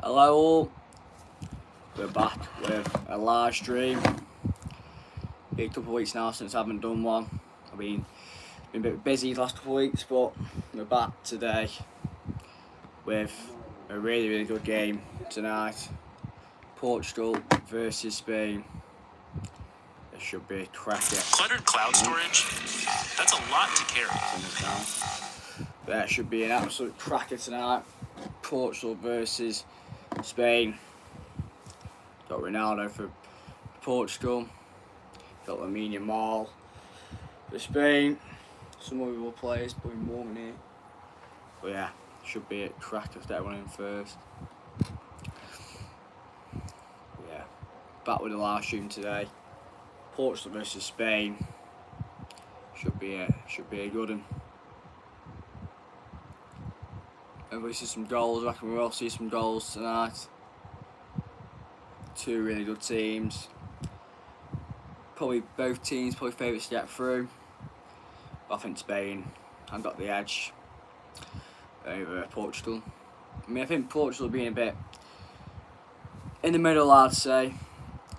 Hello all, we're back with a live stream. Been a couple of weeks now since I haven't done one. I've been a bit busy the last couple of weeks, but we're back today with a really good game tonight. Portugal versus Spain. It should be a cracker. Cluttered cloud storage? That's a lot to carry. That should be an absolute cracker tonight. Portugal versus Spain. Got Ronaldo for Portugal. Got Lamine Yamal for Spain. Some other players putting more in here. But yeah, should be a cracker. Get one in first. Yeah, back with the live stream today. Portugal versus Spain. Should be a good one. And we see some goals. I reckon we'll see some goals tonight. Two really good teams. Probably both teams favourites to get through. But I think Spain have got the edge over Portugal. I mean, I think Portugal being a bit in the middle, I'd say.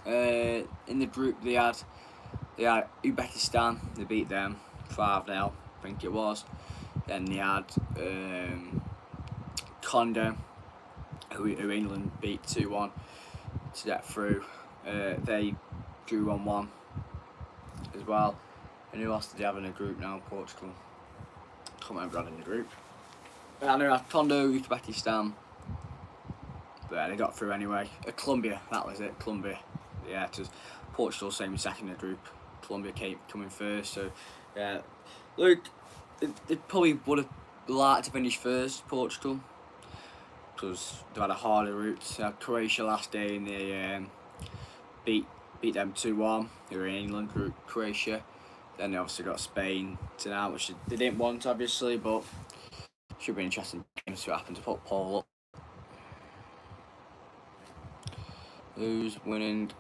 In the group they had Uzbekistan. They beat them 5-0, I think it was. Then they had Congo, who England beat 2-1 to get through. They drew 1-1 as well. And who else did they have in the group now? Portugal. Can't remember who had in the group. I know had Congo, Uzbekistan. But they got through anyway. Colombia, that was it. Colombia. Yeah, it was Portugal same second in the group. Colombia coming first. So yeah, look, they probably would have liked to finish first, Portugal, because they had a harder route. They had Croatia last day and they beat them 2-1. They were in England group, Croatia. Then they obviously got Spain tonight, which they didn't want obviously, but should be an interesting game to see what happens. To put Paul up. Who's winning?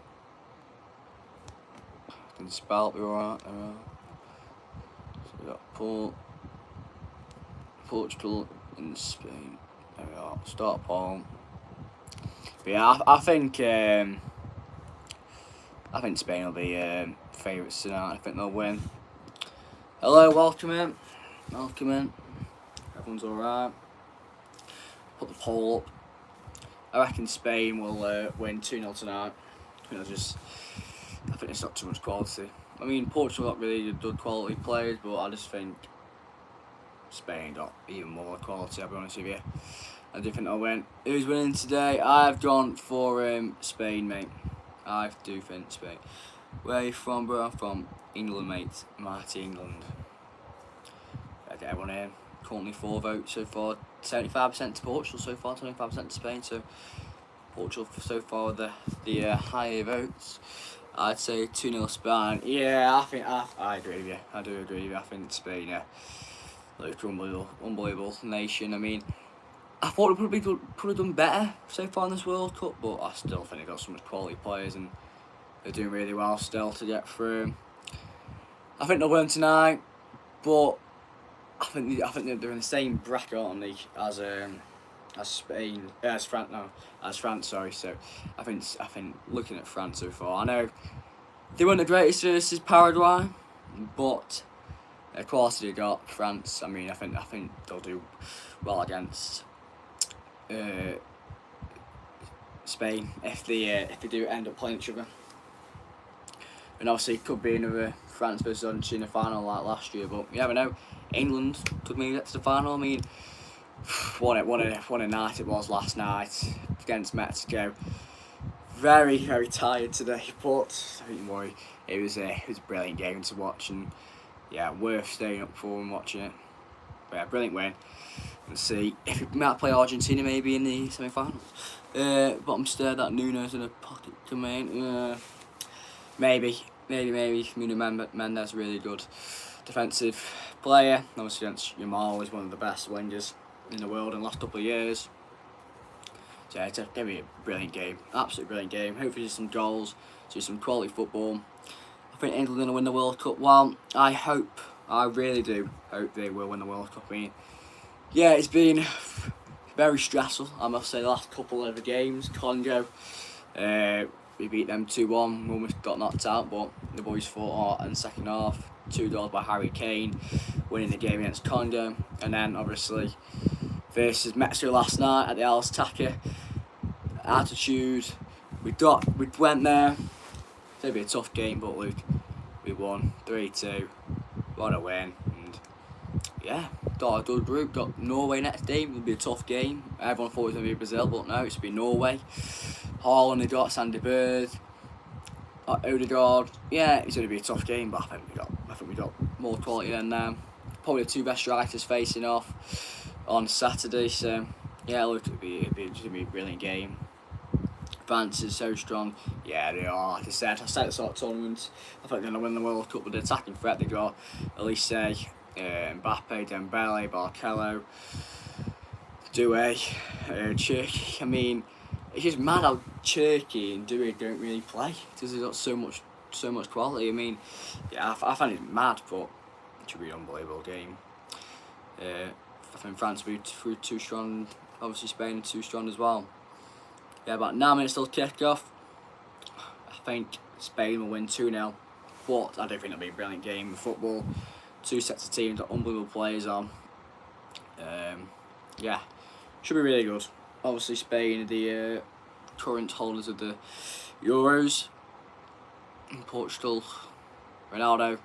I can spell it, be alright. So we got Portugal and Spain. There we are. Start Paul. But yeah, I think Spain will be favourites tonight. I think they'll win. Hello, welcome in. Welcome in. Everyone's alright. Put the poll up. I reckon Spain will win 2-0 tonight. I think it's not too much quality. I mean, Portugal got really good quality players, but I just think Spain got even more quality, I'll be honest with you. I do think they'll win. Who's winning today? I've gone for Spain, mate. I do think Spain. Where are you from, bro? I'm from England, mate. Mighty England. I get everyone in. Currently 4 votes so far. 75% to Portugal so far, 25% to Spain. So Portugal so far with the higher votes. I'd say 2-0 Spain. Yeah, I agree with you. I do agree with you. I think Spain, yeah, look, unbelievable nation. I mean, I thought they could have done better so far in this World Cup, but I still think they've got so much quality players and they're doing really well still to get through. I think they'll win tonight, but I think they're in the same bracket, aren't they, as Spain, as France. Sorry. So I think looking at France so far, I know they weren't the greatest versus Paraguay, but of course they got France. I mean, I think they'll do well against Spain if they do end up playing each other. And obviously it could be another France versus Argentina final like last year, but you never know. England could maybe get to the final. I mean, what a night it was last night against Mexico. Very tired today, but don't worry, it was a brilliant game to watch, and yeah, worth staying up for and watching it. But yeah, brilliant win. Let's see if we might play Argentina maybe in the semi-finals. But I'm scared that Nuno's in a pocket domain. Maybe. Nuno Mendes, really good defensive player. Obviously against Yamal, is one of the best wingers in the world in the last couple of years. So yeah, it's going to be a brilliant game, absolutely brilliant game. Hopefully some goals, see some quality football. I think England are going to win the World Cup. Well, I really do hope they will win the World Cup. I mean, yeah, it's been very stressful, I must say. The last couple of the games, Congo, we beat them 2-1. We almost got knocked out, but the boys fought hard in the second half. 2 goals by Harry Kane, winning the game against Congo. And then obviously versus Mexico last night at the Al Taka altitude. We went there. It's gonna be a tough game, but Luke, we won 3-2. What a win! And yeah, got a good group. Got Norway next game. It'll be a tough game. Everyone thought it was gonna be Brazil, but no, it's gonna be Norway. Haaland, they got Sandy Bird, Odegaard. Yeah, it's gonna be a tough game, but I think we got more quality than them. Probably the 2 best strikers facing off on Saturday. So yeah, look, it'll be a brilliant game. France is so strong. Yeah, they are. Like I said the sort of tournament. I think they're gonna win the World Cup with the attacking threat. They got Elise, Mbappe, Dembele, Barcello, Doué, Turkey. I mean, it's just mad how Turkey and Doué don't really play because they've got so much quality. I mean, yeah, I find it mad, but it should be an unbelievable game. I think France will be too strong. Obviously, Spain too strong as well. Yeah, about 9 minutes till kick-off. I think Spain will win 2-0, but I don't think it'll be a brilliant game of football. 2 sets of teams, got unbelievable players on. Yeah, should be really good. Obviously, Spain are the current holders of the Euros. In Portugal, Ronaldo,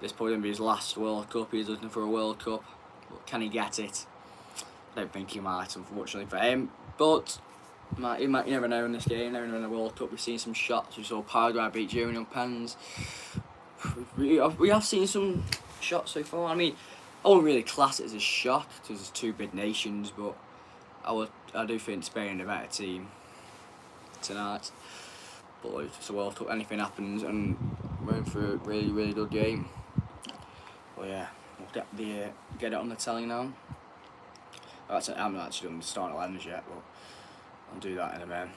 this probably going to be his last World Cup. He's looking for a World Cup, but can he get it? I don't think he might, unfortunately for him, but you never know in this game. Never know in the World Cup. We've seen some shots. We saw Paraguay beat Germany on pens. We have seen some shots so far. I mean, I wouldn't really class it as a shock because it's 2 big nations, but I do think Spain are a better team tonight. But like, it's a World Cup. Anything happens, and we're in for a really, really good game. Well, yeah, we'll get it on the telly now. I haven't actually done the starting 11s yet, but I'll do that in a minute.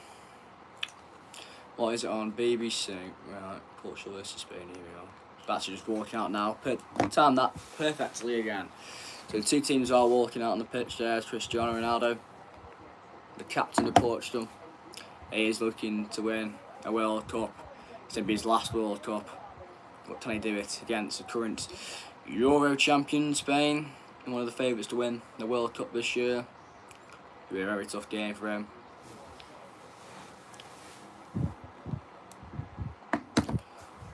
What is it on? BBC. Right, Portugal versus Spain. Here we are. It's actually just walking out now. Time that perfectly again. So the 2 teams are walking out on the pitch. There's Cristiano Ronaldo, the captain of Portugal. He is looking to win a World Cup. It's going to be his last World Cup. But can he do it against the current Euro champion Spain? And one of the favourites to win the World Cup this year. It'll be a very tough game for him.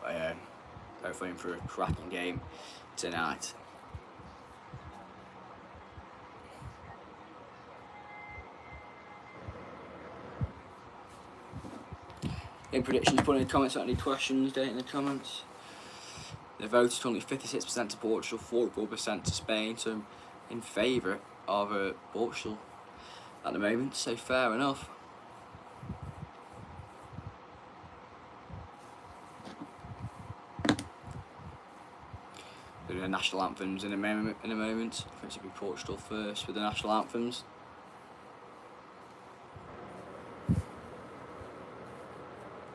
But yeah, hopefully in for a cracking game tonight. Game predictions, put in the comments out any questions, date in the comments. The vote is currently 56% to Portugal, 44% to Spain, so in favour of Portugal at the moment, so fair enough. The national anthems in a moment. I think it should be Portugal first with the national anthems.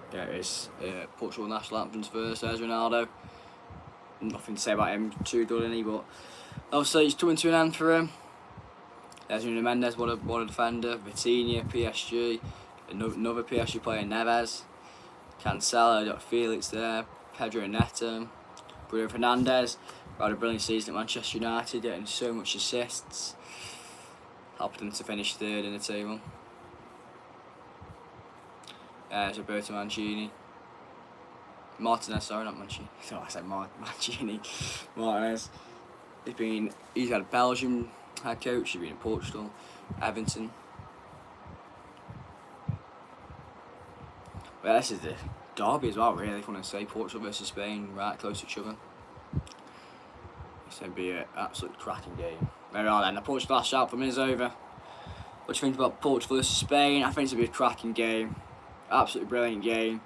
There it is. Portugal national anthems first. There's Ronaldo. Nothing to say about him. Too good, isn't he? But obviously, it's coming to an end for him. There's Nuno Mendes, what a defender. Vitinha, PSG. Another PSG player, Neves. Cancelo, got Felix there. Pedro Neto. Bruno Fernandes. Had a brilliant season at Manchester United, getting so much assists. Helped them to finish 3rd in the table. There's Roberto Mancini. Martinez, sorry, not Mancini. No, I said Mancini. Martinez. He's had a Belgian head coach. He's been in Portugal, Everton. Well, this is the derby as well, really. If you want to say Portugal versus Spain, right close to each other. It's going to be an absolute cracking game. There we are then. The Portugal last shout for me is over. What do you think about Portugal versus Spain? I think it's going to be a cracking game. Absolutely brilliant game.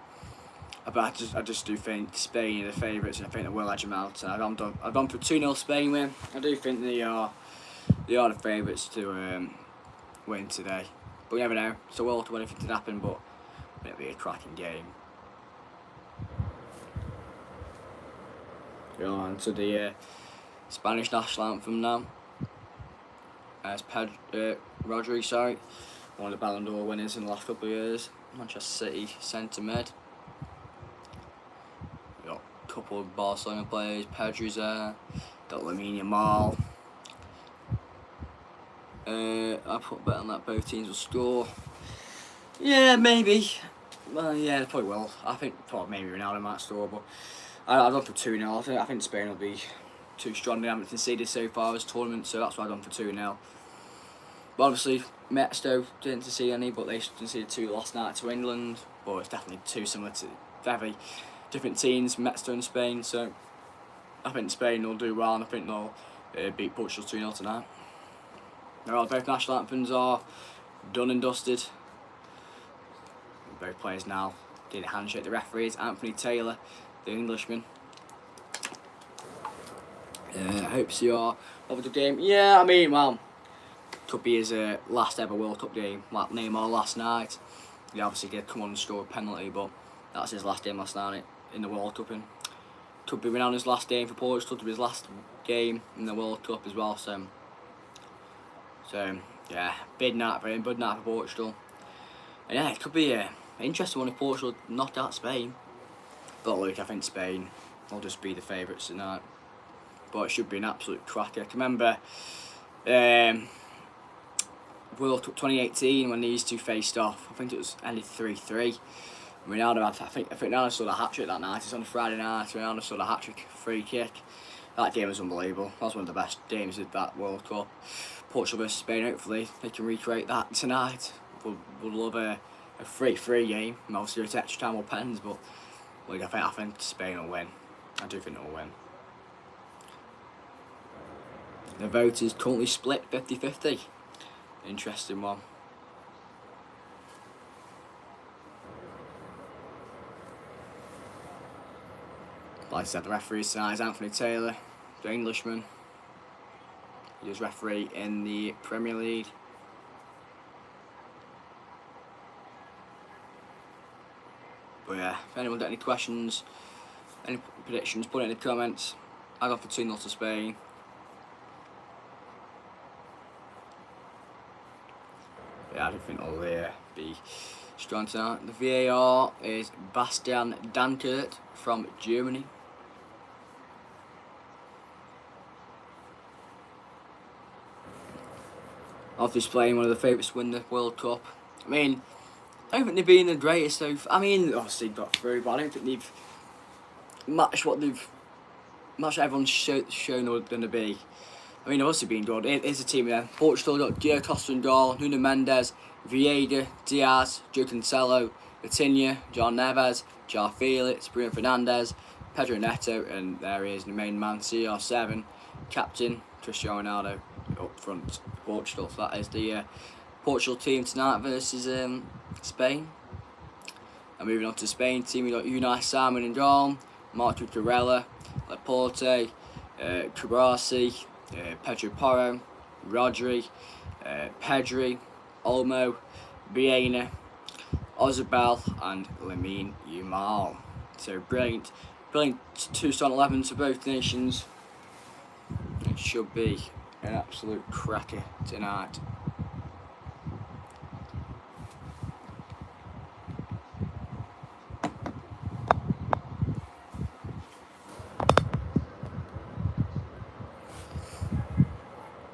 But I just do think Spain are the favourites, and I think they will edge them out. I've gone for 2-0 Spain win. I do think they are the favourites to win today. But you never know. It's a World Cup, anything can happen, but it'll be a cracking game. Go on to the Spanish national anthem now. as Rodri, sorry, one of the Ballon d'Or winners in the last couple of years. Manchester City centre mid. We got a couple of Barcelona players. Pedri's there. Got Lamine Yamal. I put a bet on that both teams will score. Yeah, maybe. Well, yeah, they probably will. I think probably maybe Ronaldo might score, but I've gone for 2-0. I think Spain will be too strong. They haven't conceded so far this tournament, so that's why I've gone for 2-0. But obviously, Mexico didn't concede any, but they conceded 2 last night to England. But it's definitely too similar to very different teams, Mexico and Spain. So I think Spain will do well, and I think they'll beat Portugal 2-0 tonight. Now, both national anthems are done and dusted. Both players now did a handshake. The referees, Anthony Taylor, the Englishman. Hopes you are over the game. Yeah, I mean, well, could be his last ever World Cup game, like Neymar last night. He obviously did come on and score a penalty, but that's his last game last night in the World Cup. And could be Ronaldo's last game for Portugal. Could be his last game in the World Cup as well. So yeah, big night for him, big night for Portugal. And yeah, it could be an interesting one if Portugal knocked out Spain. But look, I think Spain will just be the favourites tonight. But it should be an absolute cracker. I can remember World Cup 2018 when these two faced off. I think it was ended 3-3. Ronaldo had, I think Ronaldo scored a hat-trick that night. It's on a Friday night. Ronaldo scored a hat-trick free kick. That game was unbelievable. That was one of the best games of that World Cup. Portugal versus Spain, hopefully they can recreate that tonight. We'll love a 3-3 game. Obviously it's extra time or pens, but like, I think Spain will win. I do think they'll win. The vote is currently split 50-50. Interesting one. Like I said, the referee tonight is Anthony Taylor, the Englishman. He does referee in the Premier League. But yeah, if anyone got any questions, any predictions, put it in the comments. I got for 2-0 to Spain. Yeah, I don't think they'll be strong tonight. The VAR is Bastian Dankert from Germany. Obviously Spain, one of the favourites to win the World Cup. I mean, I don't think they've been the greatest so far. I mean, obviously got through, but I don't think they've matched what everyone's shown they're going to be. I mean, they've also been good. Here's a team there. Portugal got Diego Costa and goal, Nuno Mendes, Vieira, Diaz, Joe Cancelo, Vitinha, John Neves, Joao Felix, Bruno Fernandes, Pedro Neto, and there he is, the main man, CR7, captain Cristiano Ronaldo up front, Portugal. So that is the Portugal team tonight versus Spain. And moving on to Spain team, we got Unai Simon in goal, Marco Cucurella, Laporte, Cabrasi, Pedro Porro, Rodri, Pedri, Olmo, Vieira, Ozabal, and Lamine Yamal. So brilliant 2 starting 11s for both nations. It should be an absolute cracker tonight.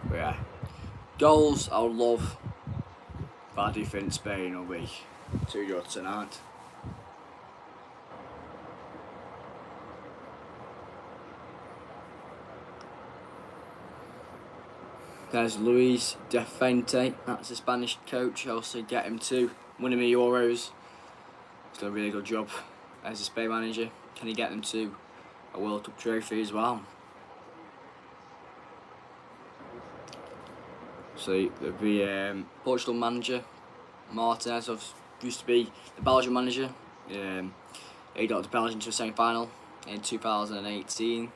But yeah, goals I would love, but I do think Spain will be too good tonight. There's Luis de Fuente, that's the Spanish coach. Also get him to winning the Euros. He's done a really good job as a Spain manager. Can he get them to a World Cup trophy as well? So the Portugal manager, Martinez, used to be the Belgian manager. He got the Belgian to a semi-final in 2018.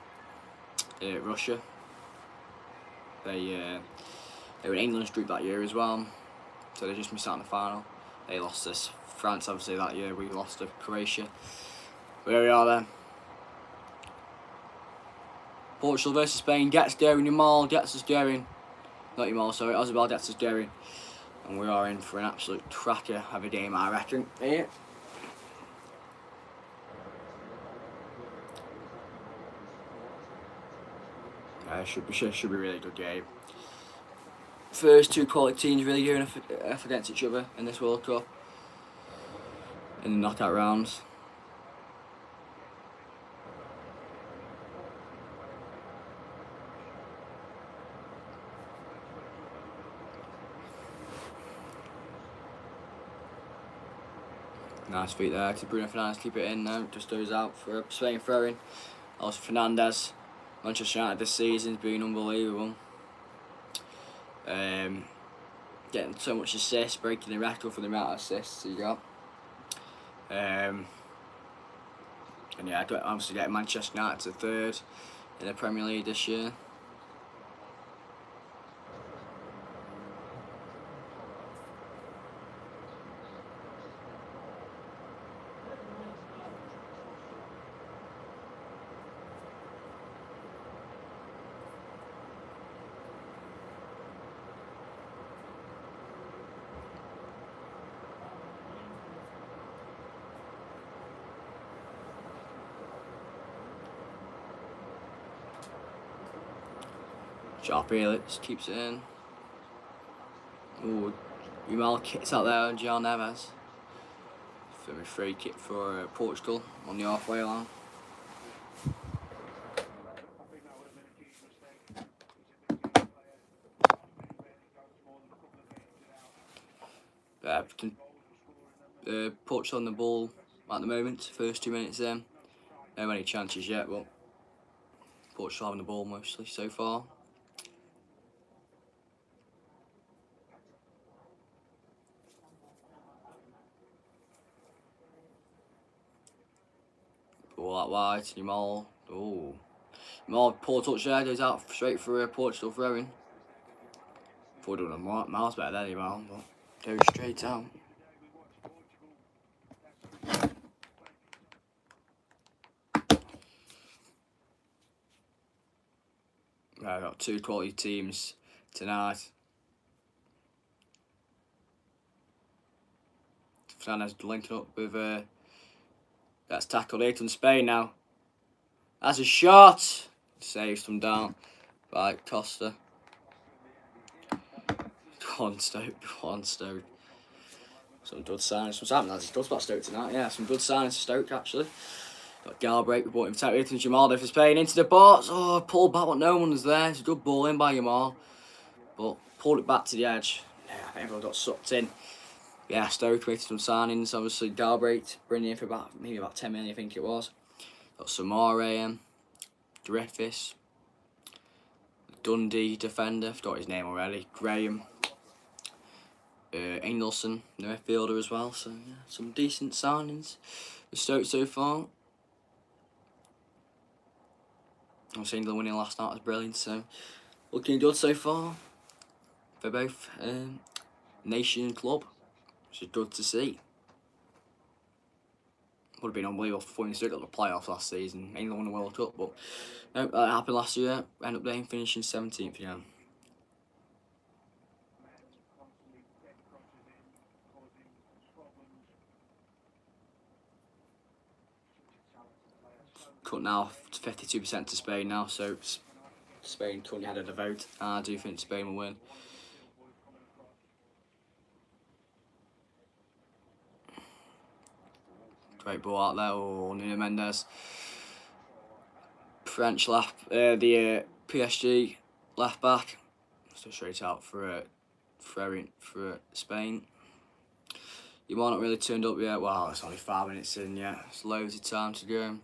Russia. They were in England's group that year as well, so they just missed out on the final. They lost to France obviously that year. We lost to Croatia. But here we are then. Portugal versus Spain gets going. Yamal gets us going. Not anymore, sorry. Oswald gets us going. And we are in for an absolute cracker of a game, I reckon. Yeah. Should be a really good game. First two quality teams really going off against each other in this World Cup. In the knockout rounds. Nice feet there to Bruno Fernandes, keep it in now, just goes out for a Spain throw-in. Also Fernandes, Manchester United this season's been unbelievable. Getting so much assists, breaking the record for the amount of assists he got. And yeah, obviously getting Manchester United to third in the Premier League this year. Sharp Elix keeps it in. Ooh, Jamal kicks out there on John Neves. For a free kick for Portugal on the halfway line. Portugal on the ball at the moment, first 2 minutes in. No any chances yet, but Portugal having the ball mostly so far. Ball out wide, Jamal. Oh, Jamal, poor touch there, goes out straight for Portugal throwing. Thought it was miles better than Jamal, but goes straight out. I've got two quality teams tonight. Fernandes linking up with that's tackled it on Spain now. That's a shot. Saves them down by Costa. One Stoke. Some good signings from Sam. That's good about Stoke tonight. Yeah, some good signings for Stoke actually. Got Galbraith, we bought him to Jamal for Spain into the box. Oh, pulled back, but no one was there. It's a good ball in by Jamal, but pulled it back to the edge. Yeah, I think everyone got sucked in. Yeah, Stoke making some signings. Obviously, Galbraith bringing in for maybe about 10 million, I think it was. Got Samara, Griffiths, Dundee defender, forgot his name already. Graham, Angelson, the midfielder as well. So yeah, some decent signings for Stoke so far. Obviously, England winning last night was brilliant. So looking good so far for both nation and club, which is good to see. Would have been unbelievable for we still got the playoffs last season. England won the World Cup, but no, that happened last year. Ended up there finishing 17th again. Cut now to 52% to Spain now, so Spain currently had a vote. I do think Spain will win. Great ball out there, oh, Nuno Mendes. French the PSG left back. So straight out for throwing for Spain. You might not really turned up yet. Well, it's only 5 minutes in yet. It's loads of time to go.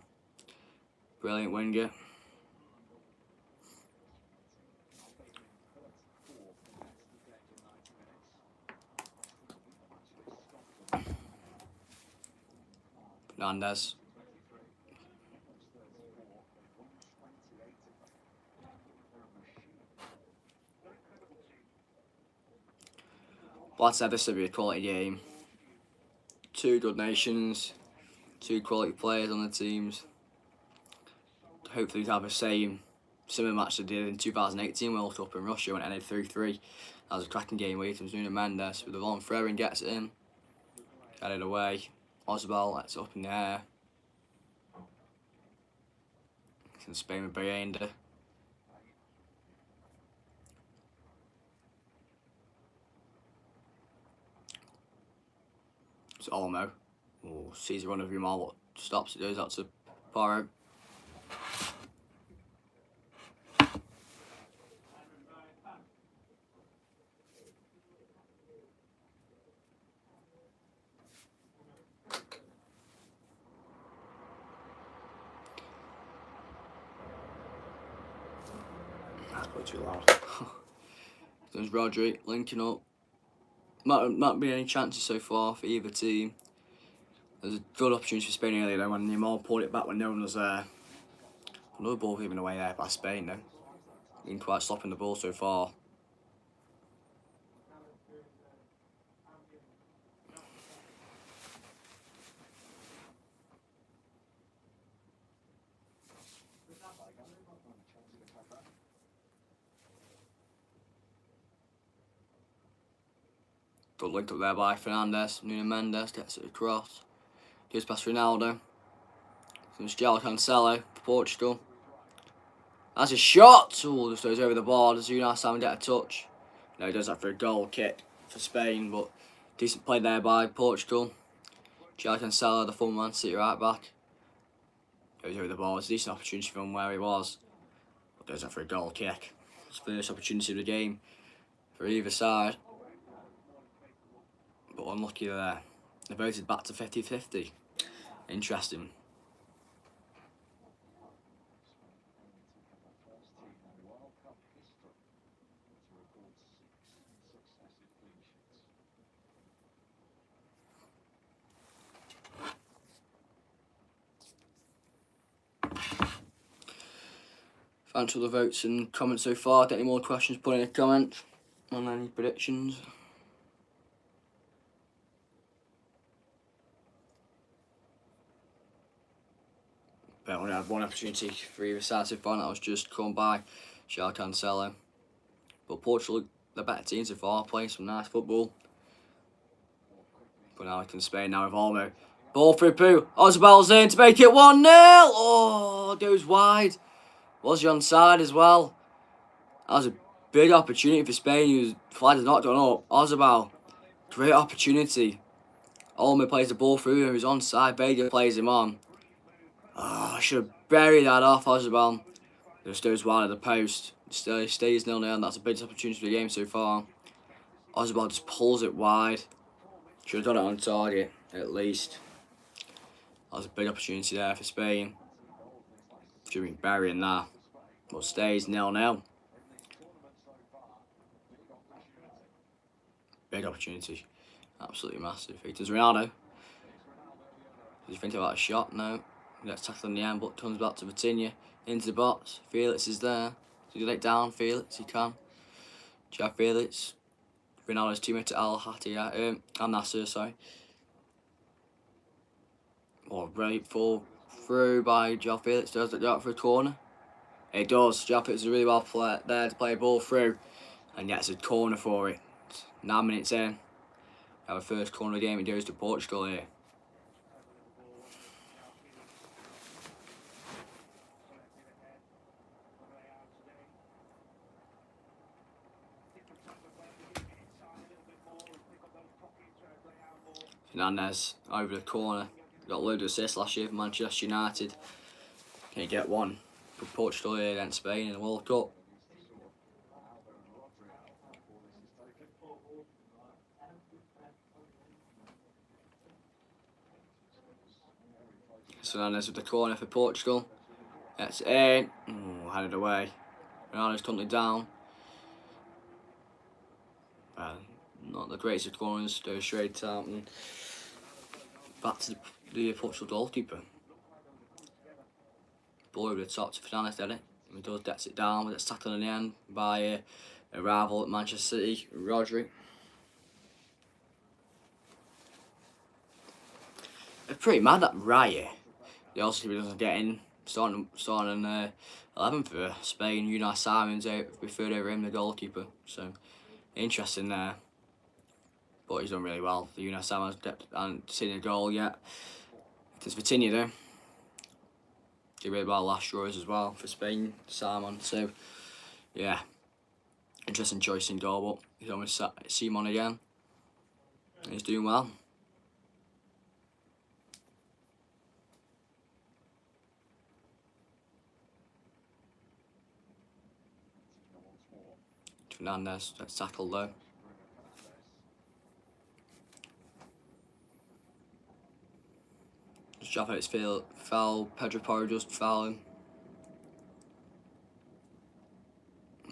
Brilliant winger. Fernandes. Like I said, this will be a quality game. Two good nations, two quality players on the teams. Hopefully, we have the same similar match they did in 2018 World Cup in Russia when it ended 3-3. That was a cracking game where from Nuno Mendes with the long throw and gets it in. Got it away. Osbal lets it up in the air. It's in Spain with Bayenda. It's Olmo. Oh, sees a run of Yamal, stops it, goes out to Porro. That's way too loud. There's Rodri linking up. Not been any chances so far for either team. There's a good opportunity for Spain earlier though when Yamal pulled it back when no one was there. Another ball given away there by Spain though. Been quite stopping the ball so far. Good link up there by Fernandes. Nuno Mendes gets it across. Goes past Ronaldo. Comes João Cancelo for Portugal. That's a shot! Oh, just goes over the bar. Does Jonas Sam get a touch? No, he does that for a goal kick for Spain, but decent play there by Portugal. João Cancelo, the former Man City right back. Goes over the ball. It's a decent opportunity from where he was. But goes that for a goal kick. It's the first opportunity of the game for either side. But unlucky there. They voted back to 50-50. Interesting. Thanks for the votes and comments so far. Get any more questions, put in a comment on any predictions. But only had one opportunity for either side so far, and that was just come by João Cancelo. But Portugal, the better team so far, playing some nice football. But now we can Spain now with Olmo. Ball through Poo. Osbal's in to make it 1-0. Oh, it goes wide. Was he onside as well? That was a big opportunity for Spain, whose flag has not gone up. Osbal, great opportunity. Olmo plays the ball through him, he's onside. Vega plays him on. Oh, I should have buried that off Osbal. Just goes wide at the post. Still stays 0-0, and that's a big opportunity for the game so far. Osbal just pulls it wide. Should have done it on target, at least. That was a big opportunity there for Spain. Should have been burying that. But stays 0-0. Big opportunity. Absolutely massive. It is Ronaldo. Does he think about a shot? No. He gets tackled in the end, but comes back to Vitinha. Into the box. Felix is there. Does he get it down? Felix, he can. João Felix. Ronaldo's teammate at Al Hattiyah. Al Nasser, sorry. Oh, great fall through by João Felix. Does it go out for a corner? It does. João Felix is really well there to play a ball through. And gets a corner for it. 9 minutes in. Our first corner of the game, it goes to Portugal here. Fernandes over the corner. Got loads of assists last year for Manchester United. Can he get one for Portugal here against Spain in the World Cup? Fernandes with the corner for Portugal. Gets in. Ooh, had it away. Ronaldo's currently down. Not the greatest of corners. Goes straight out and back to the Portugal goalkeeper. Ball over the top to Fernandes, did it? He does, gets it down, but it's tackled in the end by a rival at Manchester City, Rodri. It's pretty mad that Raya, the also doesn't get in, starting 11 for Spain. Unai Simon's referred over him, the goalkeeper. So interesting there. But he's done really well. The Unai Simon's hasn't seen a goal yet. It's Vitinha though. Did really well last Euros as well for Spain, Simon. So yeah, interesting choice in goal. But he's almost Simon again. And he's doing well. Fernandez, that's tackled though. Just drop out his foul. Pedro Porro just foul him.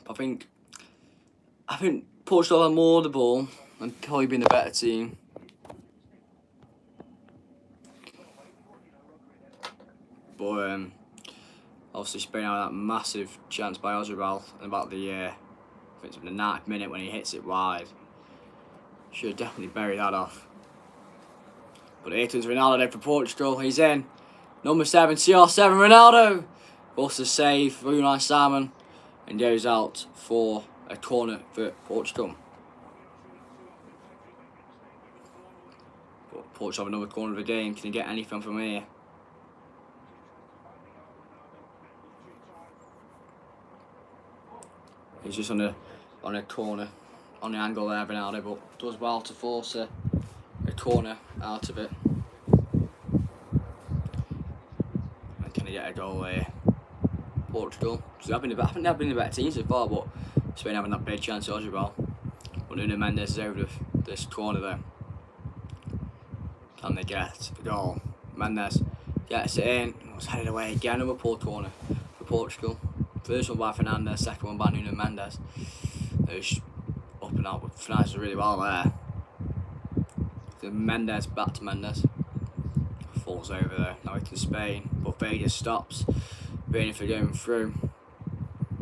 I think Portugal had more of the ball and probably been the better team. But obviously Spain had that massive chance by Ozabal in about the I think it's in the 9th minute when he hits it wide. Should have definitely buried that off. But here comes Ronaldo there for Portugal. He's in. Number 7, CR7 Ronaldo. Busts a save for Unai Simon and goes out for a corner for Portugal. But Portugal have another corner of the game. Can he get anything from here? He's just on a corner, on the angle there, Ronaldo, but does well to force a corner out of it. And can he get a goal here? Portugal. So I think they've been the better team so far, but Spain having that big chance as well. But Nuno Mendes is over this corner there. Can they get the goal? Mendes gets it in. It's headed away again. Another poor corner for Portugal. First one by Fernandez, second one by Nuno Mendes. Who's up and out with Fernandez really well there. So Mendes back to Mendes. Falls over there. Now it's to Spain. But Vega stops. Waiting for going through.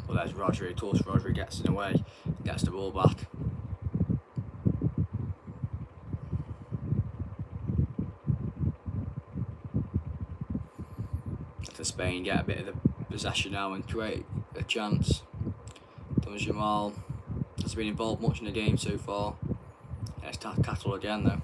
Well, there's Rodri. Of course, Rodri gets in the way. Gets the ball back. To Spain get a bit of the possession now and create a chance. Jamal hasn't been involved much in the game so far. It's Cattle again though.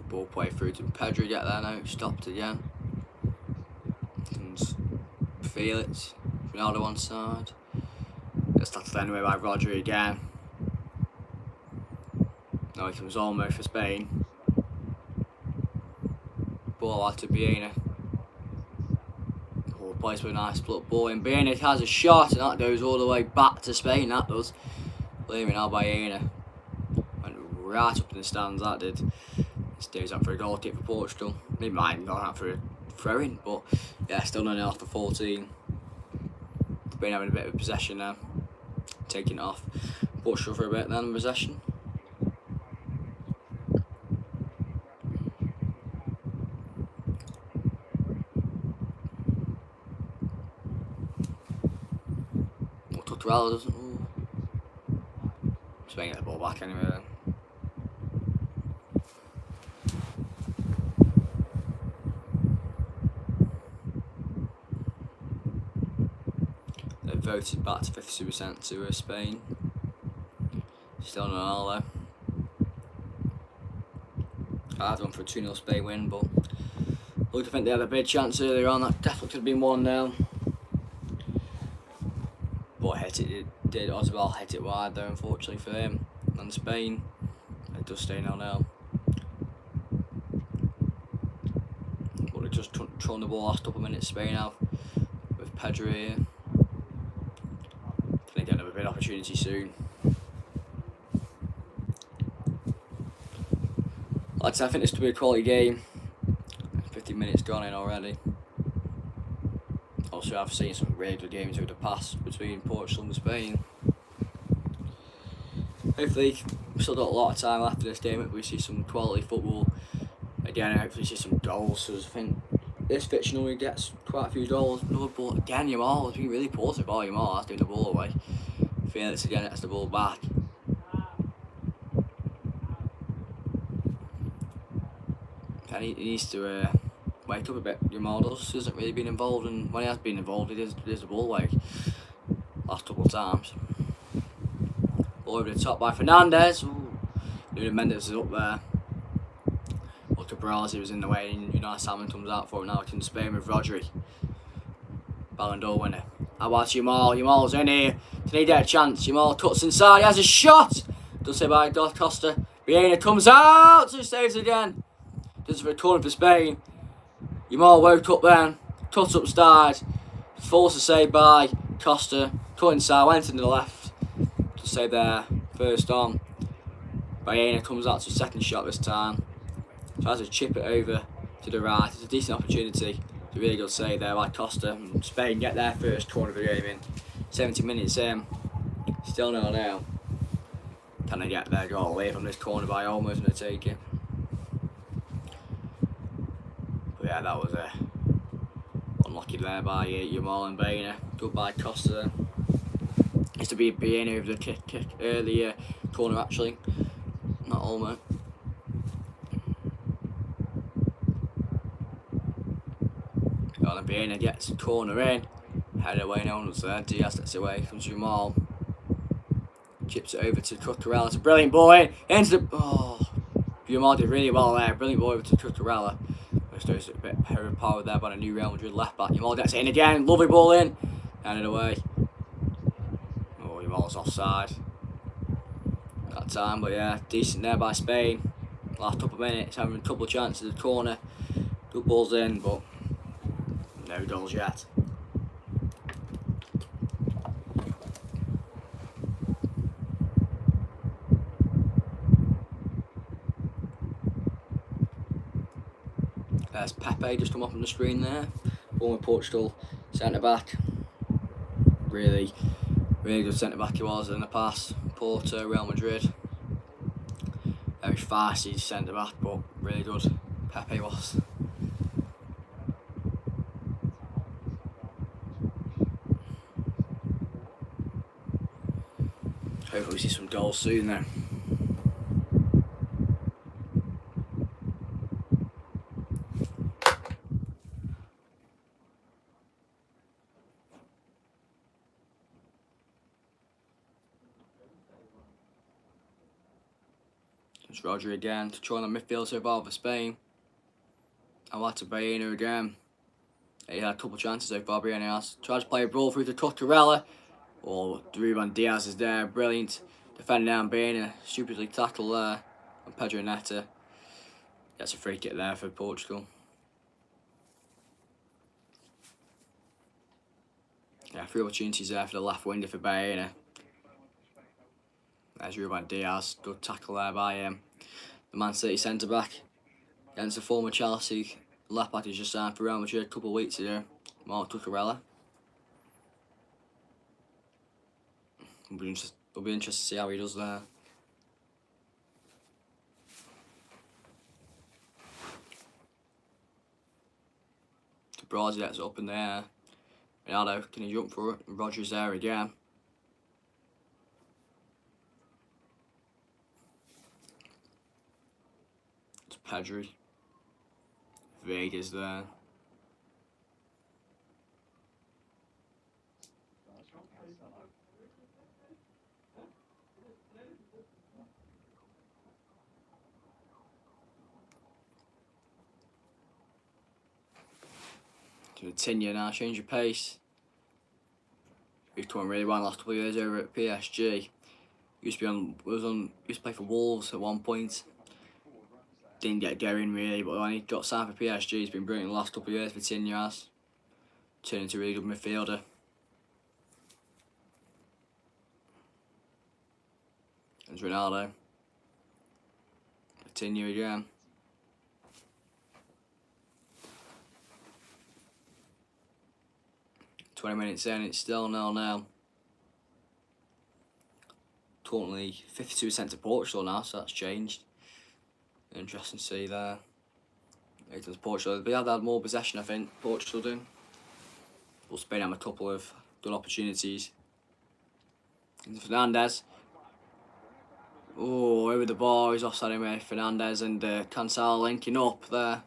Ball play through to Pedro, get there now, stopped again. And Felix, Ronaldo on side. Gets tackled anyway by Rodri again. Now he comes almost for Spain. Ball out to Biena. Oh, plays with a nice split ball in. Biena has a shot and that goes all the way back to Spain, that does. Leaving out by Biena. Went right up in the stands, that did. Stays up for a goal kick for Portugal. Maybe might go out for a throw-in, but yeah, still not enough for 14. Been having a bit of possession now. Taking it off Portugal for a bit then, possession. Well, Tutorella doesn't. Ooh. Spain get the ball back anyway then. Voted back to 52% to Spain. Still not all though. I had one for a 2-0 Spain win, but I think they had a big chance earlier on. That definitely could have been 1-0. But it did. Ozabal hit it wide though, unfortunately for him. And Spain, it does stay 0-0. But they just thrown the ball last couple of minutes. Spain out with Pedro here. Get another big opportunity soon. Like I said, I think this will be a quality game. 50 minutes gone in already. Also, I've seen some really good games over the past between Portugal and Spain. Hopefully, we've still got a lot of time after this game. We see some quality football Again, hopefully see some goals, because I think this fixture normally gets quite a few goals. Another ball again, Yamal has been really poor so far. Yamal has taken the ball away. Felix again gets the ball back. And he needs to wake up a bit. Yamal hasn't really been involved, and when he has been involved, he does the ball away. Last couple of times. Ball over the top by Fernandez. Nuno Mendes is up there. Look at Brazil was in the way, and United Salmon comes out for it now. In Spain with Rodri. Ballon d'Or winner. How about Yamal? Yamal's in here. Can he get a chance? Yamal cuts inside. He has a shot. Does say by Costa. Vieira comes out. 2 saves again. Does for a corner for Spain. Yamal woke up then. Cut upside. Forced to save by Costa. Cut inside. Went into the left. To save there. First on. Vieira comes out to a second shot this time. Tries to chip it over to the right. It's a decent opportunity. It's a really good save there by Costa. And Spain get their first corner of the game in 70 minutes. Still 0-0. Can they get their goal away from this corner by almost going to take it? But yeah, that was unlucky there by Yamal and Bainer. Good by Costa. Used to be Bainer over the kick earlier corner actually. Not almost. And Bainer gets the corner in. Head away, no one was there. Diaz gets away from Jamal. Chips it over to Cucurella. It's a brilliant ball in. Into the. Oh. Jamal did really well there. Brilliant ball over to Cucurella. There's a bit overpowered there by the new Real Madrid left back. Jamal gets it in again. Lovely ball in. Handed away. Oh, Jamal's offside. That time, but yeah, decent there by Spain. Last couple of minutes, having a couple of chances at the corner. Good balls in, but no goals yet. There's Pepe just come up on the screen there. Former Portugal centre back. Really good centre back he was in the past. Porto, Real Madrid. Very feisty centre back, but really good. Pepe was. Hopefully we see some goals soon then. It's Rodri again to try on the midfield so far for Spain. I'll have to Baena again. He had a couple of chances so far. Baena has tried to play a ball through to Cucurella. Oh, Ruben Diaz is there. Brilliant. Defending down Baena. Stupidly tackled there. And Pedro Neto gets a free kick there for Portugal. Yeah, 3 opportunities there for the left winger for Baena. There's Ruben Diaz. Good tackle there by the Man City centre back against the former Chelsea left back who's just signed for Real Madrid a couple of weeks ago, Marc Cucurella. It'll be interesting to see how he does there. Brazil gets up in the air. Ronaldo, can he jump for it? Rodri's there again. It's Pedri. Vega's there. Continue now, change your pace. He's come really well the last couple of years over at PSG. Used to play for Wolves at one point. Didn't get going really, but when he got signed for PSG, he's been brilliant the last couple of years. Vitinha has turned into a really good midfielder. There's Ronaldo. Vitinha again. "20 minutes in, it's still 0-0. Currently 52% to Portugal now, so that's changed. Interesting to see there. It was Portugal. They had more possession, I think. Portugal did. But Spain had a couple of good opportunities. And Fernandez. Oh, over the ball. He's offside anyway. Fernandez and Cancel linking up there.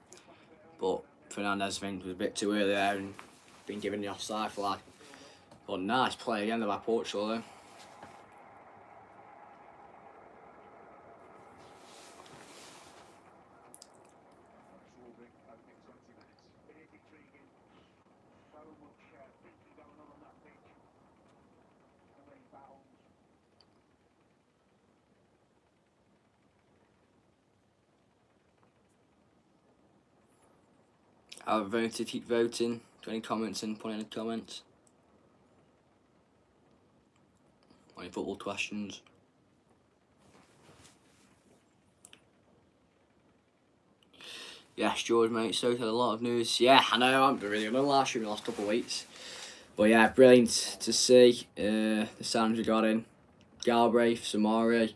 But Fernandez, I think, was a bit too early there and been given the offside flag. But nice play again by Portugal though. I've voted, keep voting. Do any comments and put any comments? Any football questions? Yes, George, mate. So had a lot of news. Yeah, I know. I haven't been really on the last couple of weeks. But yeah, brilliant to see the signings we got in. Galbraith, Samari,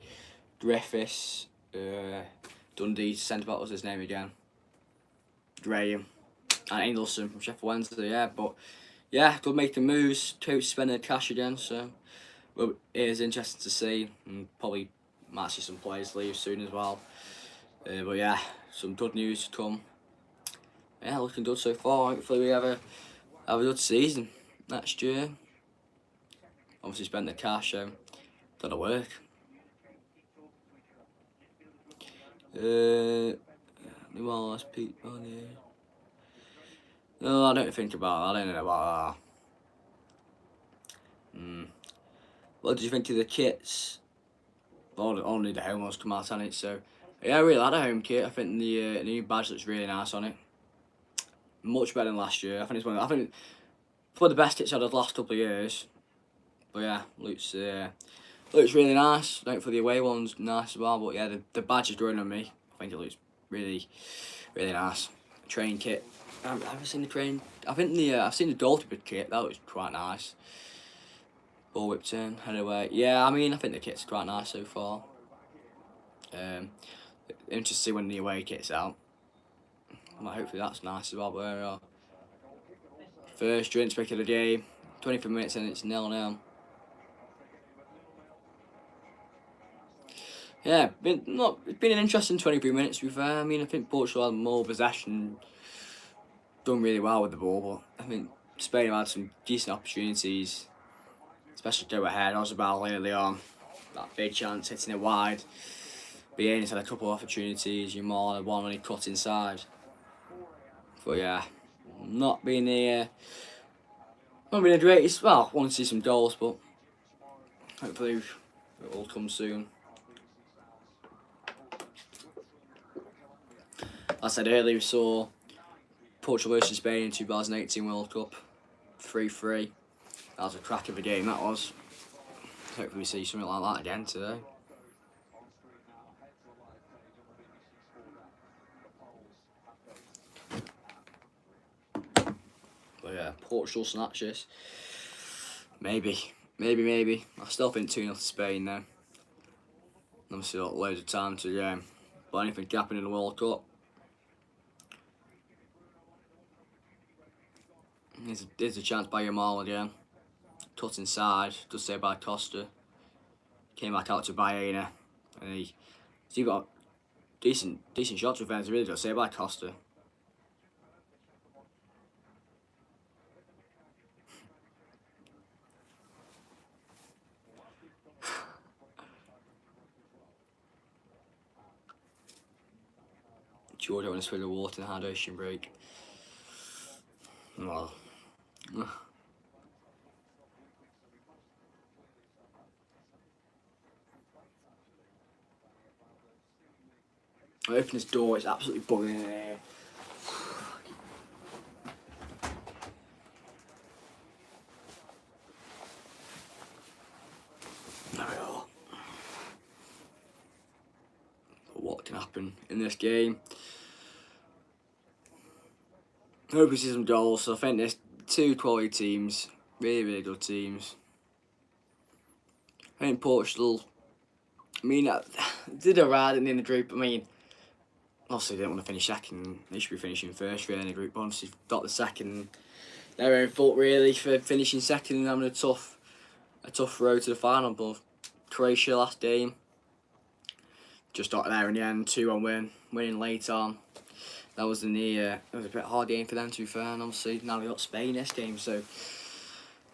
Griffiths, Dundee, centre back was his name again. Graham, and Angelson from Sheffield Wednesday. Yeah, but yeah, good making moves. Coach spending cash again. So well, it is interesting to see, and probably might see some players leave soon as well. But yeah, some good news to come. Yeah, looking good so far. Hopefully we have a good season next year. Obviously spent the cash, so gotta work. Well, let's peep on here. No, I don't think about that. I don't know about that. What did you think of the kits? Only the home ones come out on it, so yeah, I really had a home kit. I think the new badge looks really nice on it. Much better than last year. I think it's one of the best kits I've had the last couple of years. But yeah, looks really nice. I think for the away ones, nice as well. But yeah, the badge is growing on me. I think it looks really, really nice. Train kit. I've never seen the train. I think I've seen the goalkeeper kit. That looks quite nice. Ball whip turn, head away. Yeah, I mean, I think the kit's quite nice so far. Interesting to see when the away kit's out. Well, hopefully that's nice as well. But there we are. First drinks break of the game. 23 minutes and it's 0-0. Yeah, it's been an interesting 23 minutes to be fair. I mean, I think Portugal had more possession, done really well with the ball, but I think Spain have had some decent opportunities, especially go ahead. Osabal early on, that big chance hitting it wide. Bienes had a couple of opportunities. Yamal had one when he cut inside. But yeah, not being the greatest. Well, want to see some goals, but hopefully it will come soon. I said earlier, we saw Portugal versus Spain in 2018 World Cup, 3-3. That was a crack of a game, that was. Hopefully we see something like that again today. But yeah, Portugal snatches. Maybe. I still think 2-0 to Spain though. Obviously got loads of time to game. But anything can happen in the World Cup. Here's a chance by Yamal again. Cut inside, does say by Costa. Came back out to Baena. And he's got decent shots with fans, really does say by Costa. George went to swim the water in a hydration break. Well. I open this door, it's absolutely bugging in here. There we are. But what can happen in this game? I hope we see some goals. So I think there's two quality teams, really good teams. I think Portugal, I mean, did alright in the group. I mean, obviously they didn't want to finish second. They should be finishing first really in the group. But obviously got the second. Their own fault really for finishing second and having a tough road to the final. But Croatia last game, just got there in the end, 2-1 winning late on. That was it was a bit hard game for them to be fair, and obviously now we got Spain this game, so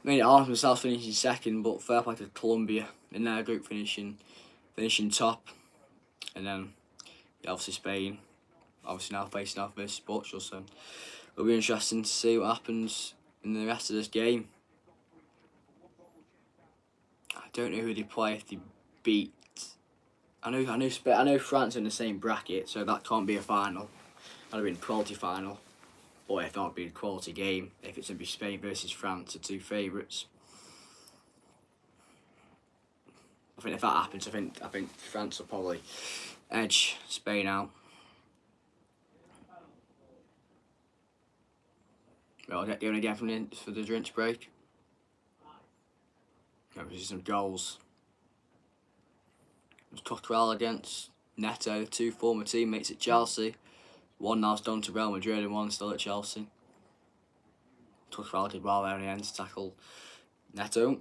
made it hard for themselves finishing second, but fair play to Colombia in their group finishing top, and then obviously Spain, obviously now facing off versus Portugal, so it'll be interesting to see what happens in the rest of this game. I don't know who they play if they beat. I know France are in the same bracket, so that can't be a final. That'll be a quality final, or if not, it'll be a quality game. If it's going to be Spain versus France, the two favourites. I think if that happens, I think France will probably edge Spain out. Well, I'll get going again for the drinks break. Maybe some goals. Coquerel against Neto, two former teammates at Chelsea. One now's done to Real Madrid and one still at Chelsea. Coquerel did well there in the end to tackle Neto.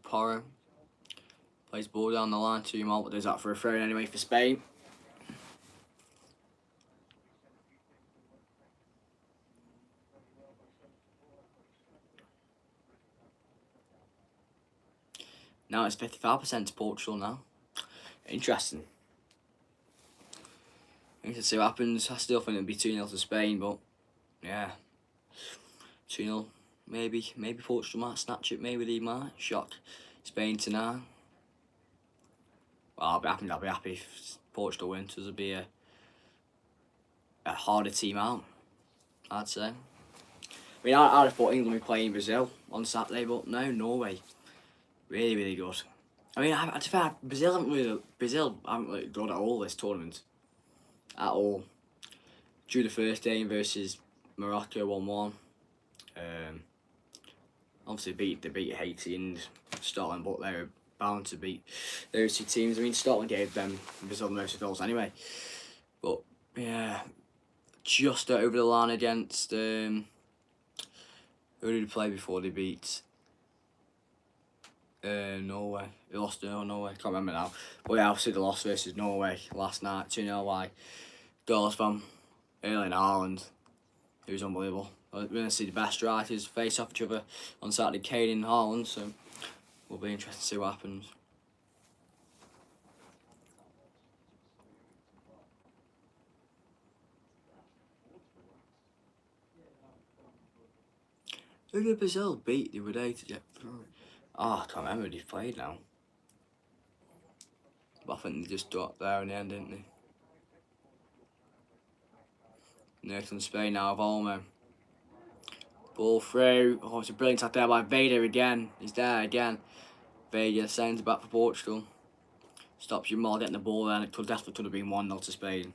Porro plays ball down the line to Mal, but does that for a throw anyway for Spain. Now it's 55% to Portugal now. Interesting. I need to see what happens. I still think it'll be 2-0 to Spain, but yeah. 2-0. Maybe Portugal might snatch it, maybe they might. Shock Spain tonight. Well, I'll be happy if Portugal wins. It'll be a harder team out, I'd say. I mean, I'd have thought England would be playing Brazil on Saturday, but no, Norway. Really, really good. I mean, to be fair, Brazil haven't really good at all this tournament. At all. Drew the first game versus Morocco 1-1. Obviously they beat Haiti and Scotland, but they were bound to beat those two teams. I mean, Scotland gave them Brazil most of the goals anyway. But yeah, just over the line against who did they play before they beat Norway? They lost to Norway. Can't remember now. But yeah, obviously they lost versus Norway last night 2-0 away. Goals from Erling Haaland, who was unbelievable. We're going to see the best strikers face off each other on Saturday, Kane and Haaland, so we'll be interested to see what happens. Who did Brazil beat the other day to get through? Oh, I can't remember who they played now. But I think they just got there in the end, didn't they? Nathan Spain now of Olmo. Ball through. Oh, it's a brilliant attack there by Vader again. He's there again. Vader sends it back for Portugal. Stops Jamal getting the ball there, and it definitely could have been 1-0 to Spain.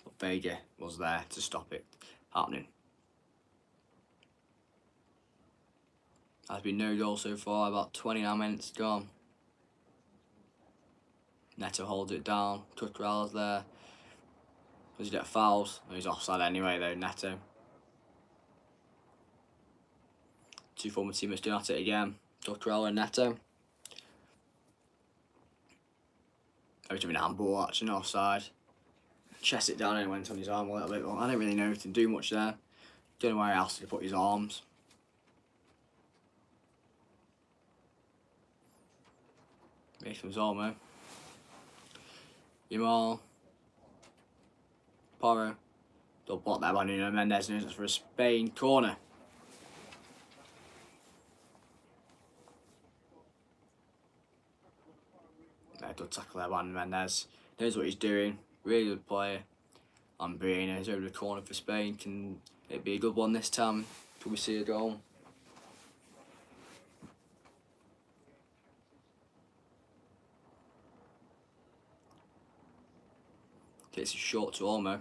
But Vader was there to stop it happening. There's been no goal so far, about 29 minutes gone. Neto holds it down. Coquerel's there. Does he get fouls? Oh, he's offside anyway though, Neto. Two former teammates doing at it again. Coquerel and Neto. I was doing a handball actually, not offside. Chest it down and went on his arm a little bit, but I don't really know if he can do much there. Don't know where else to put his arms. Here comes Olmo. Jamal. Porro. Double block there by Nuno Mendes, and it's for a Spain corner. Good tackle there by Mendes. Knows what he's doing. Really good player. And Briana is over the corner for Spain. Can it be a good one this time? Could we see a goal? Gets it short to Olmo.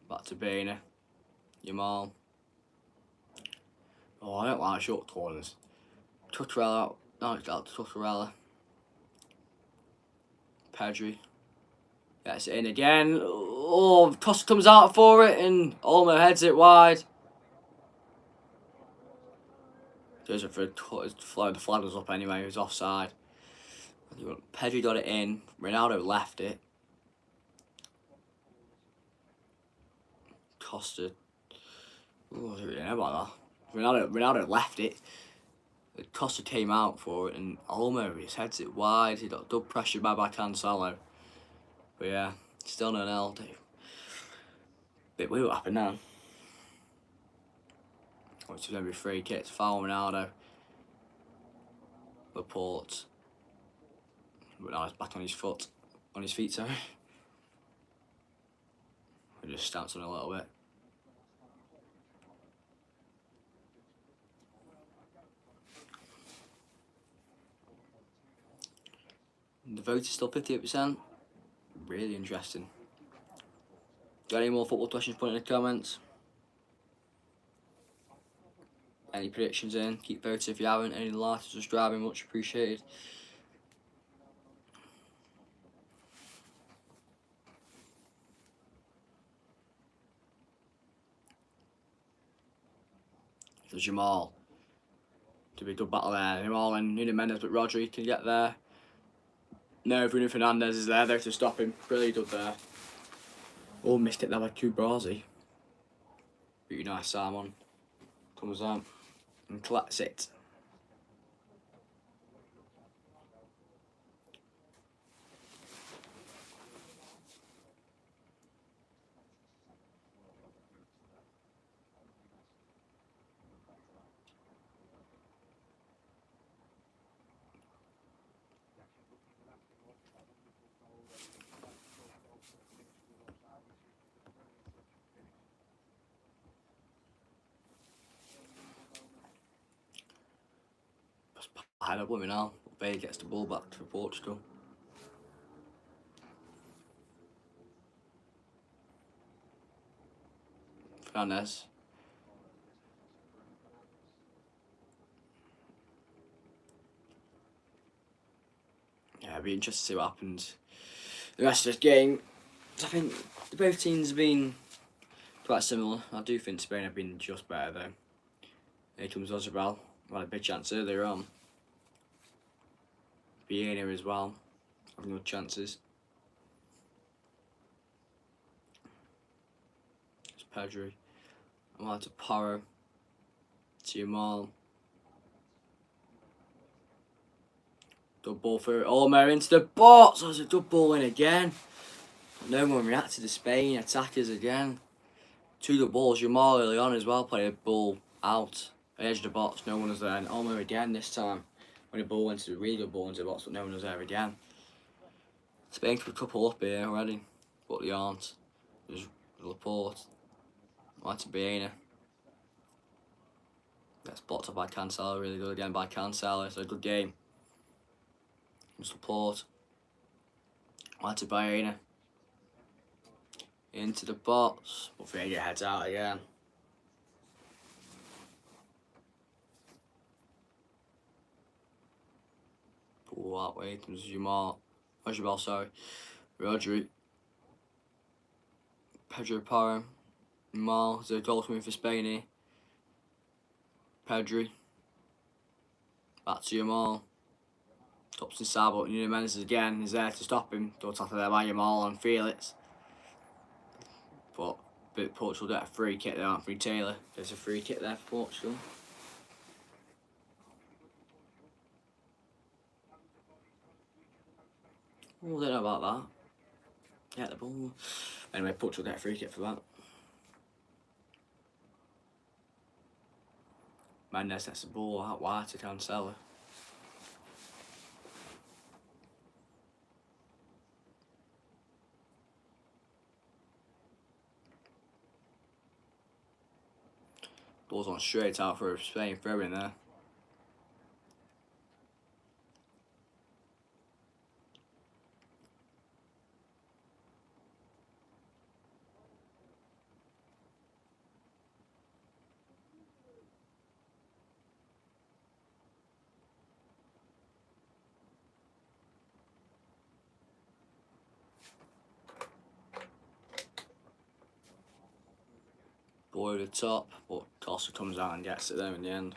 Back to Briana. Jamal. Oh, I don't like short corners. Tortorella out. No, it's out to Tortorella. Pedri. Gets it in again. Oh, Costa comes out for it and Olmo heads it wide. Goes for the flag was up anyway, he was offside. Pedri got it in, Ronaldo left it. Costa. Oh, I don't really know about that. Ronaldo left it. Costa came out for it and Olmo just heads it wide. He got double pressure by Cancelo. But yeah, still no Ronaldo. Bit weird what happened now. Oh, it's going to be free kick to foul Ronaldo. Laporte. But now he's back on his foot. On his feet, sorry. He just stamps on a little bit. The vote is still 58%. Really interesting. Got any more football questions, put in the comments. Any predictions in, keep voting if you haven't. Any likes, subscribing, much appreciated. So Jamal. To be a good battle there. Jamal and Nuno Mendes, but Rodri can get there. No, Bruno Fernandes is there to stop him. Really good there. Oh, missed it there by Kubrazi. Pretty nice Simon. Comes down and collects it. High up women now. Bay gets the ball back for Portugal. Fernandes. Yeah, it'll be interesting to see what happens the rest of this game. I think both teams have been quite similar. I do think Spain have been just better though. Here comes Ozabal. Had a big chance earlier on. Vieira as well, having good chances. It's Pedri. I'm out to Porro. To Jamal. Good ball for Olmo into the box. There's a good ball in again. No one reacted to Spain attackers again. To the balls. Jamal early on as well played a ball out. At the edge of the box. No one was there. And Olmo again this time. When the ball went to the really good ball into the box, but no one was there again. Spain could couple up here already, but they aren't. There's Laporte. Right to Vieira. Gets blocked up by Cancelo. Really good again by Cancelo. It's a good game. Laporte. Right to Vieira. Into the box. But Vieira heads out again. Pull that way. Comes Jamal. Ojibal, sorry. Rodri. Pedro Porro. Jamal. There's a goal coming for Spain here. Pedri. Back to Jamal. Tops inside, but Nuno Mendes again is there to stop him. Don't tackle there by Jamal and Felix. But Portugal get a free kick there, Anthony Taylor. There's a free kick there for Portugal. Oh, I don't know about that. Get the ball. Anyway, Portugal get a free kick for that. Mendes gets the ball out wide to Cancelo. Ball's on straight out for Spain, throw in there. Boy over the top, but Costa comes out and gets it there in the end.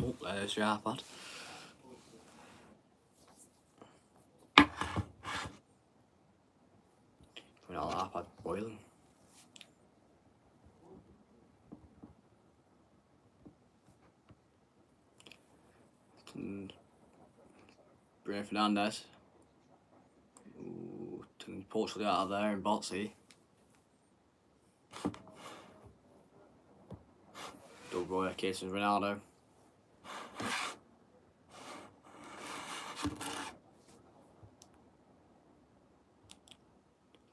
Oh, there's your iPad. Put our iPad boiling. And Bruno Fernandes. Ooh, taking Portugal out of there in Botsy. Double Roy case with Ronaldo.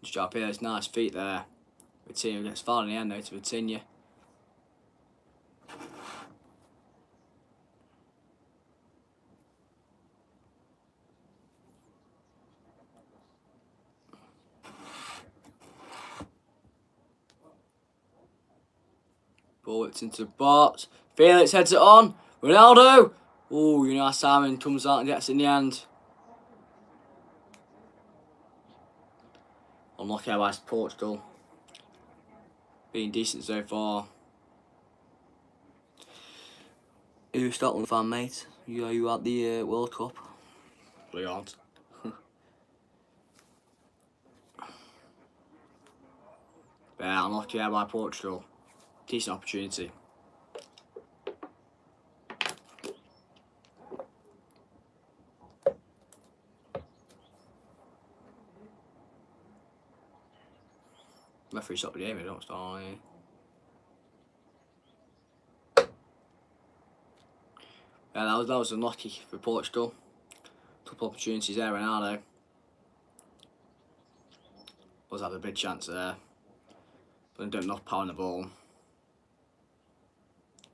Just drop here, it's nice feet there. Vitinha gets fouled in the end though to Vitinha. Ball whipped into the box. Felix heads it on. Ronaldo! Oh, you know Simon comes out and gets it in the end. Unlucky by Portugal. Being decent so far. You're a Scotland fan, mate. You at the World Cup? We aren't. Yeah, unlucky by Portugal. Decent opportunity. Referee stopped the game, I don't start. Yeah, that was unlucky for Portugal. Couple opportunities there, Ronaldo. Was have a big chance there. But don't enough power on the ball.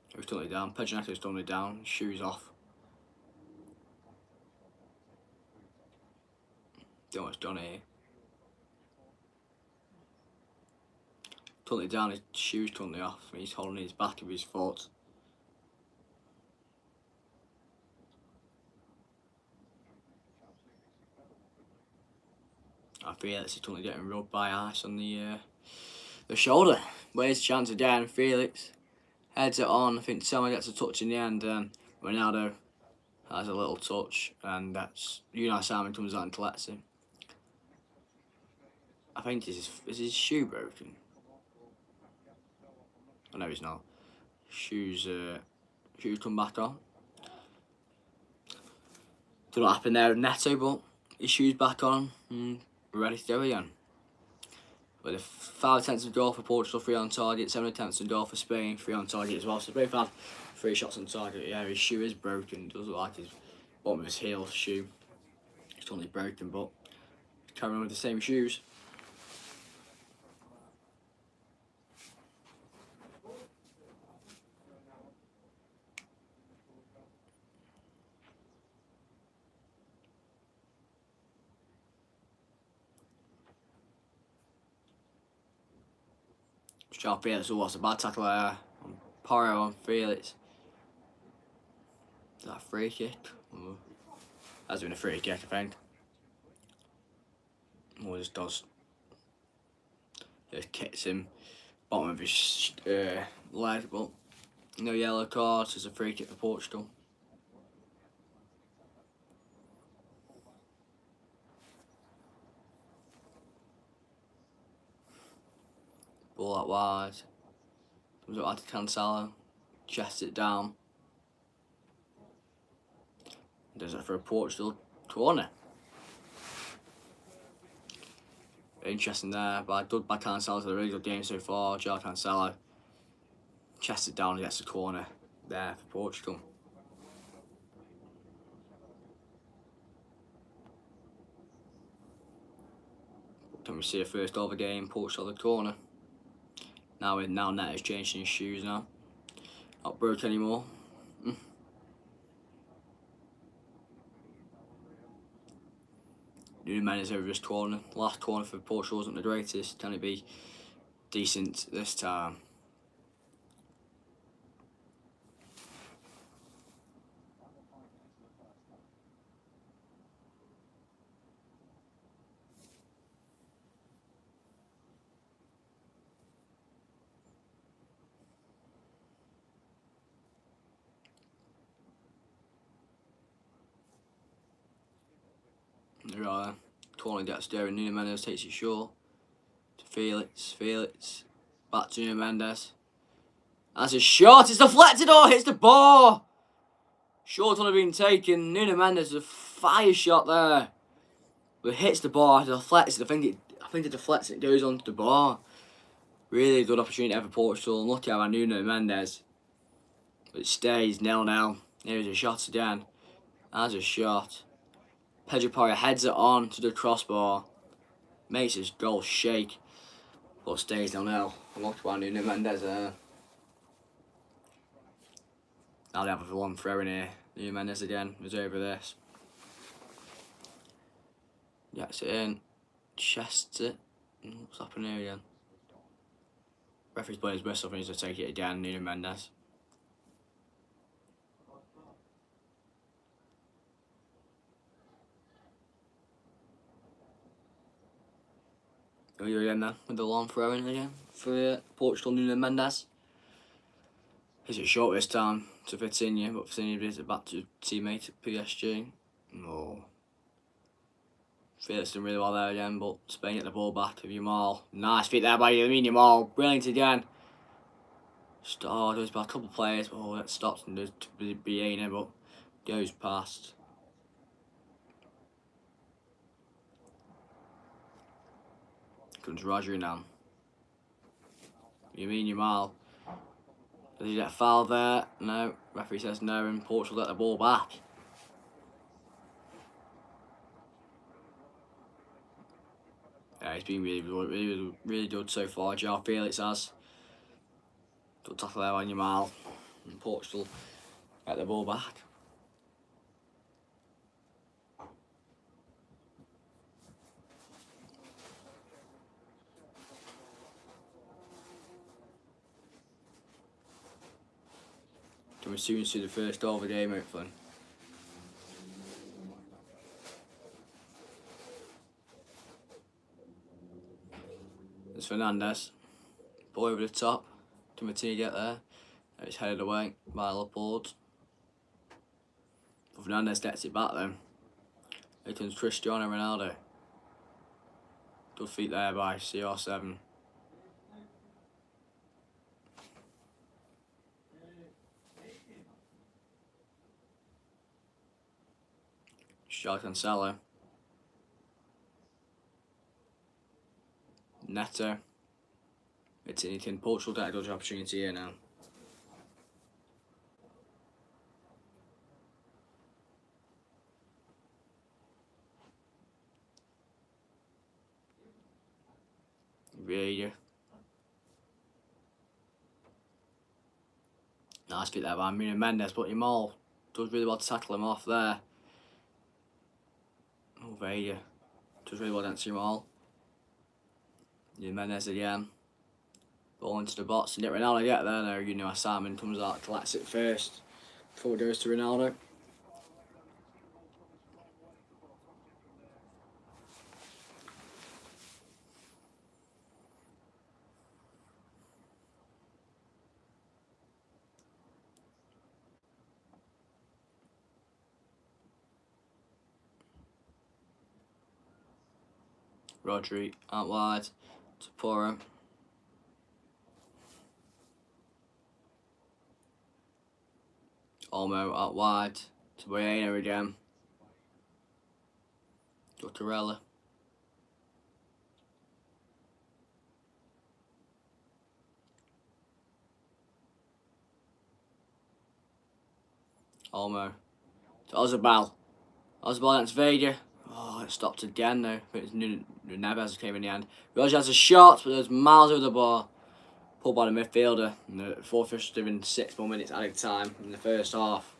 He was totally down. Pedrinetto's totally down. Shoes off. Don't know what's done here. Totally down, his shoes totally off. He's holding his back of his foot. I feel it's totally getting rubbed by ice on the shoulder. Where's the chance again? Felix heads it on. I think someone gets a touch in the end, and Ronaldo has a little touch, and that's Simon comes out and collects him. I think is his shoe broken? Oh, no, he's not. Shoes come back on. Don't know what happened there with Neto, but his shoes back on and we're ready to go again. With a 5 attempts of goal for Portugal, 3 on target, 7 attempts of goal for Spain, 3 on target as well. So both had 3 shots on target. Yeah, his shoe is broken. It does look like his bottom of his heel shoe. It's totally broken, but carrying on with the same shoes. João Felix, what's a bad tackle there on Porro on Felix. Is that a free kick? That's been a free kick, I think. Or just does. Just kicks him bottom of his leg, but no yellow card. It's a free kick for Portugal. Ball out wide. Comes up to Cancelo. Chests it down. Does it for a Portugal corner. Interesting there, but done by Cancelo. It's a really good game so far. João Cancelo chests it down and gets the corner there for Portugal. Can we see a first goal of the game? Portugal the corner. Now Net is changing his shoes now. Not broke anymore. Nuno Mendes over this corner. The last corner for Portugal wasn't the greatest. Can it be decent this time? There we are then. Corner gets there and Nuno Mendes takes it short. To Felix. Felix. Back to Nuno Mendes. That's a shot. It's deflected or hits the bar. Short one had been taken. Nuno Mendes a fire shot there. But it hits the bar. It deflects. I think it deflects and it goes onto the bar. Really good opportunity for Portugal. Lucky by Nuno Mendes. But it stays 0-0. Here's a shot again. That's a shot. Pedro Porro heads it on to the crossbar. Makes his goal shake. But stays 0-0. Lucky by Nuno Mendes there. Now they have a long throw in here. Nuno Mendes again was over this. Gets it in. Chests it. What's happening here again? Referee's blowing his whistle and he's going to take it again. Nuno Mendes. Here we go again then with the long throw in again for Portugal. Nuno Mendes. Is it short this time to Vitinha, but Vitinha gives it back to teammate at PSG. No. Felix done really well there again, but Spain get the ball back of Yamal. Nice feet there by Yamal. Brilliant again. Oh, goes by a couple of players. Oh, that stops and does Biena, but goes past. Comes Roger now. Yamal. Does he get a foul there? No. Referee says no, and Portugal get the ball back. Yeah, he's been really good so far. João Felix has. Good tackle there on Yamal. And Portugal get the ball back. Coming soon to the first goal of the game, hopefully. There's Fernandes. Ball over the top. Can Vitinha get there? It's headed away by Laporte. But Fernandes gets it back then. Here comes Cristiano Ronaldo. Good feet there by CR7. João Cancelo. Neto. It's anything. Portugal get a good opportunity here now. Really. Nice feet there by Nuno Mendes, but Yamal does really well to tackle him off there. Oh, Vega does really well against Yamal. Nuno Mendes again. Ball into the box and get Ronaldo get there. Now you know Simon comes out, collects it first before it goes to Ronaldo. Rodri out wide to Porro. Olmo out wide to Biena again. Tortorella. Olmo to Ozabal. Ozabal against Vega. Oh, it stopped again though. But it's Neves came in the end. Roger has a shot, but there's miles over the bar. Pulled by the midfielder. And the fourth fish given 6 more minutes added time in the first half.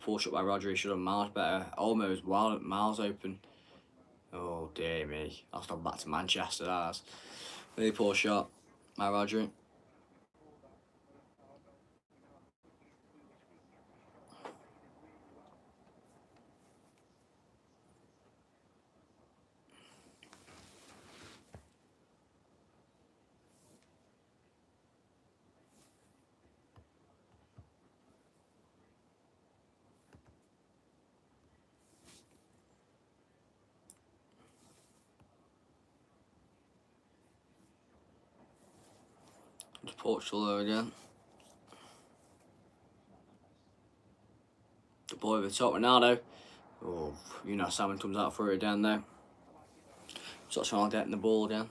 Poor shot by Rodri, should have miles better. Almost miles open. Oh dear me. I'll stop back to Manchester, that's really poor shot by Rodri. It's Portugal though again. The boy over the top, Ronaldo. Oh, you know, Simon comes out for it again though. So that's Ronaldo getting the ball again.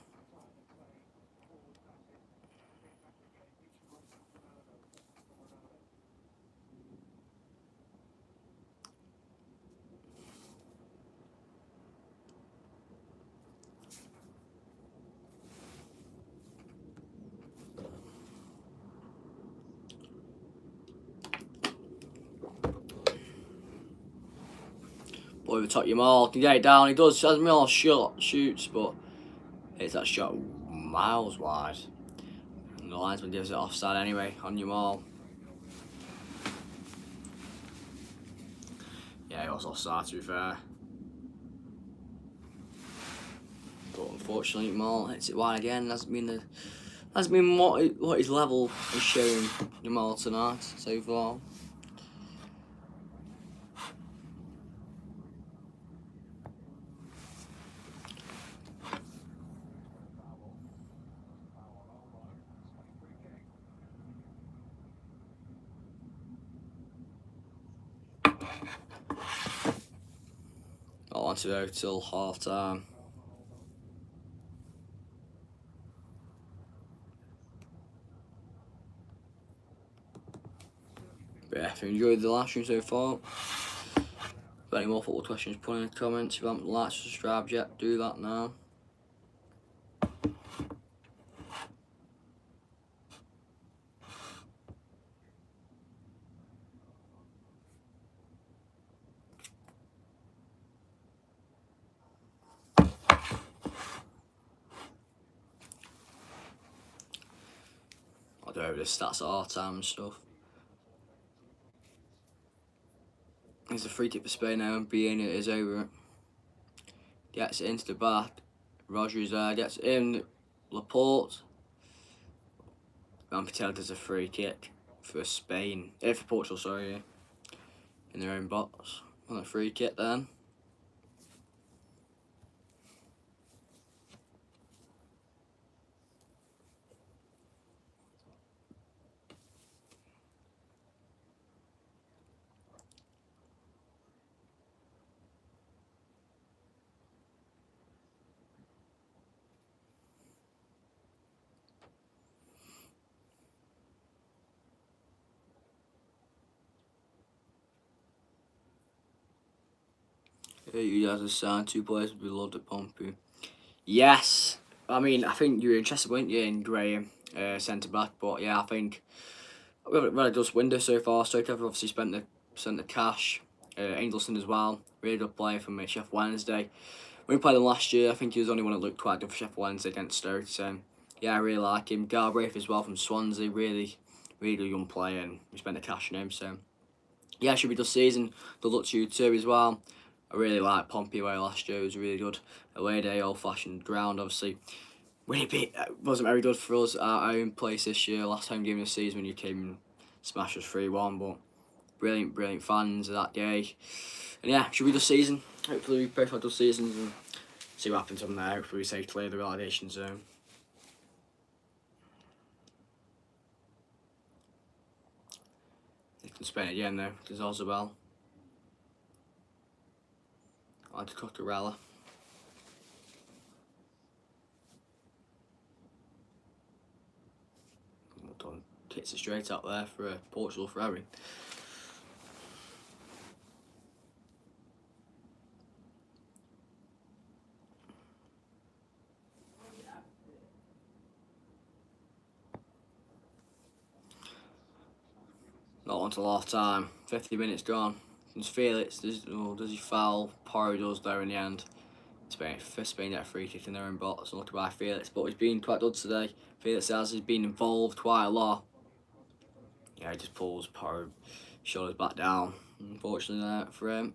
Boy over the top, Yamal can get it down. He does. Has me all shoots, but it's that shot miles wide. And the linesman gives it offside anyway on Yamal. Yeah, it was offside to be fair. But unfortunately, Yamal hits it wide again. Hasn't been what his level has shown Yamal tonight so far. Not want to go till half time. But yeah, if you enjoyed the live stream so far, if you have any more football questions, put in the comments. If you haven't liked or subscribed yet, do that now. I'll do over the stats at half time and stuff. There's a free kick for Spain now, and Biena is over it. Gets it into the back. Rodri's there, gets in. Laporte. Patel does a free kick for Spain. For Portugal, sorry. In their own box. On a free kick then. You guys have signed 2 players with loved at Pompey. Yes. I mean, I think you were interested, weren't you, in Graham, centre back. But yeah, I think we haven't really done window so far. Stoke have obviously spent the cash. Angelson as well, really good player from Sheffield Wednesday. When we played him last year, I think he was the only one that looked quite good for Sheffield Wednesday against Stoke. So yeah, I really like him. Galbraith as well from Swansea, really good young player, and we spent the cash on him. So yeah, should be good season. Good luck to you too as well. I really liked Pompey away last year. It was a really good away day, old-fashioned ground, obviously. Wasn't very good for us at our own place this year. Last home game of the season when you came and smashed us 3-1, but brilliant fans of that day. And yeah, should be the season. Hopefully we both have good seasons and see what happens from there. Hopefully we stay clear of the relegation zone. They can Spain again though, because Ozabal. I like Cocorella. Well done. Hits it straight up there for Portugal Ferrari. Not on till half time. 50 minutes gone. Does Felix does he foul? Porro does there in the end. Spain get a free kick in their own box, lucky by Felix, but he's been quite good today. Felix has been involved quite a lot. Yeah, he just pulls Porro shoulders back down. Unfortunately, there for him.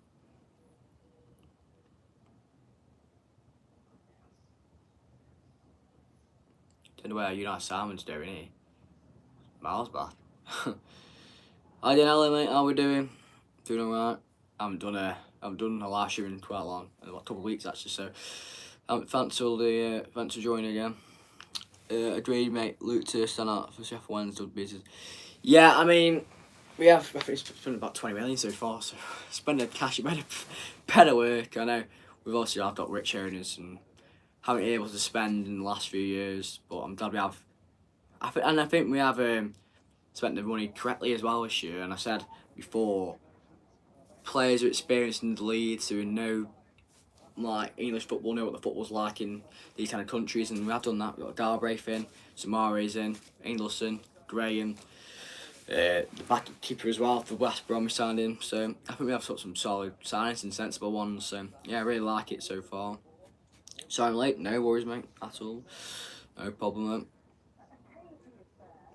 Don't know where United Simon's doing here. Miles back. Hi Denali, mate. How we doing? Doing alright. I haven't done a live stream in quite long, in about a couple of weeks actually. So, thanks for joining again. Agreed, mate. Luke to stand out for Sheffield Wednesday business. Yeah, I mean, we have. I think it's spent about 20 million so far. So, spending cash, better work. I know we've also got rich owners and haven't been able to spend in the last few years, but I'm glad we have. I think we have spent the money correctly as well this year. And I said before, players are experienced in the leagues who know like English football, know what the football's like in these kind of countries, and we have done that. We've got Galbraith in, Samari's in, Ingleson, Graham, the back keeper as well for West Brom we signed in. So I think we have got some solid signings and sensible ones. So yeah, I really like it so far. Sorry I'm late, no worries, mate, at all. No problem, mate.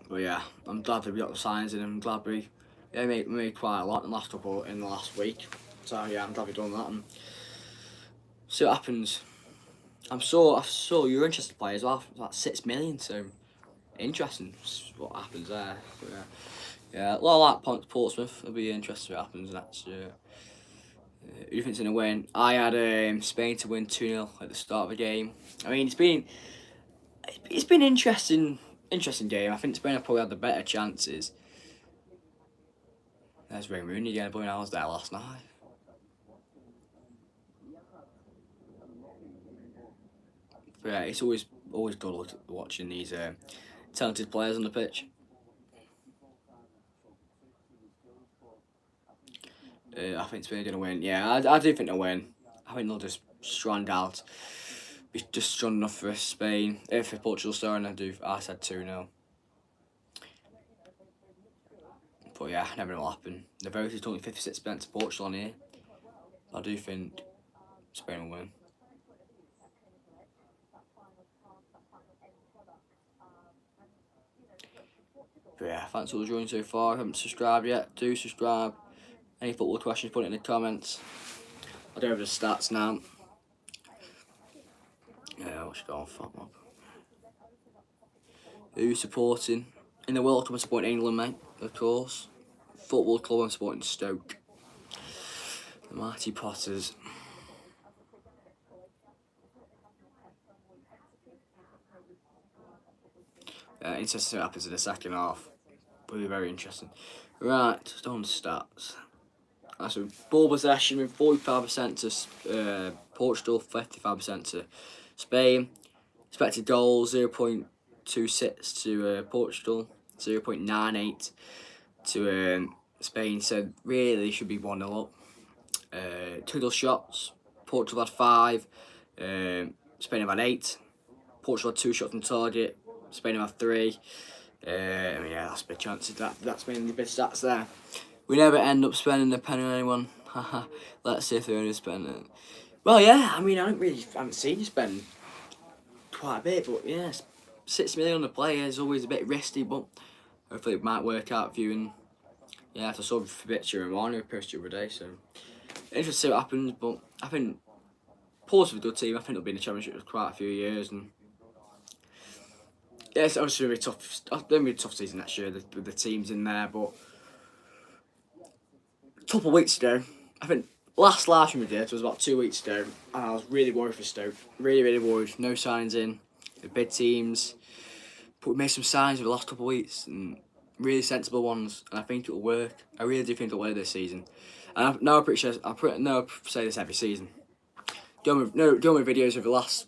But yeah, I'm glad that we got the signs in. I'm glad we made quite a lot in the last week. So yeah, I'm glad we've done that and see what happens. I saw you're interested to play as well. Like 6 million, so interesting what happens there. But yeah, a lot like Portsmouth. It'll be interesting what happens next year. Who do you think's gonna win? I had Spain to win 2-0 at the start of the game. I mean, it's been interesting game. I think Spain have probably had the better chances. There's Wayne Rooney again, but I was there last night. But yeah, it's always good watching these talented players on the pitch. I think Spain are going to win. Yeah, I do think they'll win. I think they'll just strand out. Be just strong enough for Spain. For Portugal, sorry, and I said 2-0. But yeah, never know what will happen. The vote is only 56% to Portugal on here. I do think Spain will win. But yeah, thanks for joining so far. If you haven't subscribed yet, do subscribe. Any football questions, put it in the comments. I'll do over the stats now. Yeah, what's going on? Who's supporting? In the World Cup, I'm supporting England, mate, of course. Football club, I'm supporting Stoke. The Mighty Potters. Interesting to see what happens in the second half. Will be very interesting. Right, just on stats. So ball possession with 45% to Portugal, 55% to Spain. Expected goals 0.26 to Portugal, 0.98 to Spain. So really should be 1-0 up. Total shots. Portugal had 5. Spain have had 8. Portugal had 2 shots on target. Spain have had 3. I mean, yeah, that's big chances. That's mainly big stats there. We never end up spending a penny on anyone. Let's see if they're only spending. Well, yeah. I mean, I haven't seen you spend quite a bit, but yeah, 6 million on the player is always a bit risky, but hopefully it might work out for you. And yeah, I saw Fabrizio and Romano post the other day, so interesting to see what happens. But I think Portsmouth is a good team. I think they'll be in the Championship for quite a few years, and yeah, it's obviously going to be tough. It'll be a tough season next year with the teams in there, but a couple of weeks ago, I think last stream we did was about 2 weeks ago, and I was really worried for Stoke. Really worried. No signs in. The big teams. But we made some signs over the last couple of weeks, and really sensible ones, and I think it'll work. I really do think it'll work this season. And I say this every season. Doing my videos over the last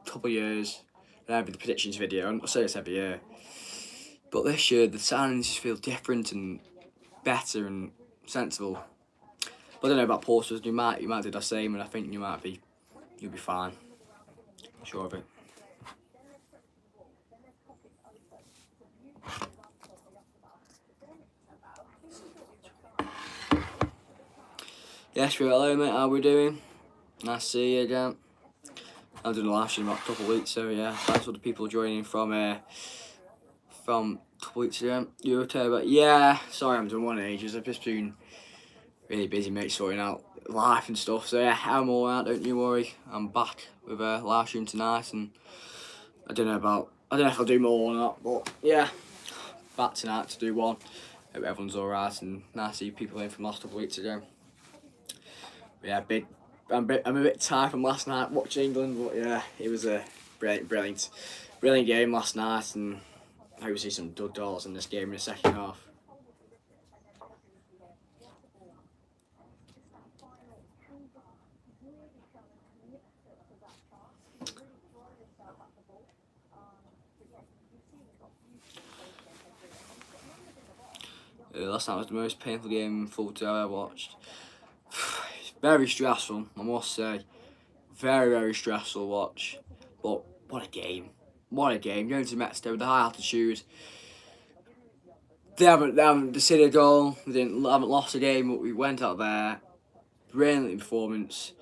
couple of years, and over the predictions video, and I say this every year. But this year, the signings just feel different and better and sensible. But I don't know about Portsmouth. You might do the same, and I think you'll be fine. Sure of it. Yes, we're hello mate, how we doing? Nice to see you again. I've done a live stream about a couple of weeks, so yeah, thanks for the people joining from a couple of weeks ago. You okay? But yeah, sorry I haven't done one in ages. I've just been really busy, mate, sorting out life and stuff. So yeah, I'm alright, don't you worry. I'm back with a live stream tonight, and I don't know if I'll do more or not, but yeah, back tonight to do one. Hope everyone's alright, and nice to see people in from last couple of weeks ago. But yeah, I'm a bit tired from last night watching England, but yeah, it was a brilliant game last night, and I hope we see some good goals in this game in the second half. Last night was the most painful game in football I've ever watched. Very stressful, I must say. Very stressful watch. But what a game. What a game. Going to Mexico with the high altitude. They haven't conceded a goal. We haven't lost a game, but we went out there. Brilliant performance.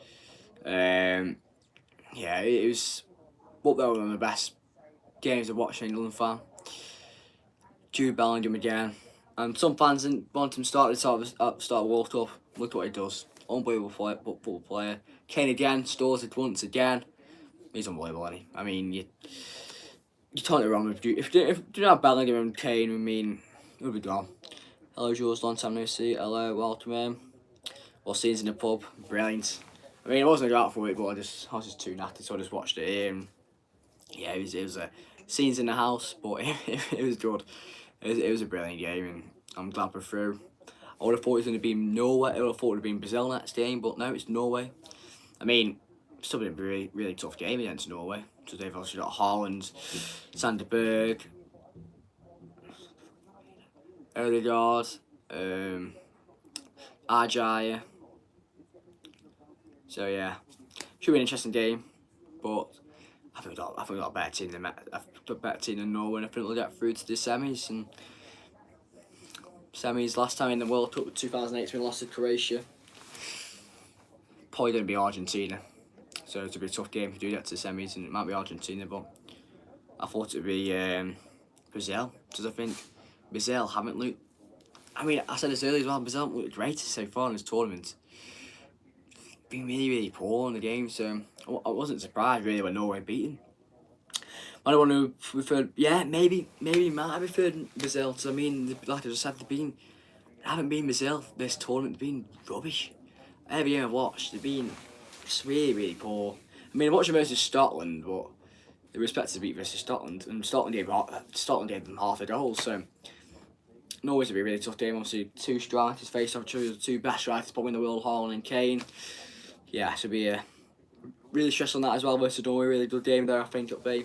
Yeah, it was up there one of the best games I've watched an England fan. Jude Bellingham again. And some fans didn't want him to start the World Cup. Look what he does. Unbelievable football player. Kane again, stores it once again. He's unbelievable, isn't he? I mean, you can't go wrong with Jude. If you didn't have Bellingham and Kane, I mean, it would be gone. Hello, Jules, long time no see. Hello, welcome in. Well, scenes in the pub, brilliant. I mean, I wasn't going out for it, but I was just too knackered, so I just watched it here. And yeah, it was scenes in the house, but it was good. It was a brilliant game, and I'm glad we're through. I would have thought it was going to be Norway. I would have thought it would have been Brazil next game, but no, it's Norway. I mean, it's still been a really tough game against Norway. So they've obviously got Haaland, Sanderberg, Odegaard, Ajay. So yeah, should be an interesting game, but I think we got a better team than Norway. And I think we'll get through to the semis. And semis last time in the World Cup 2008 we lost to Croatia. Probably going to be Argentina, so it'll be a tough game if we do get to the semis, and it might be Argentina, but I thought it'd be Brazil, because I think Brazil haven't looked. I mean, I said this earlier as well. Brazil haven't looked great so far in this tournament. Been really poor in the game, so I wasn't surprised really when Norway beaten. I don't want to refer. Yeah, maybe might have referred Brazil. So I mean, like I just said, they haven't been Brazil this tournament. They've been rubbish. Every game I've watched, they've been really poor. I mean, I watched them versus Scotland, but they were expected to beat versus Scotland, and Scotland gave them half a goal. So Norway's gonna be a really tough game. Obviously, two strikers face off each other, the two best strikers probably in the world, Haaland and Kane. Yeah, it should be a really stressful on that as well versus Norway. Really good game there, I think it'll be.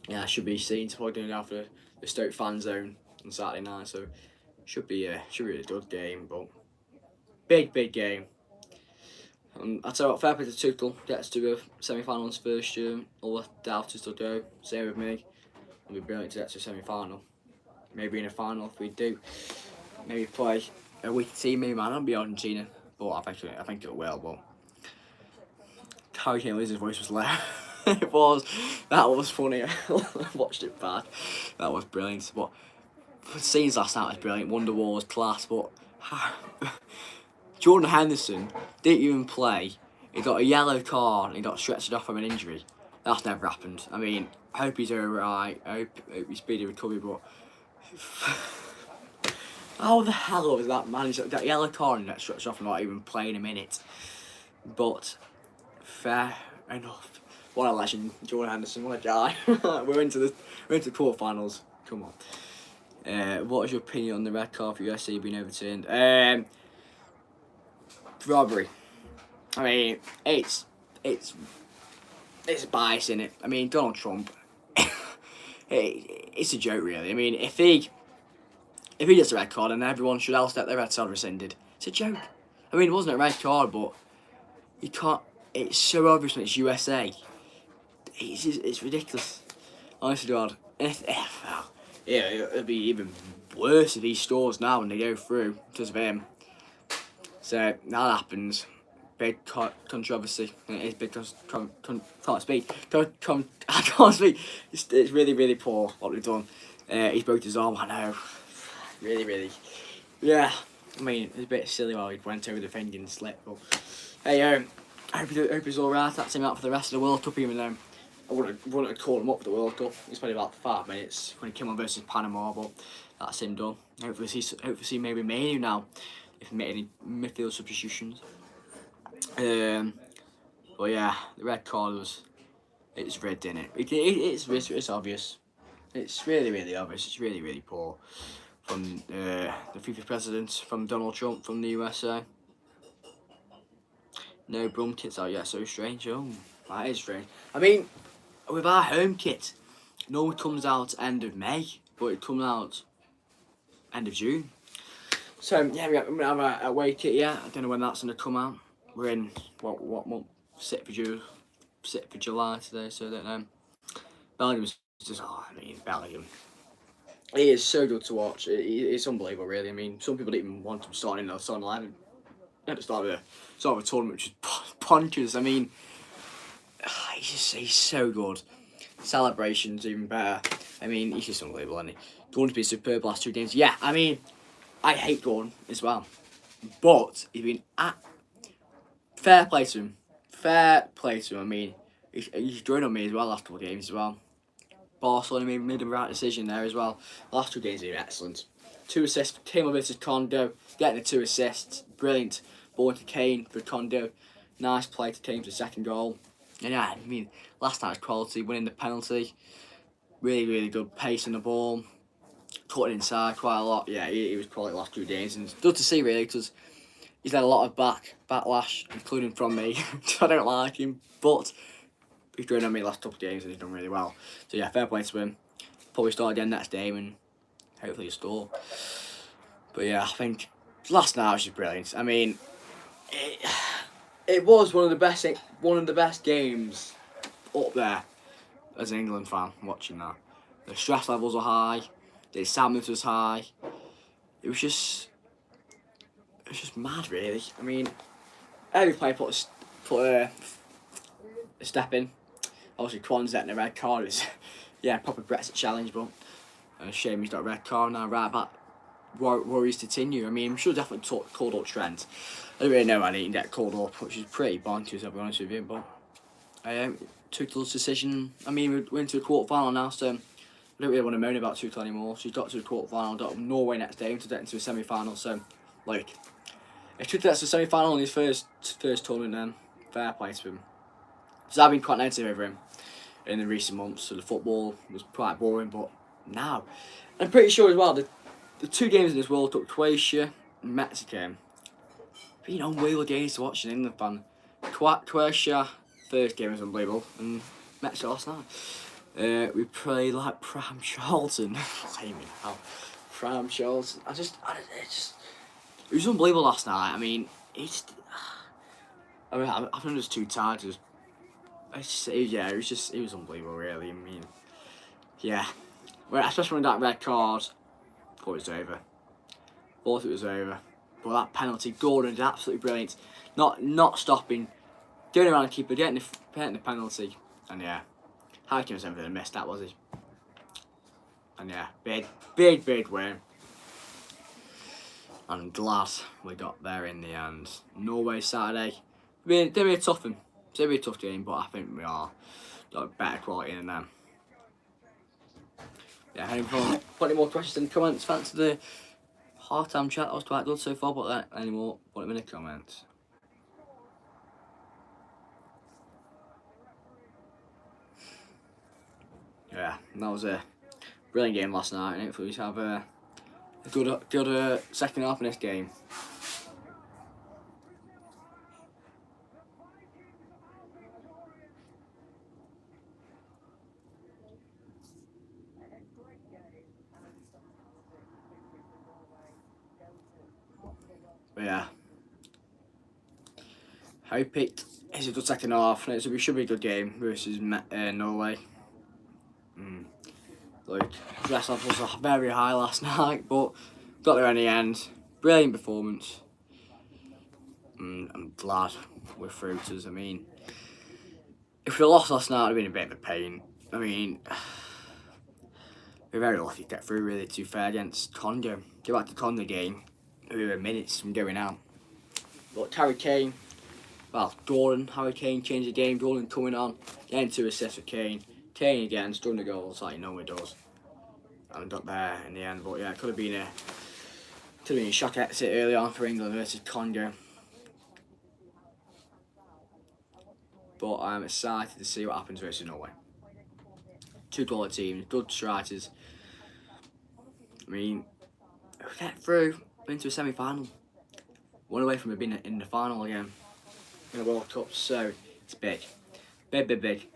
Yeah, it should be seen to probably doing after the Stoke fan zone on Saturday night. So should be a really good game, but big game. I'd say fair play to Tuchel, gets to the semi-finals first year. All the doubters will go. Same with me. It'll be brilliant to get to a semi-final. Maybe in a final if we do. Maybe play a weak team. Maybe might not be Argentina, but I think it will. But Harry Kane's voice was loud. That was funny. I watched it back. That was brilliant. But the scenes last night was brilliant. Wonderwall was class, but Jordan Henderson didn't even play. He got a yellow card and he got stretched off from an injury. That's never happened. I mean, I hope he's alright. I hope he's speedy recovery, but how the hell was that man? That yellow card and that stretched off and not even playing a minute. But fair enough. What a legend, Jordan Henderson. What a guy. we're into the quarterfinals. Come on. What is your opinion on the red card for USA being overturned? Robbery. I mean, it's bias in it. I mean, Donald Trump. It's a joke, really. I mean, if he gets a red card and everyone should else get their red card rescinded, it's a joke. I mean, it wasn't a red card, but you can't. It's so obvious when it's USA. It's ridiculous. Honestly, God. Yeah, it'll be even worse if he scores now when they go through because of him. So that happens. Big controversy. It is big. Can't speak. I can't speak. It's really, really poor what they've done. He's broke his arm. I know. Really, really. Yeah. I mean, it's a bit silly while he went over the thing and slipped. But hey, I hope he's all right. That's him out for the rest of the World Cup. Even though I wouldn't have called him up for the World Cup. It's probably about 5 minutes when he came on versus Panama. But that's him done. Hopefully see maybe Manu now if he made any midfield substitutions. But yeah, the red card it's red, isn't it? It's obvious. It's really, really obvious. It's really, really poor from the FIFA president, from Donald Trump, from the USA. No Brum kits out yet, so strange. Oh, that is strange. I mean, with our home kit, normally comes out end of May, but it comes out end of June. So yeah, we're gonna have a away kit. Yeah, I don't know when that's gonna come out. We're in what month? 6th of July today, so I don't know. Belgium's just Belgium. He is so good to watch. It's unbelievable, really. I mean, some people didn't even want him starting in the starting 11 at the start of a tournament, which is punches. I mean, he's so good. Celebrations even better. I mean, he's just unbelievable, isn't he? Gordon's been superb last 2 games. Yeah, I mean, I hate Gordon as well, but he's been fair play to him. Fair play to him. I mean, he's joined on me as well last couple of games as well. Barcelona made the right decision there as well. Last 2 games have been excellent. 2 assists, Kane versus Kondo, getting the 2 assists, brilliant. Ball to Kane for Kondo, nice play to Kane for the 2nd goal. And yeah, I mean, last night's quality, winning the penalty, really, really good pace on the ball, cutting inside quite a lot. Yeah, he was quality last 2 games, and it's good to see really because he's had a lot of backlash, including from me. I don't like him, but he's joined on me last couple of games and he's done really well. So yeah, fair play to him. Probably start again next game and hopefully he'll score. But yeah, I think last night was just brilliant. I mean, it was one of the best games up there as an England fan watching that. The stress levels were high, the excitement was high. It was just mad, really. I mean, every player put a step in. Obviously, Kwan's getting a red card is, proper Brexit challenge, but a shame he's got a red card now. Right back, worries continue. I mean, I'm sure definitely called up Trent. I don't really know how he can get called up, which is pretty bonkers, I'll be honest with you, but Tuchel's decision. I mean, we're into the quarter-final now, so I don't really want to moan about Tuchel anymore. So he's got to the quarter-final, got Norway next day to get into a semi-final, so, like, if Tuchel gets to the semi-final in his first tournament, then fair play to him. So I've been quite negative over him in the recent months. So the football was quite boring, but now I'm pretty sure as well the 2 games in this World Cup, Croatia and Mexico, been unbelievable games to watch in England fan. Croatia first game was unbelievable, and Mexico last night. We played like Pram Charlton. Pram Charlton. It was unbelievable last night. I mean, I think just too tired. It was unbelievable, really. I mean, yeah. Well, especially when that red card, thought it was over. But that penalty, Gordon did absolutely brilliant. Not stopping, going around the keeper, getting the penalty. And yeah, Harkin was never going to miss that, was he? And yeah, big win. I'm glad we got there in the end. Norway Saturday. They'll be a tough one. It's going to be a tough game, but I think we are got better quality than them. Yeah, put any more questions in the comments. Thanks to the half-time chat. That was quite good so far, but any more, put them in the comments. Yeah, that was a brilliant game last night, and hopefully we have a good second half in this game. But yeah, hope it is a good second half, and it should be a good game versus Norway. Like, stress levels were very high last night, but got there in the end. Brilliant performance. I'm glad we're through to us. I mean, if we lost last night, it would have been a bit of a pain. I mean, we're very lucky to get through, really, to be fair, against Congo. Go back to the Congo game, we were minutes from going out. But Harry Kane, well, Harry Kane changed the game. Jordan coming on, getting 2 assists for Kane. Kane again, scoring the goals like he normally does. And got there in the end, but yeah, it could have been a shock exit early on for England versus Congo. But I'm excited to see what happens versus Norway. 2 quality teams, good strikers. I mean, if we get through into a semi-final, 1 away from being in the final again in the World Cup, so it's big. Big.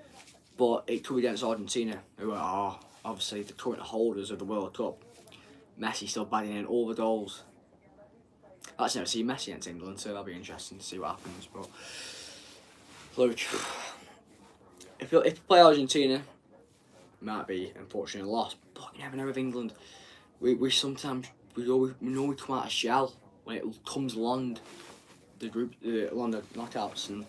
But it could be against Argentina, who are obviously the current holders of the World Cup. Messi still bagging in all the goals. I've actually never seen Messi against England, so that'll be interesting to see what happens. But look, if we play Argentina, it might be unfortunately a loss. But you never know with England. We sometimes we know we come out of shell when it comes along the group along the knockouts, and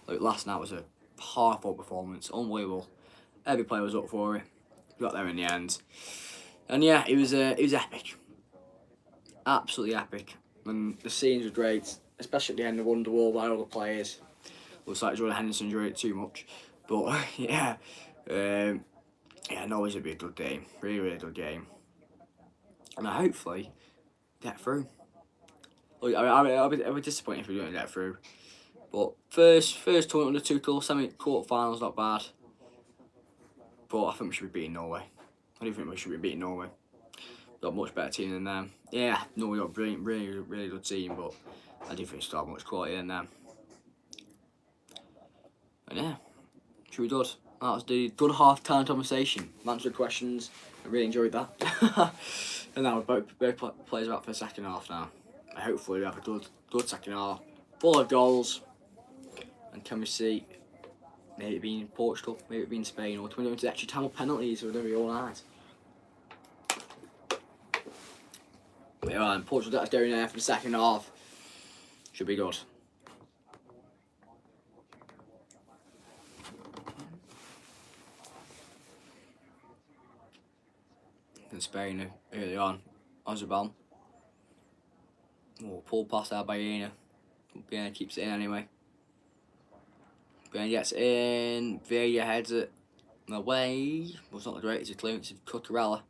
like last night was a powerful performance, unbelievable. Every player was up for it. We got there in the end, and yeah, it was epic, absolutely epic, and the scenes were great, especially at the end of Wonderwall by all the players. Looks like Jordan Henderson enjoyed it too much, but yeah, Norway's gonna be a good game, really good game, and I hopefully get through. Look, I'll be disappointed if we don't get through. But first tournament under 2 quarter-finals, not bad. But I think we should be beating Norway. I do think we should be beating Norway. We've got a much better team than them. Yeah, Norway got a brilliant, really good team, but I do think we still have much quality than them. And yeah, should be good. That was the good half-time conversation. Answered questions. I really enjoyed that. And now both players are out for the second half now. Hopefully we have a good second half, full of goals. And can we see maybe it being Portugal, maybe it being Spain, or can we go into extra time or penalties? We're going to be all night. Yeah, and Portugal that's going there for the second half. Should be good. And Spain early on, Ozabal. Oh, pull pass out by Iena. Iena keeps it in anyway. Iena gets in. Villa heads it away. Well, it's not the greatest of clearance of Cucurella.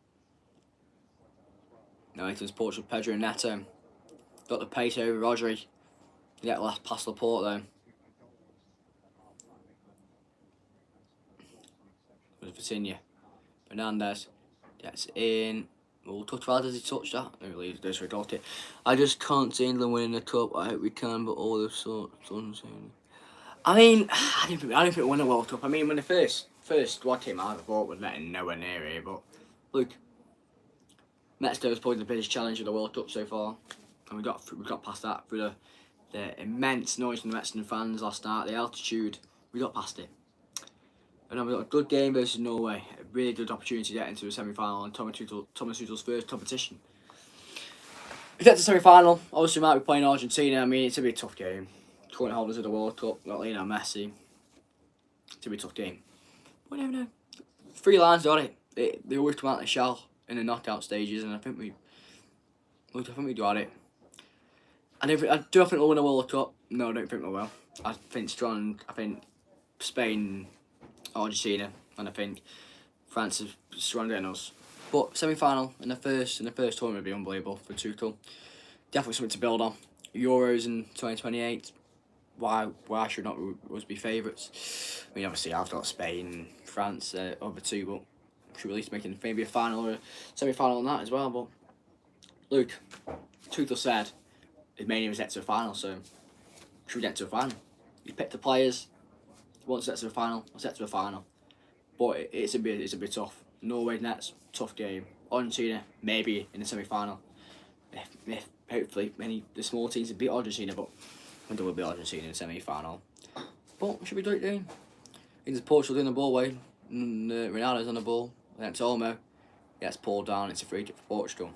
No, it was Portugal, Pedro Neto. Got the pace over Rodri. Get last past Laporte though. It was Vitinha. Fernandez gets in. Well, Cucurella, does he touch that? I really disregard it. I just can't see England winning the cup. I hope we can, but all this sort of I mean, I didn't think we'd win the World Cup. I mean, when the first squad came out, I thought we'd let him nowhere near here. But look, Mexico is probably the biggest challenge of the World Cup so far, and we got past that through the immense noise from the Mexican fans last night, the altitude. We got past it, and then we got a good game versus Norway. A really good opportunity to get into a semi-final and Thomas Tuchel's first competition. If we get to semi-final, obviously we might be playing Argentina. I mean, it's gonna be a tough game. Current holders of the World Cup, got Lionel Messi. It's gonna be a tough game. But you never know. 3 lines got it. They always come out of the shell in the knockout stages, and I think we got it. I do think we'll win a World Cup. No, I don't think we will. I think Spain, Argentina, and I think France is stronger than us. But semi-final in the first tournament would be unbelievable for Tuchel. Definitely something to build on. Euros in 2028. Why should not us be favourites? I mean, obviously I've got Spain, France, over 2, but should at least make maybe a final or a semi-final on that as well. But Luke, Tuchel said his main aim was to get to a final, so should we get to a final? You pick the players. Once get to a final, let's get to a final. But it's a bit tough. Norway next, tough game. Argentina maybe in the semi-final. If hopefully the small teams will beat Argentina, but I think we'll beat Argentina in the semi-final. But should we do it doing? It's Portugal doing the ball way. Ronaldo's on the ball. Then it's Olmo. Gets pulled down. It's a free kick for Portugal.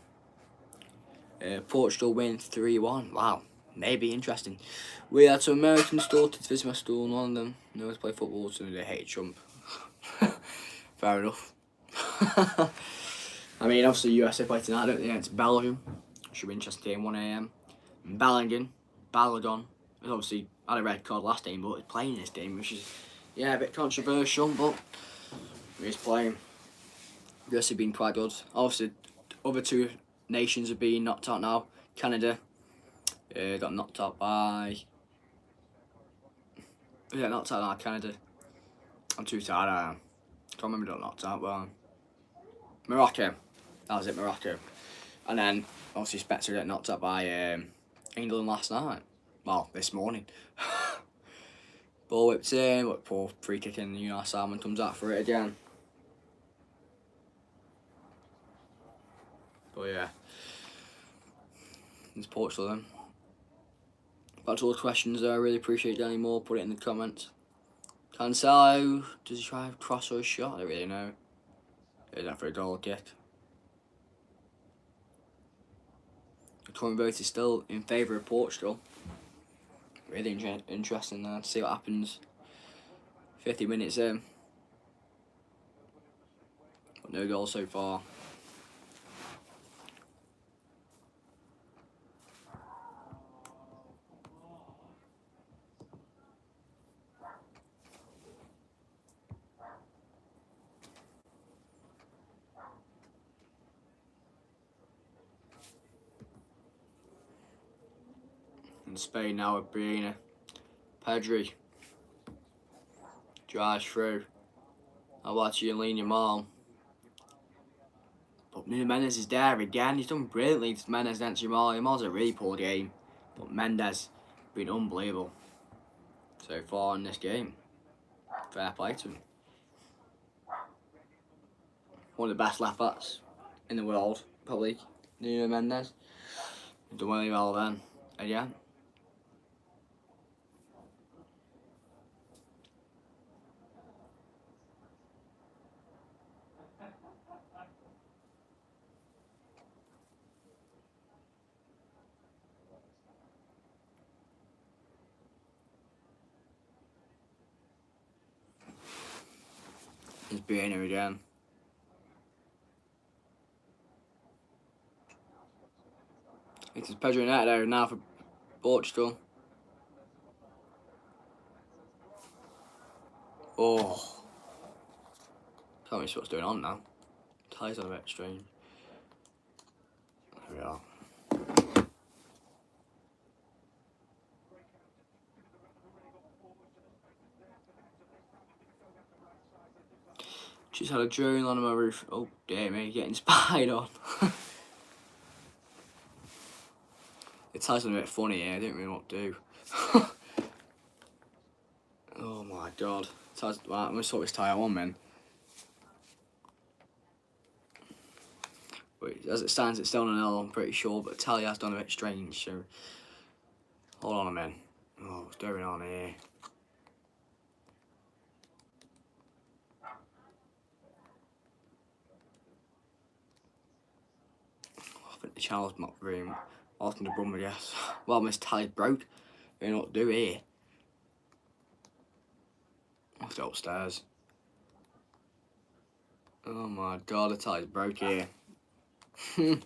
Portugal win 3-1. Wow, may be interesting. We had some Americans started to visit my school, and one of them knows to play football, so they hate Trump. Fair enough. I mean, obviously USA play tonight, don't they? Against Belgium. Should be interesting game, 1 AM. Balogun has obviously had a red card last game, but he's playing this game, which is, yeah, a bit controversial, but he's playing. USA been quite good. Obviously, other two nations have been knocked out now. Canada got knocked out by... Yeah, knocked out by Canada. I'm too tired, I am. Can't remember got knocked out by... Morocco. That was it, Morocco. And then, obviously, Spencer got knocked out by England last night. Well, this morning. Ball whipped in, but poor free kick in, Simon comes out for it again. But yeah. It's Portugal then. Back to all the questions there, I really appreciate any more, put it in the comments. Cancelo, does he try a cross or a shot? I don't really know. Is that for a goal kick? The current vote is still in favour of Portugal. Really interesting there to see what happens. 50 minutes in. But no goal so far. In Spain now with Brianna. Pedri drives through. How about you, Yamal? But Nuno Mendes is there again. He's done brilliantly. Mendes against Yamal. Yamal's a really poor game, but Mendes been unbelievable so far in this game. Fair play to him. One of the best left backs in the world, probably. Nuno Mendes. He's done really well then. Again. He's being here again. It's Pedro Neto now for Portugal. Oh. Can't really see what's going on now. Ties on a bit strange. There we are. Just had a drone on my roof. Oh, dear me, getting spied on. The ties on a bit funny here, I didn't really know what to do. Oh my god. Ties, right, I'm going to sort this tie out on, man. But as it stands, it's still on an L, I'm pretty sure, but the tally has done a bit strange, so... Hold on a minute. Oh, what's going on here? I think the channel's not very... Asking the brum, I guess. Well, Miss Tally's broke. I don't know what to do here. I'll have to go upstairs. Oh my god, the tally's broke here. I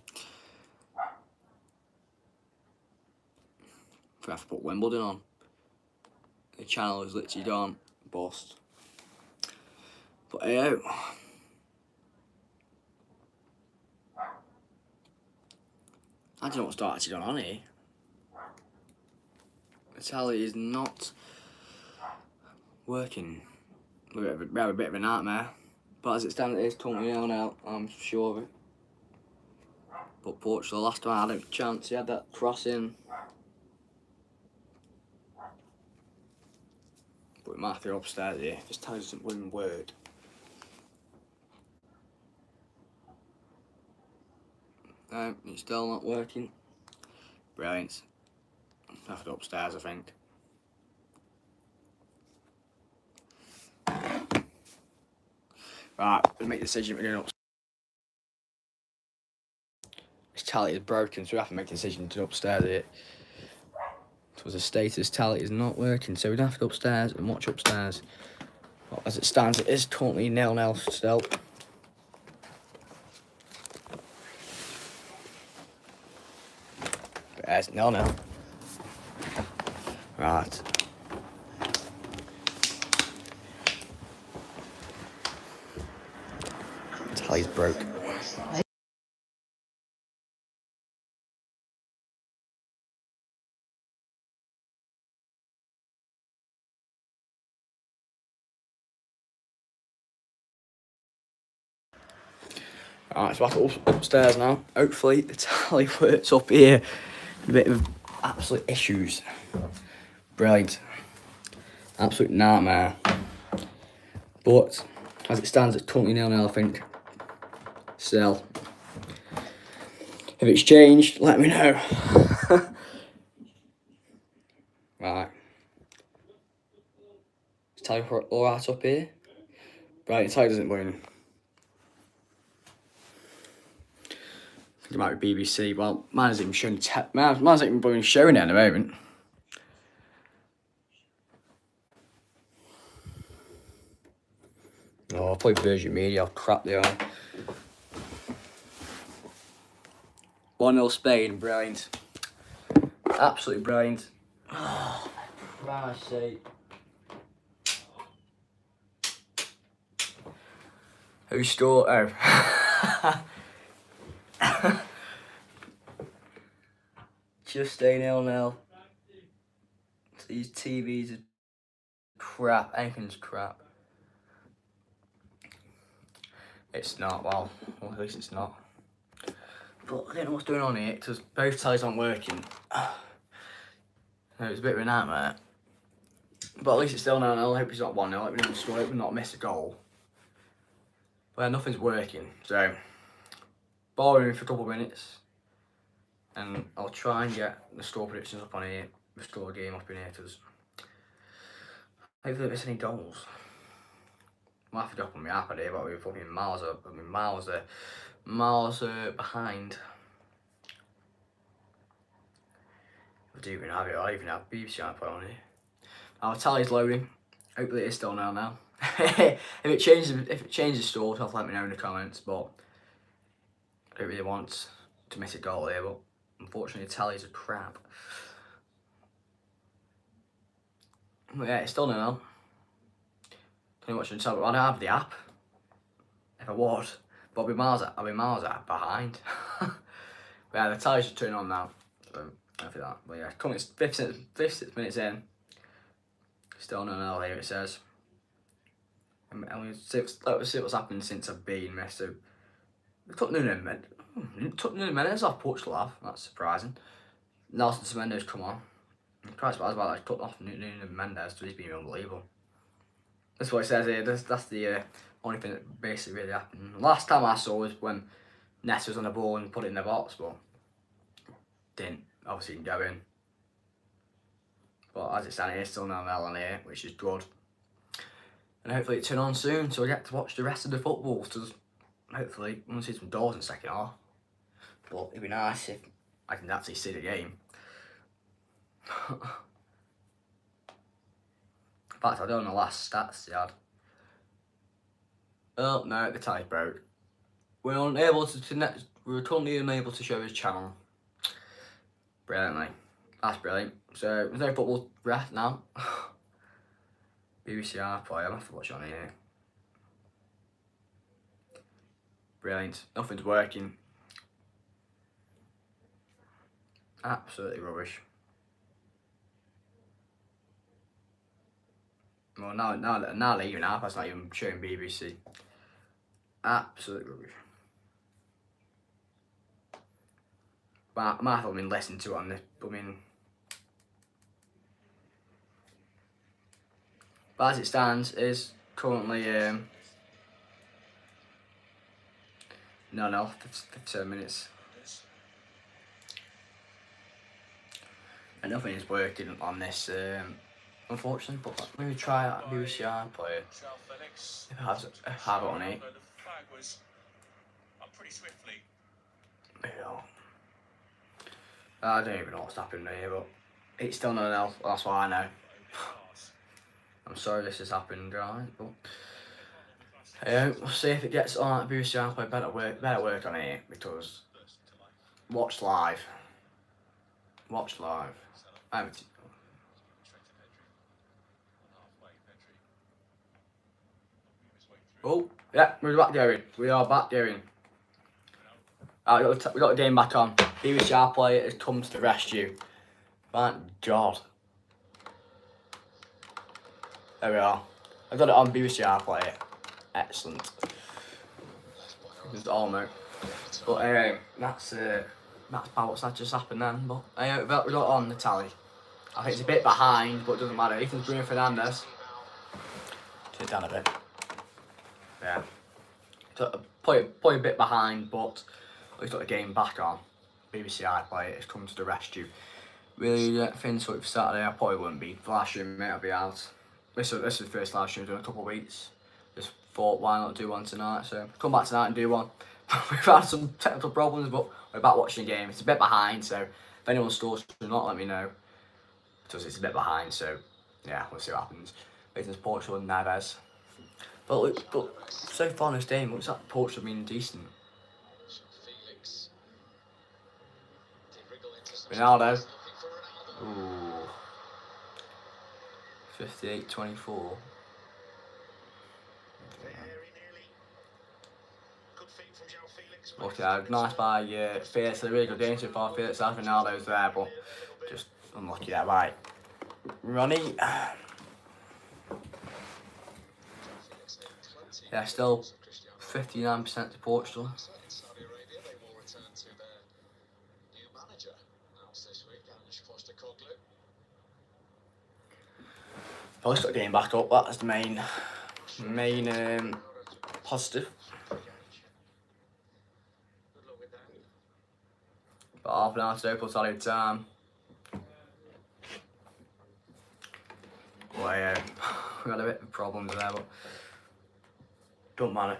have to put Wimbledon on. The channel is literally gone. Bust. But hey, I don't know what's actually going on here. The tally is not working. We have a bit of a nightmare. But as it stands, it is 20 now, I'm sure of it. But Portugal, last time I had a chance, he had that crossing. But we might have to go upstairs here. This tally doesn't win word. No, it's still not working. Brilliant. I have to go upstairs, I think. Right, we'll make the decision. We're going upstairs. This tally is broken, so we have to make a decision to go upstairs here. So the status tally is not working, so we'd have to go upstairs and watch upstairs. Well, as it stands, it is currently 0-0 still. But it's 0-0. Right. Tally's broke. Alright, so back upstairs now. Hopefully the tally works up here. A bit of absolute issues. Brilliant. Absolute nightmare. But as it stands, it's currently 0-0, I think. Still. If it's changed, let me know. Right. Is tally alright up here? Brilliant, tally doesn't win. It might be BBC. Well, mine isn't even showing. Mine's not even showing it at the moment. Oh, probably Virgin Media. How crap they are. 1-0 Spain. Brilliant. Absolutely brilliant. Oh, for Christ's sake. Who scored? Oh. Just stay 0-0. These TVs are crap. Anything's crap. It's not. Well, at least it's not. But I don't know what's going on here because both tallies aren't working. It's a bit of a nightmare. But at least it's still 0-0. I hope it's not 1-0. I hope we don't score. I hope we not miss a goal. But nothing's working. So, boring for a couple of minutes. And I'll try and get the score predictions up on here. The score game up in here because hopefully there's any goals. I might have to drop on my app here, but we're fucking miles behind. I do even have it. I even have BBC app on here. Our tally's loading. Hopefully it's still now. if it changes score, I'll let me know in the comments. But I don't really want to miss a goal here. But unfortunately, the tallies are crap. But yeah, it's still 0-0. Too much to tell. I don't have the app. If I would, but I'll be miles behind. But yeah, the tallies should turn on now. So after that, but yeah, coming 56 minutes in. Still 0-0 here, it says. And we'll see what's happened since I've been there. So, we took Nuno Mendes off Portugal. That's surprising. Nelson Semendo's come on. I'm quite surprised about that. Cut off Nuno Mendes, so he's been unbelievable. That's what it says here. That's the only thing that basically really happened. Last time I saw was when Ness was on the ball and put it in the box, but obviously didn't go in. But as it stands here, still 0-0 on here, which is good. And hopefully it turn on soon, so I get to watch the rest of the football. So hopefully, we'll see some goals in the second half. But it'd be nice if I can actually see the game. In fact, I don't know the last stats they had. Oh no, the tie broke. We're currently unable to show his channel. Brilliantly. That's brilliant. So there's no football rest now. BBC iPlayer, I'm gonna have to watch it on here. Brilliant. Nothing's working. Absolutely rubbish. Well, now leaving app, that's not even showing BBC. Absolutely rubbish. But I might have been listening to it on this, but as it stands, is currently no, 15 minutes. And nothing is working on this, unfortunately, but let me try out BBC iPlayer. If I have it on it. Yeah. I don't even know what's happening here, but It's still not enough. That's what I know. I'm sorry this has happened, right? But we'll see if it gets on. BBC iPlayer better work on it, because watch live. Watch live. Oh, yeah, we're back, Darren. We are back, Darren. We got the game back on. BBC iPlayer has come to the rescue. Thank God. There we are. I got it on BBC iPlayer. Excellent. Just almost. But that's about what's just happened then. But we got it on the tally. I think it's a bit behind, but it doesn't matter. Ethan's Bruno Fernandes. Turn it down a bit. Yeah. So, probably a bit behind, but at least got the game back on. BBC iPlayer has come to the rescue. Really think so for Saturday. I probably wouldn't be. The last stream, mate, I'll be out. This is the first live stream in a couple of weeks. Just thought, why not do one tonight? So come back tonight and do one. We've had some technical problems, but we're back watching the game. It's a bit behind, so if anyone scores, do not let me know. Because it's a bit behind, so yeah, we'll see what happens. It's Portugal and Neves. But so far in this game, looks like Portugal being decent. Ronaldo. Ooh. 58-24. Okay, nice by Felix. A really good game so far. Felix and Ronaldo's there, but just unlucky that right. Ronnie. Yeah, still 59% to Portugal. At least got the game back up. That's the main positive. But half an hour to plus added time. Well, yeah, we had a bit of problems there, but don't matter.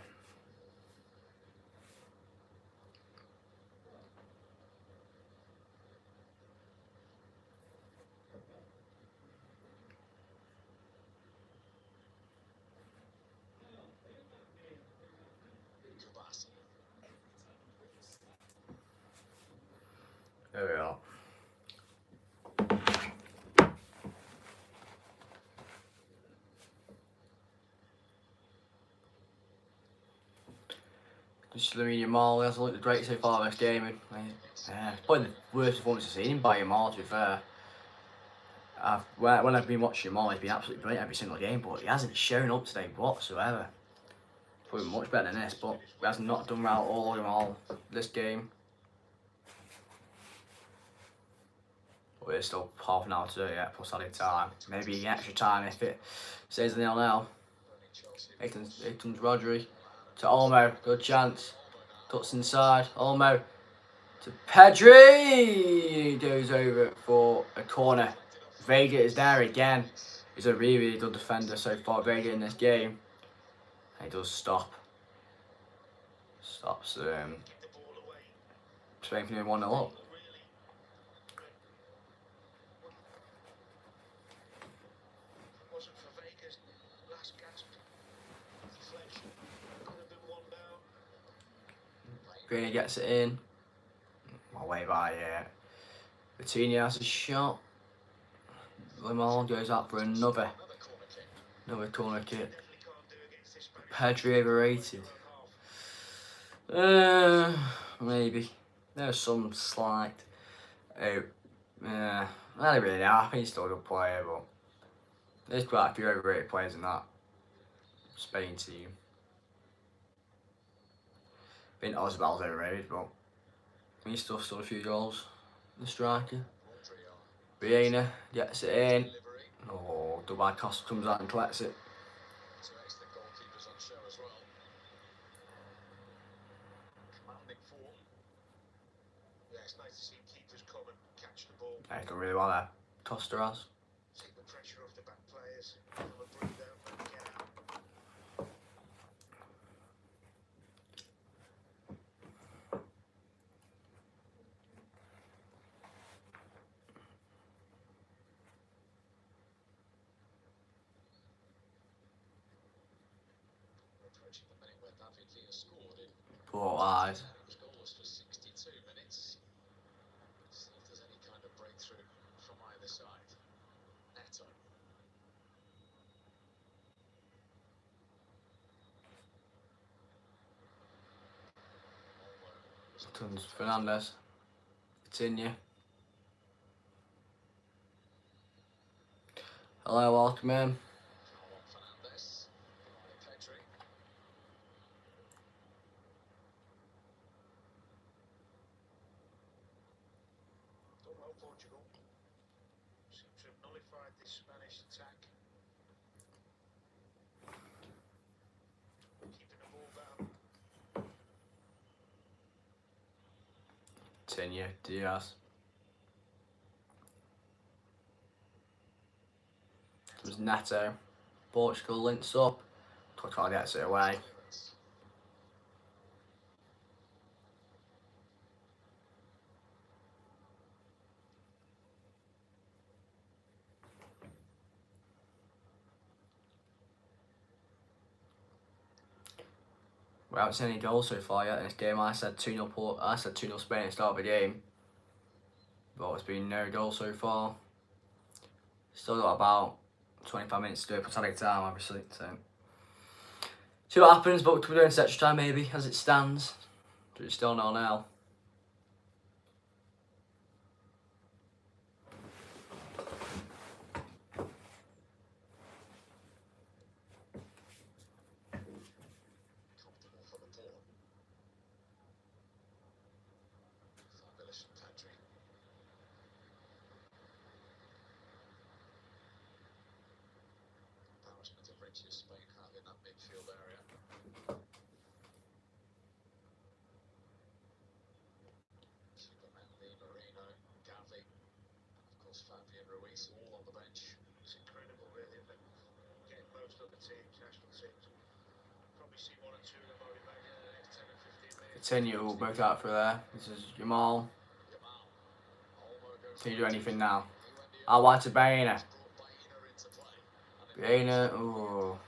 There we are. Just Lamine Yamal has looked great so far this game. Probably the worst performance I've seen by Yamal, to be fair. When I've been watching Yamal, he's been absolutely brilliant every single game, but he hasn't shown up today whatsoever. Probably much better than this, but he has not done well all Yamal this game. But there's still half an hour to do yet, plus added time. Maybe extra time if it stays 0-0. Aiton's Rodri to Olmo, good chance. Cuts inside, Olmo to Pedri. Goes over for a corner. Vega is there again. He's a really good defender so far, Vega, in this game. And he does stop. Stops Spain from 1-0 up. Greeny gets it in. Away by Coutinho has a shot. Lamar goes out for another corner kick. Pedri overrated. Maybe. There's some slight. I don't really know. I think he's still a good player, but there's quite a few overrated players in that Spain team. I think Osvaldo's overrated, but he's still a few goals. The striker. Vieira gets it in. Oh, Dubai Costa comes out and collects it. Yeah, he's done really well there. Costa has. Poor eyes. Fernandez. Continue. Hello, welcome in. Portugal seem to have nullified this Spanish attack. Keeping the ball down. Continue. Diaz. It was Neto. Portugal links up. Portugal gets it away. We haven't seen any goals so far yet in this game. I said 2-0 I said 2-0 Spain at the start of the game. But it's been no goal so far. Still got about 25 minutes to do it for added time, obviously. So see what happens, but we're doing extra time maybe as it stands. So it's still 0-0. Spain have in that midfield area. Superman, Lee Marino, Gavi, of course Fabian Ruiz, all on the bench. It's incredible, really, that getting most of the teams, national teams, probably see one or two of them already back in the next 10 or 15 minutes. Continue, both out for there. This is Jamal. Can you do anything now? I'll watch to Bainer. Bainer, ooh.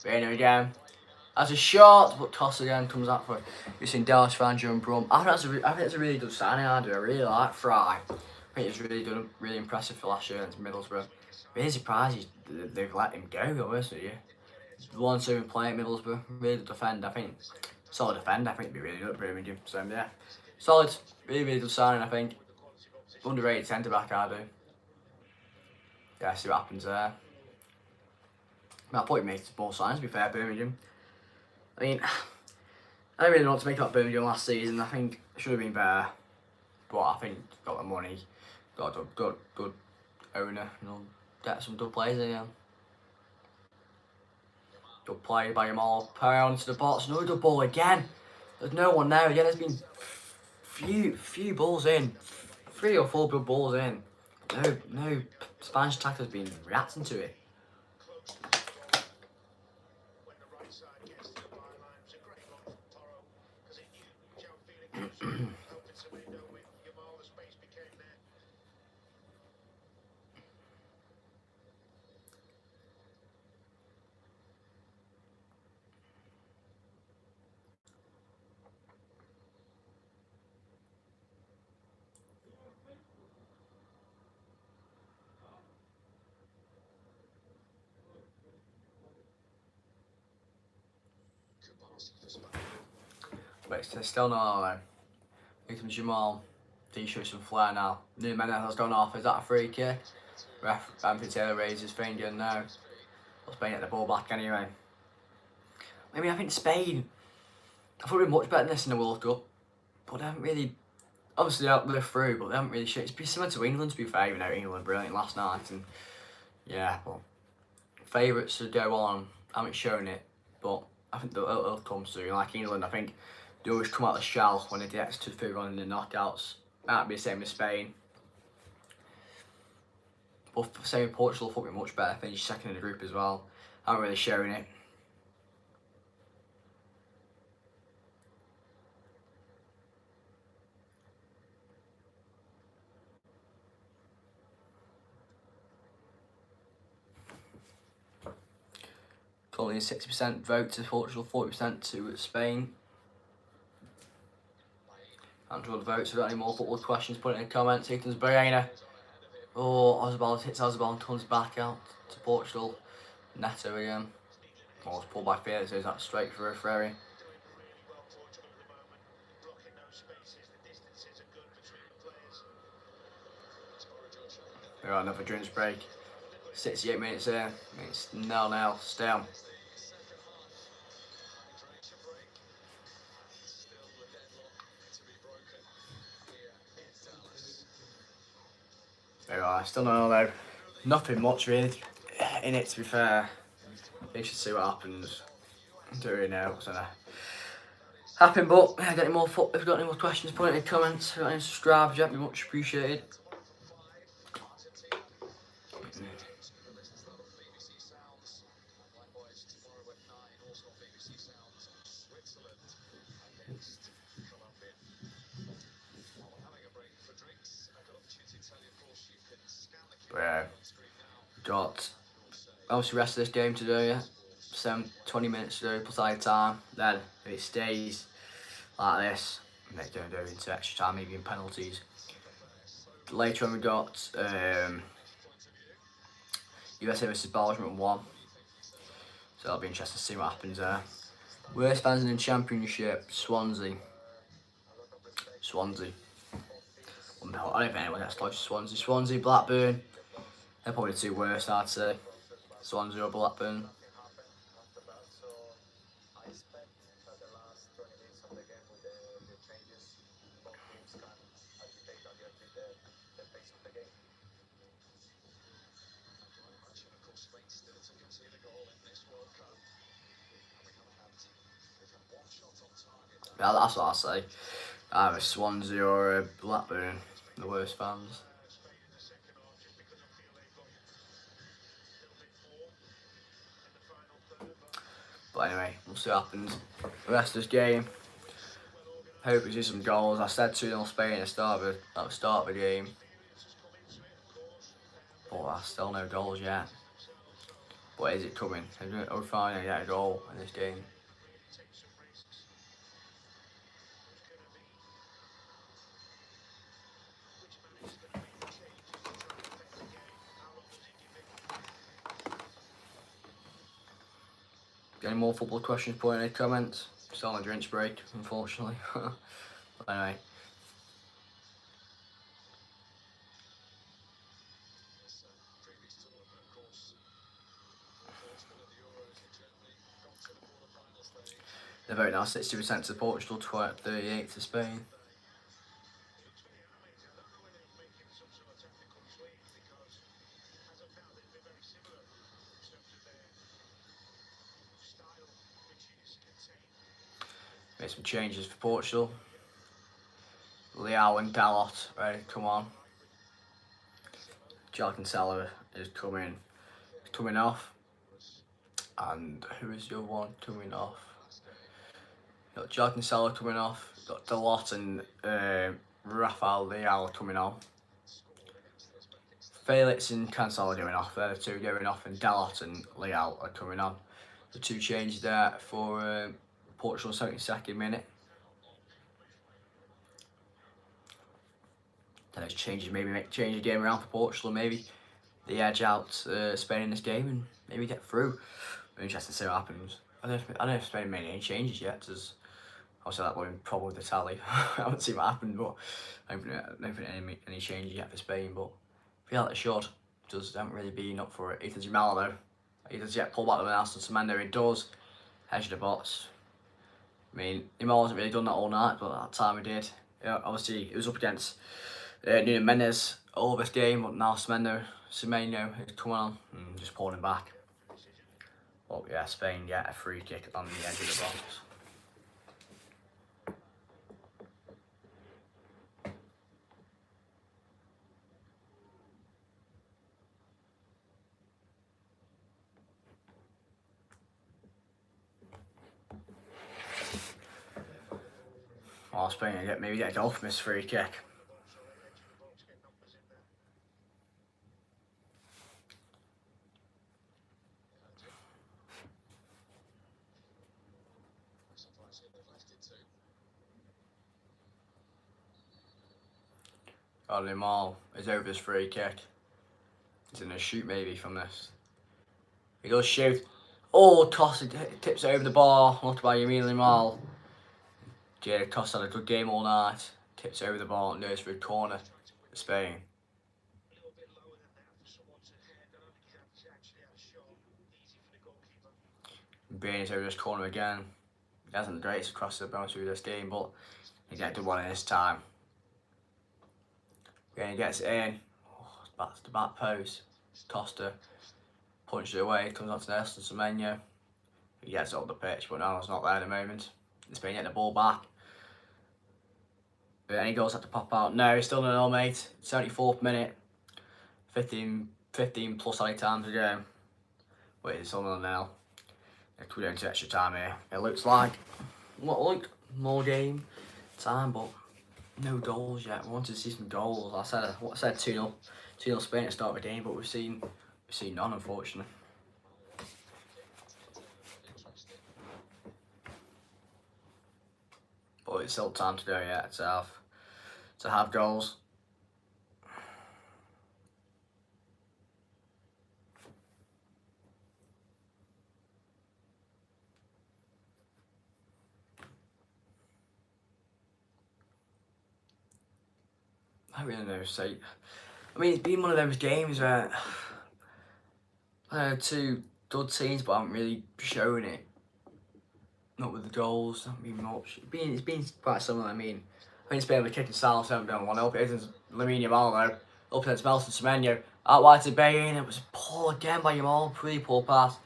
Bainer again. As a shot, but toss again comes out for using Dallas, Fangio and Brum. I think that's a really good signing. I really like Fry. I think he's really done really impressive for last year against Middlesbrough. Really surprised they've let him go, to be honest with you. 1-2 play at Middlesbrough, really good defend. I think solid defend. I think it'd be really good at Birmingham. So yeah, solid, really good signing. I think underrated centre back. I do. Yeah, see what happens there. I thought he made more signs, to be fair, Birmingham. I mean, I don't really know what to make about Birmingham last season. I think it should have been better. But I think got the money, got a good owner, you know, get some good players again. Good play by Jamal. Pound to the box, another ball again. There's no one there again. There's been few balls in. 3 or 4 good balls in. No Spanish attacker has been reacting to it. But it's still not though. Here comes Jamal. He shows some flair now. New Menez has gone off. Is that a free kick? Ref Anthony Taylor raises his finger now. Well, Spain get the ball back anyway. I mean, I think Spain, I thought we were much better than this in the World Cup. But they haven't really, obviously they're through, but they haven't really shit. It's pretty similar to England, to be fair, even though England were brilliant last night. And yeah, well, favourites to go on, haven't shown it. But I think it'll come soon. Like England, I think they always come out of the shell when they get to through on in the knockouts. Might be the same as Spain. But same with Portugal, I thought we were much better. Finished second in the group as well. Haven't really shown it. Only 60% vote to Portugal, 40% to Spain. And to other votes. If you've got any more football questions, put it in the comments. Ethan's Barrena. Oh, Ozabal hits Ozabal and comes back out to Portugal. Neto again. Oh, it's pulled by Felix, so that's straight for a Ferrari. We're on another drinks break. 68 minutes there. It's 0-0 still. There we are, still 0 though. Nothing much really in it, to be fair. We should see what happens. I don't really know what's gonna happen, but if you've got any more questions, put it in the comments. If you've got any subscribers yet, be much appreciated. Yeah. Got obviously rest of this game to do, yeah. 20 minutes to do, plus added time. Then if it stays like this, they're going to do into extra time, maybe in penalties. Later on we got USA versus Belgium at 1. So it'll be interesting to see what happens there. Worst fans in the Championship, Swansea. I don't think anyone gets close to Swansea. Swansea, Blackburn. They're probably the two worst, I'd say. Swansea or Blackburn. Yeah, that's what I say. Either Swansea or Blackburn, the worst fans. But anyway, we'll see what happens. The rest of this game, hope we see some goals. I said 2-0 Spain at the start of the game. But there's still no goals yet. But is it coming? Are we finally get a goal in this game? Got any more football questions, put in the comments. Still on a drinks break, unfortunately. But anyway. The vote now 60% to Portugal, 38 to Spain. Made some changes for Portugal. Leao and Dalot ready to come on. Jalcancelo is coming off. And who is the other one coming off? Got Jalcancelo coming off. Got Dalot and Rafael Leao coming on. Felix and Cancelo going off. They're the two going off, and Dalot and Leao are coming on. The two changes there for Portugal 72nd minute. Then those changes maybe change the game around for Portugal, maybe they edge out Spain in this game and maybe get through. We're interested to see what happens. I don't know if Spain made any changes yet, because obviously that would be probably the tally. I haven't seen what happened, but I don't think any changes yet for Spain, but I feel like they should. Just haven't really been up for it. Ethan Jamal though, he does yet pull back with an Arsenal Semedo, he does. Hedge the box. I mean, Jamal hasn't really done that all night, but at that time he did. Yeah, obviously it was up against Nuno Mendes all this game, but now Semedo is coming on and just pulling him back. Well, yeah, Spain get a free kick on the edge of the box. Well, Spain maybe get a goal from this free kick. Rodney Mall is over his free kick. He's going to shoot maybe from this. He does shoot. Oh, Costa tips it over the bar. Looked by Emilio Mal. Jada Costa had a good game all night. Tips it over the bar and goes through corner for Spain. A little bit lower than that for someone to head. I don't think he's actually had a shot. Easy for the goalkeeper. Baines over this corner again. He hasn't the greatest across the bounce through this game, but he gets the one in his time. Again, he gets it in. Oh, back to the back post. Costa punches it away. Comes on to Nelson Semenyo. He gets it up the pitch, but no, it's not there at the moment. Spain getting the ball back. But any goals have to pop out. No, he's still 0-0, mate. 74th minute. 15 plus any times to go. Wait, it's still 0-0. We're going to extra time here. It looks like more game time, but no goals yet. We wanted to see some goals. I said 2-0 Spain at the start of the game, but we've seen none, unfortunately. But it's still time to go yet to have goals. I don't really know. So, I mean, it's been one of those games where two good teams, but I haven't really shown it. Not with the goals, not been much. It's been quite similar. I mean, it's been a kicking style, so I haven't done 1-0. It isn't Lamine Yamal though. Up against Nelson Semenyo. Out wide to Bain. It was poor again by Yamal. Pretty poor pass.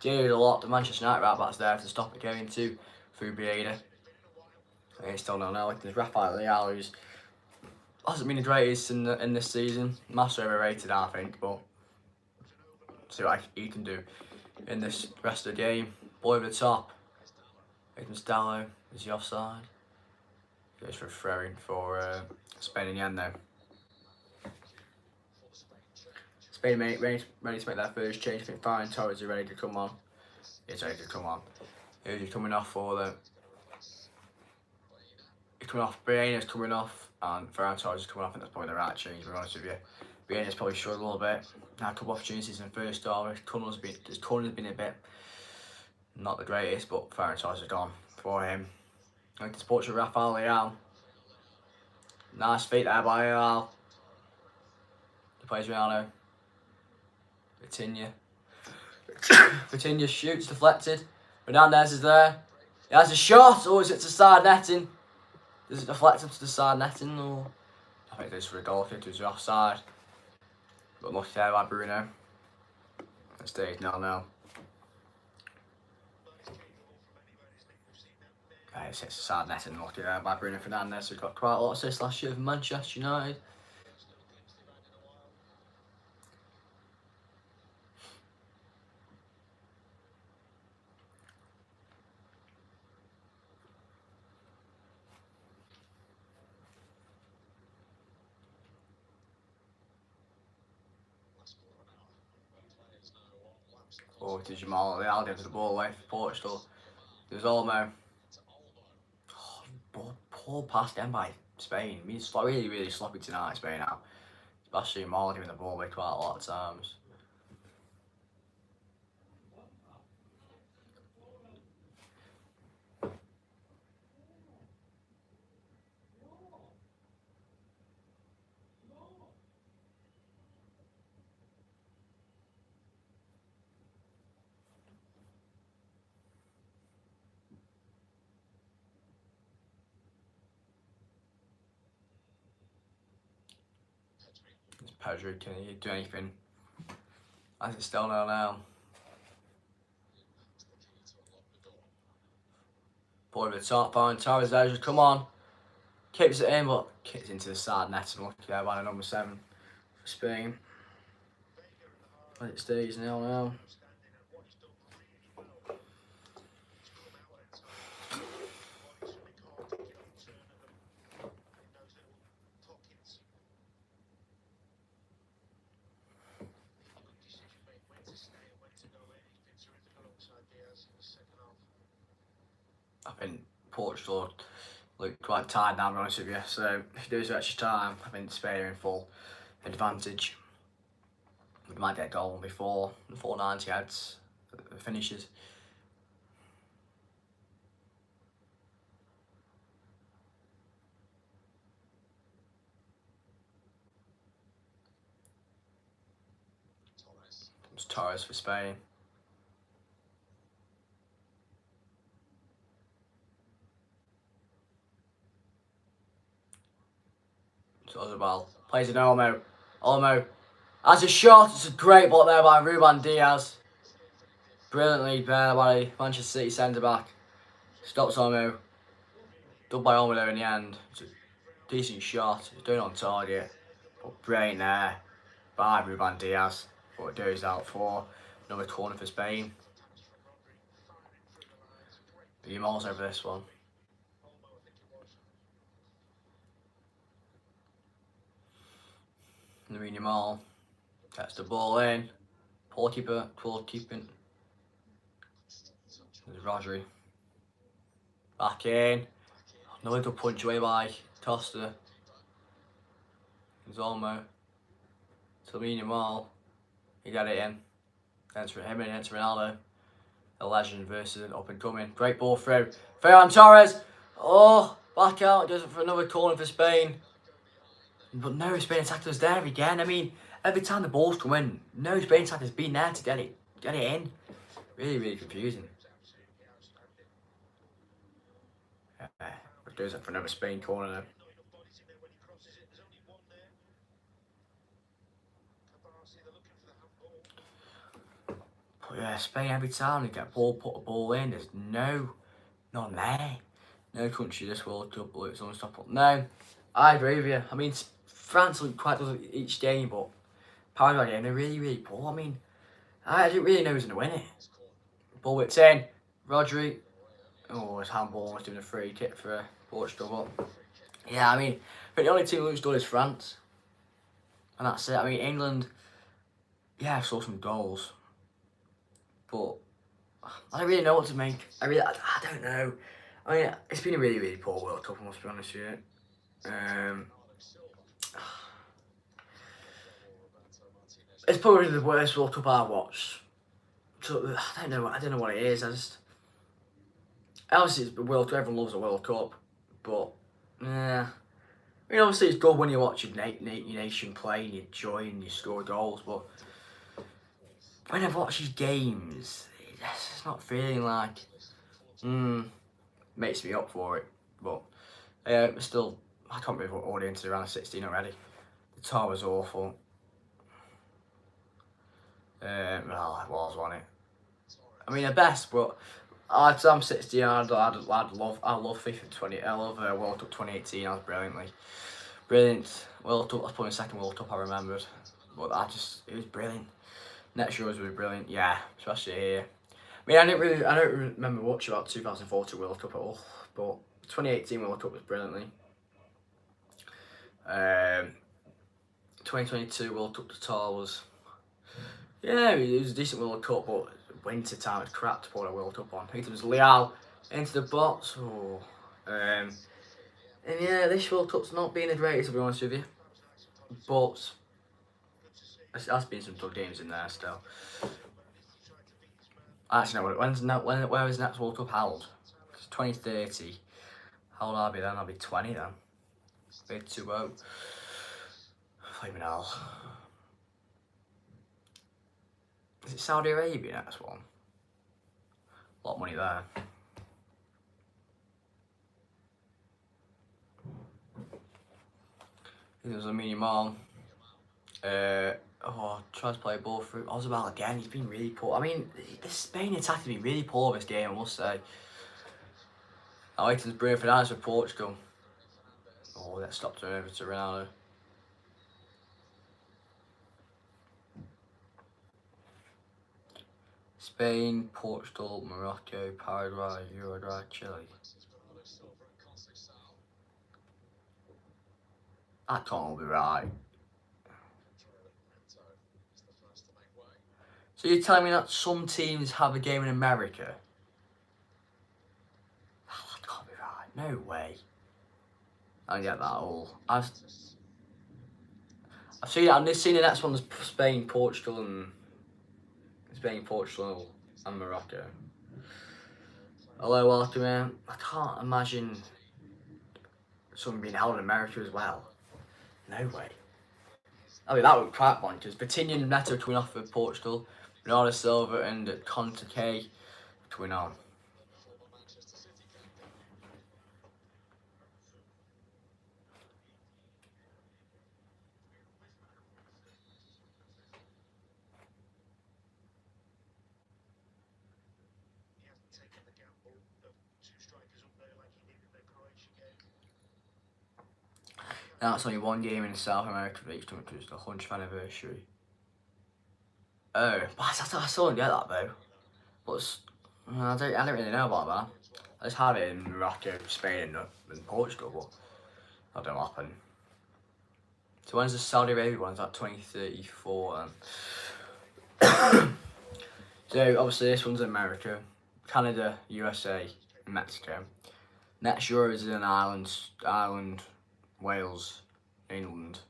Did a lot. The Manchester United right back's there to stop it going through Bieda. And it's still 0-0. Like there's Rafael Leao, who's hasn't been the greatest in this season. Massive overrated, I think, but see what he can do in this rest of the game. Boy over the top. Aidan Stallo, is he offside? Goes for a throw-in for Spain in the end though. Spain ready to make their first change. I think Ferran Torres is ready to come on. He's ready to come on. Who's he coming off for though? He's coming off, Brianna's coming off, and Ferran Torres is coming off. I think that's probably the right change, to be honest with you. Brianna's probably struggled a little bit. Had a couple of opportunities in the first half. His corner's been a bit not the greatest, but Ferran Torres is gone for him. Going to Portugal, Rafael Leao. Nice feet there by Leao. He plays Ronaldo. Vitinha shoots, deflected. Hernandez is there. He has a shot. Oh, is it to side netting? Does it deflect him to the side netting? Or I think it is for a goal if it was offside. But lucky there by Bruno. It stays 0-0. It's a side netting, lucky there by Bruno Fernandes, who got quite a lot of assists last year for Manchester United. Oh, to Jamal Leal gives the ball away for Portugal. There's Olmo. Oh, poor pass again by Spain. I mean, it's really sloppy tonight, Spain now. Especially Jamal giving the ball away quite a lot of times. Pedro, can he do anything? As it's still 0-0. Boy with the top, Ferran Torres there, just come on. Keeps it in, but kicks into the side net and lucky there by the number 7 for Spain. As it stays 0-0. I think Portugal look quite tired now, to be honest with you. So if there is extra time, I think Spain are in full advantage. We might get a goal before the 490 heads finishes. It's Torres for Spain. So Ozabal plays an Olmo. Olmo has a shot. It's a great block there by Ruben Diaz. Brilliantly there by Manchester City centre back. Stops Olmo. Done by Olmo there in the end. It's a decent shot. He's doing it on target. But brilliant there by Ruben Diaz. But it goes out for another corner for Spain. Yamal's over this one. Lamine Yamal gets the ball in. Poor keeping. There's Rodri. Back in. Another good punch away by Costa. There's Olmo. Lamine Yamal. He got it in. Against him and against Ronaldo. A legend versus an up and coming. Great ball through. Ferran Torres. Oh, back out. Does it for another corner for Spain. But no Spain attackers there again. I mean, every time the ball's come in, no Spain attackers been there to get it in. Really, really confusing. It goes up for another Spain corner then. But yeah, Spain every time they get put a ball in, there's none there. No country this World Cup looks unstoppable. No, I agree with you. I mean, France look quite good each game, but Paraguay game, they're really, really poor. I mean, I didn't really know who was going to win it. Ball whipped in. Rodri. Oh, his handball was doing a free kick for Portugal. But yeah, I mean, I think the only team who's done is France. And that's it. I mean, England, yeah, I saw some goals. But I don't really know what to make. I don't know. I mean, it's been a really, really poor World Cup, I must be honest with you. It's probably the worst World Cup I've watched. So I don't know what it is. Obviously it's the World Cup. Everyone loves a World Cup, but yeah. I mean, obviously it's good when you watch your nation play and you enjoy and you score goals, but when I've watched these games, it's not feeling like makes me up for it. But still, I can't believe we're already into the round of 16 already. The tar was awful. Well, it was, wasn't it? I mean, the best, but I'm 16. I love FIFA 20. I love World Cup 2018. I was brilliant World Cup. That's probably the second World Cup I remembered, but it was brilliant. Next year's was brilliant. Yeah, especially here. I mean, I don't remember much about 2014 World Cup at all, but 2018 World Cup was brilliantly. 2022 World Cup Qatar was, yeah, it was a decent World Cup, but winter time it's crap to put a World Cup on. It was Leal into the box. Oh. And yeah, this World Cup's not been the greatest, to be honest with you, but there's been some good games in there still. Actually, no, where is the next World Cup held? It's 2030. How old I'll be then? I'll be 20 then. Big 2-0. Flaming hell. Is it Saudi Arabia next one? A lot of money there. There's Lamine Yamal. Tries to play a ball through. Ozabal again. He's been really poor. I mean, the Spain attack has been really poor this game, I must say. Aiton's Bruno Fernandes for Portugal. Oh, that stopped her over to Ronaldo. Spain, Portugal, Morocco, Paraguay, Uruguay, Chile. That can't all be right. So you're telling me that some teams have a game in America? Oh, that can't be right. No way. I get that all. I've seen. I've seen the next one's Spain, Portugal, and Morocco. Hello, welcome in. I can't imagine something being held in America as well. No way. I mean, that would be quite bonkers. Coutinho and Neto coming off for Portugal. Bernardo Silva and Conte coming on. He hasn't taken the gamble of two strikers up there like he did in the Croatia game. Now it's only one game in South America for each country. It's the 100th anniversary. Oh, but I still don't get that though. But I don't really know about that. I just had it in Morocco, Spain, and Portugal, but that don't happen. So when's the Saudi Arabia one? Is that 2034 then? So obviously this one's America, Canada, USA, and Mexico. Next Euro is in Ireland, Wales, England.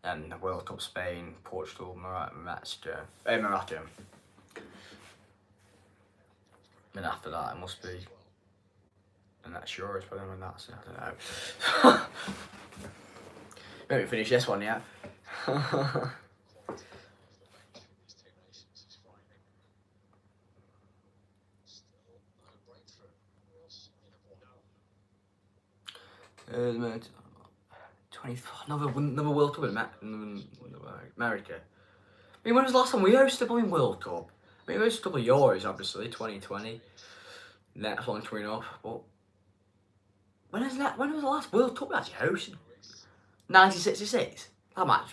And the World Cup, Spain, Portugal, Morocco. And after that, it must be. And that's Euros, probably when that's. I don't know. Maybe finish this one yet. uh, 20, another World Cup in America. I mean, when was the last time we hosted a World Cup? I mean, we hosted a couple of Euros, obviously, 2020. Next one coming up, but when was the last World Cup we actually hosted? 1966. That's might be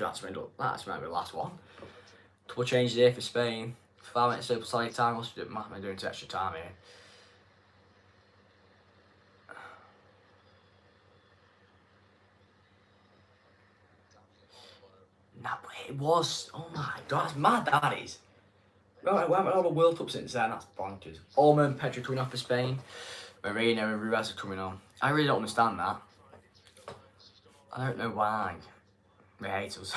the last one. Couple of changes here for Spain. 5 minutes over side time. What's doing to extra time here? No, but it was. Oh my god, that's mad. That is. Right, we haven't had a World Cup since then. That's bonkers. Allman, Pedro coming off for Spain. Marina and Ruiz are coming on. I really don't understand that. I don't know why they hate us.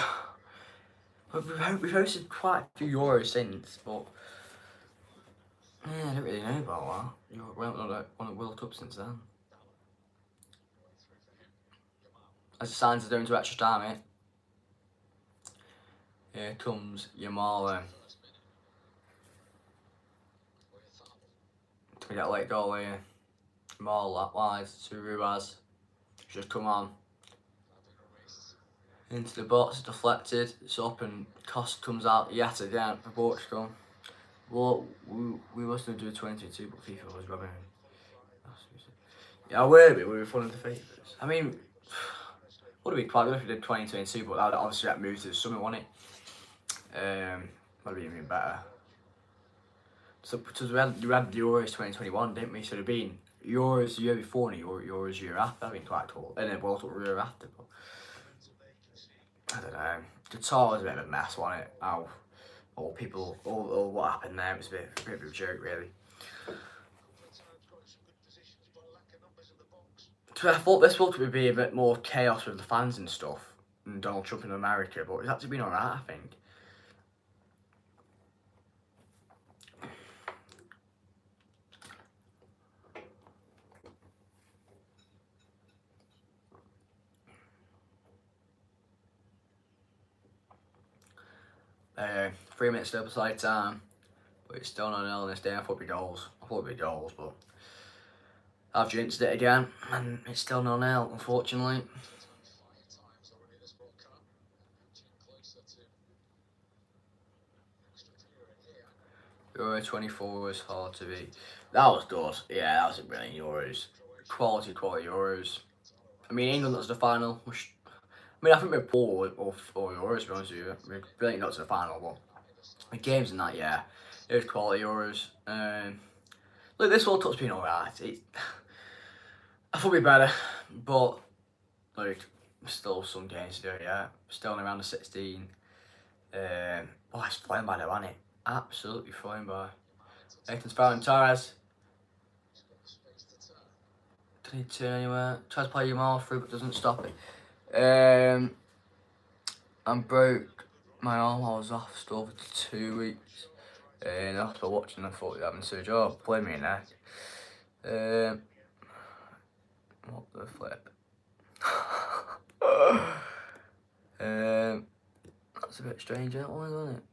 But we've hosted quite a few Euros since, but yeah, I don't really know about that. We haven't won a World Cup since then. As the signs are going to extra time, eh? Here comes Yamal. We get a late goal here. Yamal that wide to Ruiz. Just come on. Into the box, deflected, it's up and Costa comes out yet again for Portugal. Well, we must have do 22, but FIFA was rubbing. Yeah, we were one of the favourites. I mean, would have been quite good if we did 2022, but that would obviously have moved to the summer, wouldn't it? Would have been even better. So, because we had the Euros 2021, didn't we? So it'd have been Euros the year before and Euros the year after. That'd been quite cool. And then World Cup the year after. But I don't know. Qatar was a bit of a mess, wasn't it? How all what happened there, it was a bit of a joke, really. So I thought this World Cup would be a bit more chaos with the fans and stuff, and Donald Trump in America, but it's actually been alright, I think. Uh, 3 minutes still beside time, but it's still not 0 this day. I thought it'd be goals, but I've jinxed it again, and it's still 0-0, unfortunately. Euro 24 was hard to beat. That was good. Yeah, that was a brilliant Euros. Quality Euros. I mean, England got to the final. I think we're poor or Euros, to be honest with you. We're brilliant got to the final, but the games and that, yeah, it was quality Euros. Look, this World Cup's been alright. I thought it'd be better, but like, still some games to do. Yeah, still in around the 16. Oh, it's flying by though, isn't it? Absolutely flying by. Nathan's Ferran Torres. Didn't need to turn anywhere. Tries to play your mouth through but doesn't stop it. I'm broke. My arm, I was off still for 2 weeks. And after watching, I thought you're having surgery. Oh, play me neck. What the flip? That's a bit strange, isn't it?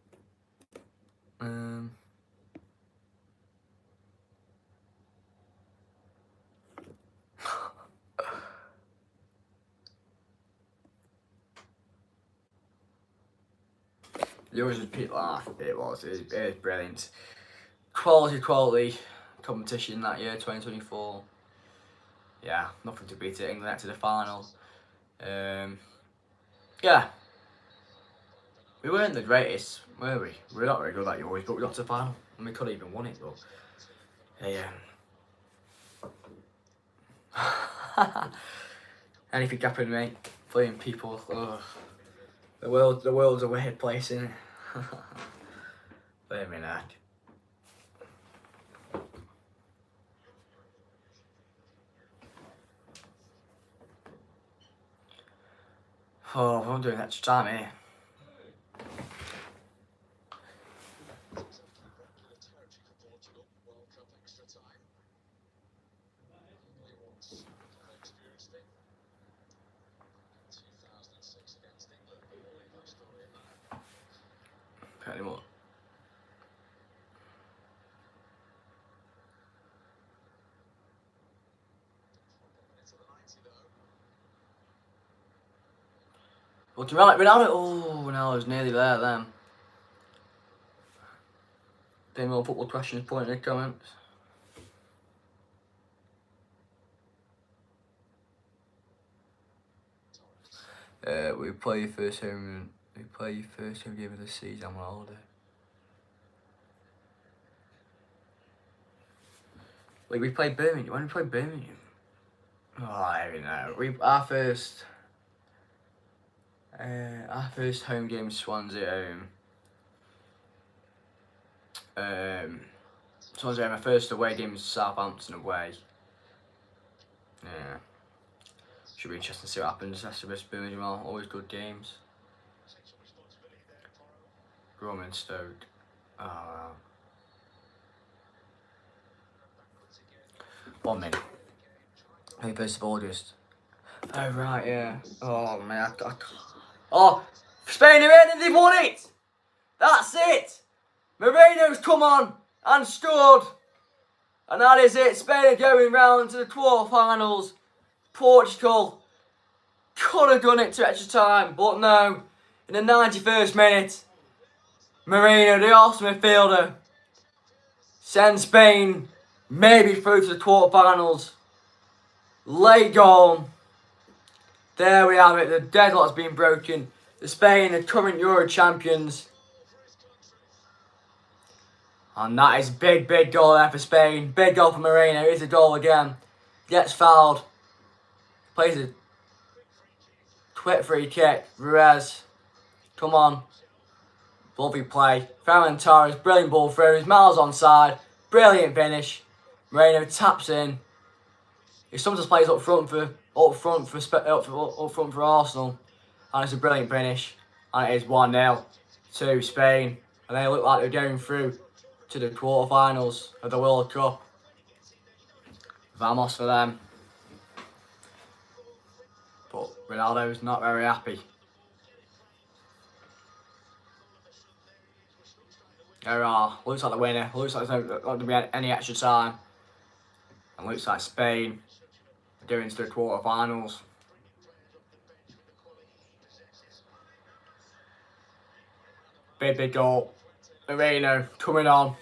The always repeat laugh. It was brilliant. Quality competition that year, 2024. Yeah, nothing to beat it. England to the final. Yeah. We weren't the greatest, were we? We're not very good at Euros, but we got to the final. And we could have even won it, but... Yeah. Anything happened, mate. Playing people. Ugh. The world's a weird place, isn't it? Play me neck. Oh, I'm doing extra time here. Popular territory for Portugal. World Cup extra time. Only once have experienced it. 2006 against England. Believe that story in there. Can't anymore. Into the 90 though. Looking right, Ronaldo. Oh, no, I was nearly there then. Any more football questions, point in the comments. We play your first home game of the season on holiday. Wait, we played Birmingham. When we played Birmingham? Oh, I don't know. Our first home game was Swansea home. Swansea home. My first away game was Southampton away. Yeah. Should be interesting to see what happens. Leicester vs Birmingham, always good games. Roman Stoke. Oh, wow. 1 minute. Hey, first of all, just. Oh, right, yeah. Oh, man. Oh, Spain are in and they've won it! That's it! Moreno's come on and scored. And that is it. Spain are going round to the quarterfinals. Portugal could have done it to extra time, but no. In the 91st minute, Moreno, the Arsenal midfielder, sends Spain maybe through to the quarterfinals. Late goal. There we have it. The deadlock's been broken. The Spain, the current Euro champions. And that is big goal there for Spain. Big goal for Moreno. Here's the goal again. Gets fouled. Plays a quick free kick. Ruiz. Come on. Lovely play. Ferran Torres. Brilliant ball through. He's miles onside. Brilliant finish. Moreno taps in. He sometimes plays up front for Arsenal. And it's a brilliant finish. And it is 1-0 to Spain. And they look like they're going through to the quarterfinals of the World Cup. Vamos for them. But Ronaldo's not very happy. There are. Looks like the winner. Looks like there's not going to be any extra time. And looks like Spain are going to the quarterfinals. Big goal. Moreno coming on.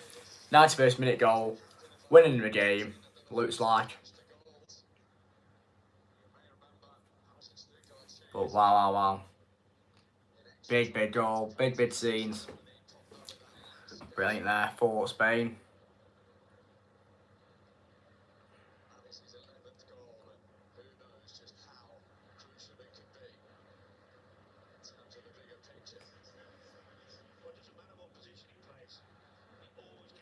91st minute goal. Winning the game. Looks like. But wow. Big goal. Big scenes. Brilliant there for Spain.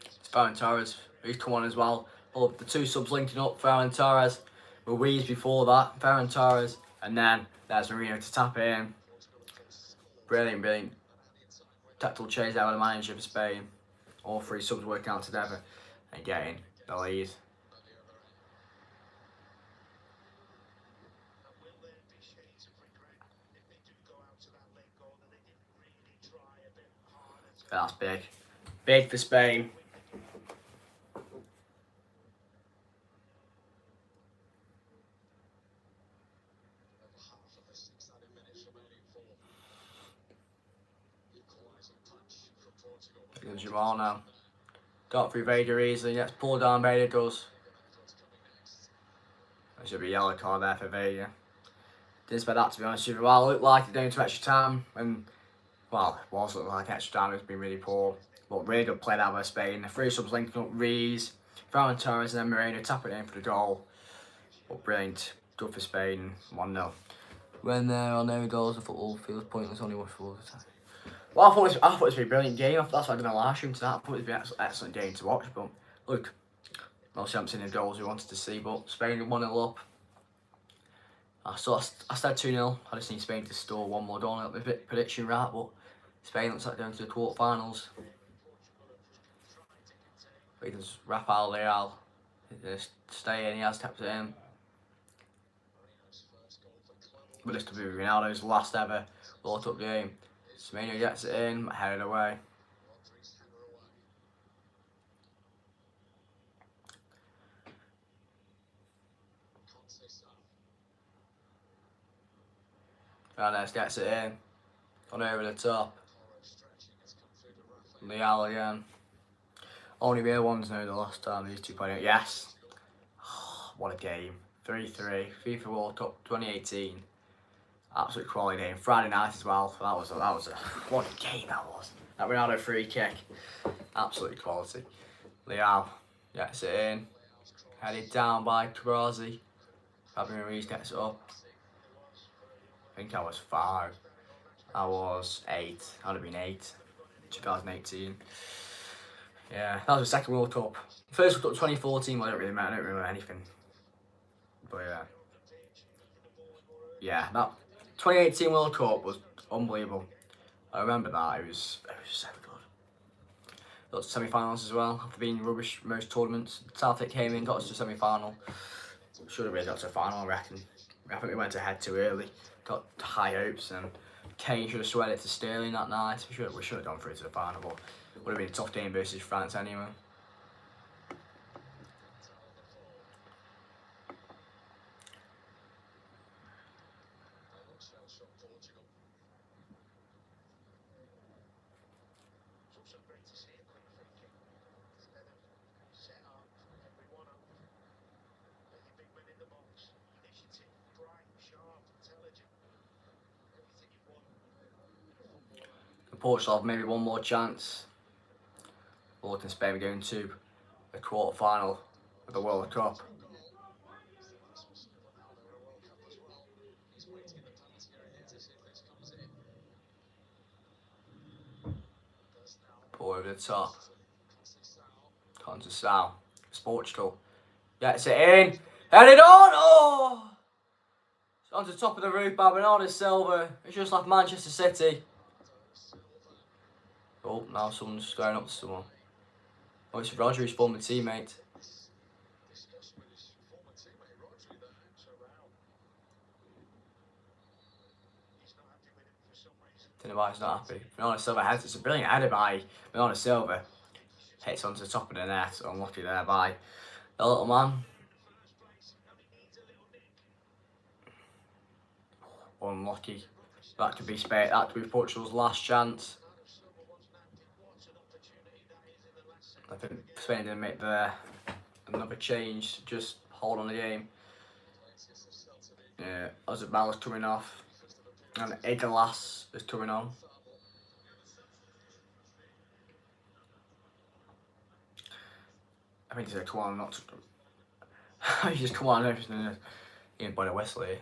It's Ferran Torres. He's come on as well. The two subs linking up. Ferran Torres. Ruiz before that, Ferran Torres, and then there's Marino to tap it in. Brilliant, brilliant. Tactical change out of the manager for Spain. All three subs working out together and getting the lead. That's big. Big for Spain. Here's Jamal now. Got through Vader easily. Gets pulled down. Vader does. There should be a yellow card there for Vader. Didn't expect that, to be honest with you. Well, it looked like it going to extra time. And, well, it was looking like extra time. It's been really poor. But really good play out by Spain. The three subs linking up Rees, Ferran Torres, and then Moreno tapping it in for the goal. But brilliant. Good for Spain. 1-0. When there are no goals, the football feels pointless. Only watch for the time. Well, I thought it was a pretty brilliant game. That's why I didn't last stream tonight. I thought it was an excellent game to watch. But look, most haven't seen the goals we wanted to see. But Spain 1-0 up. I said 2-0. I just need Spain to score one more goal. I'll be prediction right, but Spain looks like going to the quarterfinals. Because Rafael Leal just stay in. He has tapped it in. But this could be Ronaldo's last ever World Cup game. Semenyo gets it in, headed away. Fernandes gets it in, on over the top. Leal again. Only real ones know the last time these two played it. Yes. Oh, what a game. 3-3. FIFA World Cup 2018. Absolute quality game. Friday night as well. That was a what a game that was. That Ronaldo free kick. Absolute quality. Leal gets it in. Headed down by Krazi. Fabian Ruiz gets it up. I think I was 5. I was 8. I'd have been 8. 2018. Yeah, that was the second World Cup. First World Cup 2014, well, I don't really remember anything. But yeah. Yeah, that 2018 World Cup was unbelievable. I remember that, it was so good. Got to semi-finals as well, after being rubbish most tournaments. Southgate came in, got us to semi-final. Should have really got to a final, I reckon. I think we went ahead too early. Got high hopes, and Kane should have sweated it to Sterling that night. We should have gone through to the final, but would have been a tough game versus France anyway. Portugal have maybe one more chance. Or can Spain be going to the quarter final of the World Cup? Pull over the top. Conceição. It's Portugal. Gets it in. Headed on! Oh! It's on the top of the roof by Bernardo Silva. It's just like Manchester City. Oh, now someone's going up to someone. Oh, it's Roger, his former teammate. Don't know why he's not happy. Bernardo Silva heads. It's a brilliant header by Bernardo Silva. Hits onto the top of the net. Unlucky there by the little man. Unlucky. That could be Spain. That could be Portugal's last chance. I think Spain didn't make another change. Just hold on the game. Yeah, Ozabal is coming off, and Egalas is coming on. I think he said, "Come on, not to." He just come on, everything. He ain't by Wesley.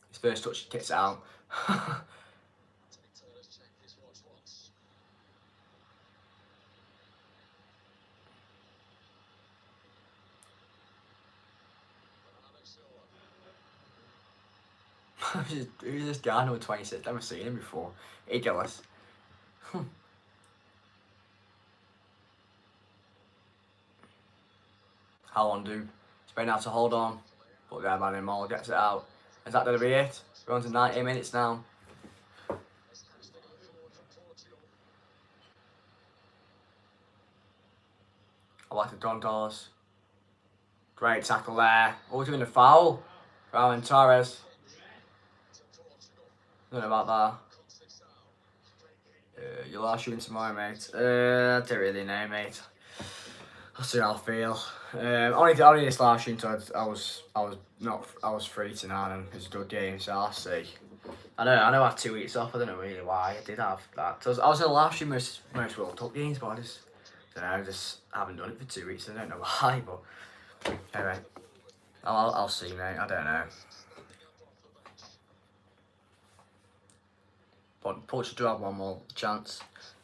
His first touch, kicks it out. Who's this guy number 26? Never seen him before. Egoless. How long do Spain have to hold on? But the man in Mall gets it out. Is that going to be it? We're on to 90 minutes now. I like the Dondos. Great tackle there. Oh, doing a foul. Ferran Torres. Don't know about that. Your last shooting tomorrow, mate. I don't really know, mate. I'll see how I feel. Only this last shooting, I was free tonight, and it was a good game, so I'll see. I know I had 2 weeks off. I don't know really why I did have that. So I was in the last few most World Cup games, but I just haven't done it for 2 weeks. I don't know why, but anyway, I'll see, mate. I don't know. But Portugal do have one more chance.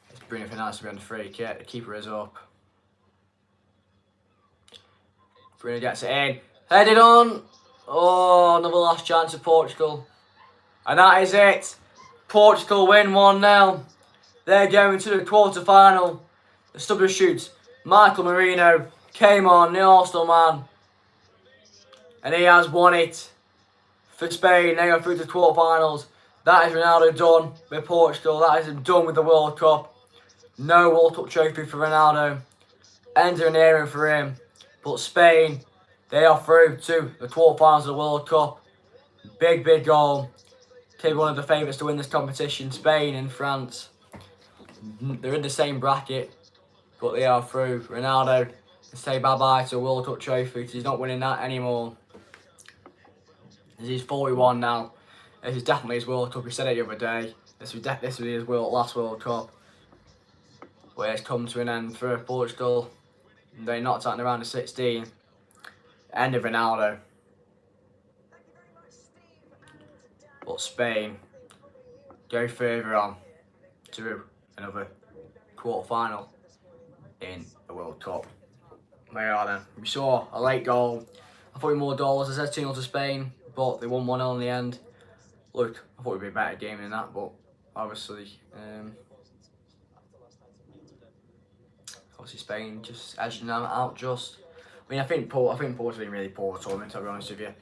It's Bruno Fernandes to be on the free kick. The keeper is up. Bruno gets it in. Headed on. Oh, another last chance of Portugal. And that is it. Portugal win 1-0. They're going to the quarter-final. The substitute, Michael Merino, came on, the Arsenal man. And he has won it for Spain. They go through to the quarter-finals. That is Ronaldo done with Portugal. That is him done with the World Cup. No World Cup trophy for Ronaldo. End of an era for him. But Spain, they are through to the quarter-finals of the World Cup. Big goal. Came one of the favourites to win this competition. Spain and France. They're in the same bracket, but they are through. Ronaldo can say bye-bye to a World Cup trophy because he's not winning that anymore. He's 41 now. This is definitely his World Cup. He said it the other day. This was his last World Cup. But it's come to an end for Portugal. They knocked out in the round of 16. End of Ronaldo. But Spain go further on to another quarter-final in the World Cup. They are then. We saw a late goal. I thought we more goals. I said 2-0 to Spain, but they won 1-0 in the end. Look, I thought it would be a better game than that, but obviously Spain just edging them out just. I mean, I think Portugal's been really poor tournament, to be honest with you.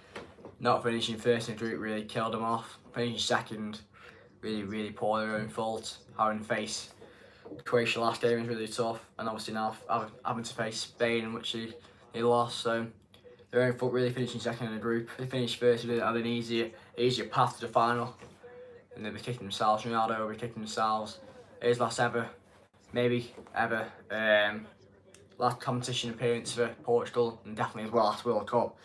Not finishing first in the group really killed them off. Finishing second, really poor, their own fault. Having to face Croatia last game was really tough, and obviously now having to face Spain, which they lost. So their own fault, really finishing second in the group. They finished first, they had an easier path to the final, and they'll be kicking themselves. Ronaldo will be kicking themselves. His last ever, maybe ever, last competition appearance for Portugal, and definitely as well last World Cup.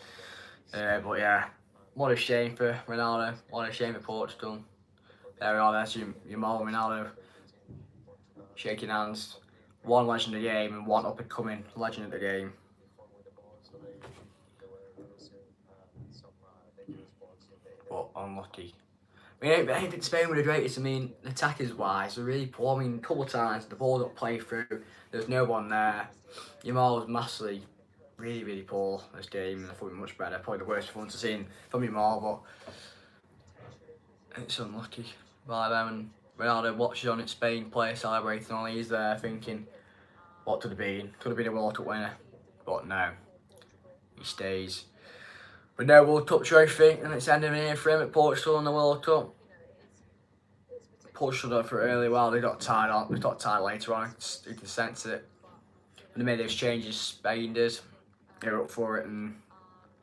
But yeah, what a shame for Ronaldo. What a shame for Portugal. There we are. There's your Mo Ronaldo shaking hands. One legend of the game and one up and coming legend of the game. But unlucky. I mean, I think Spain were the greatest. I mean, attackers wise, they're really poor. I mean, a couple of times the ball got played through. There's no one there. Yamal was massively, really poor this game, and I thought it was much better. Probably the worst performance I've seen from Yamal, but it's unlucky by them. And Ronaldo watches on its Spain player celebrating, and he's there thinking, what could have been? Could have been a World Cup winner, but no, he stays. But no World Cup trophy, and it's ending here for him at Portugal in the World Cup. Portugal got through it really well. They got tied on. They got tied later on. You can sense it. When they made those changes, Spain did. They were up for it, and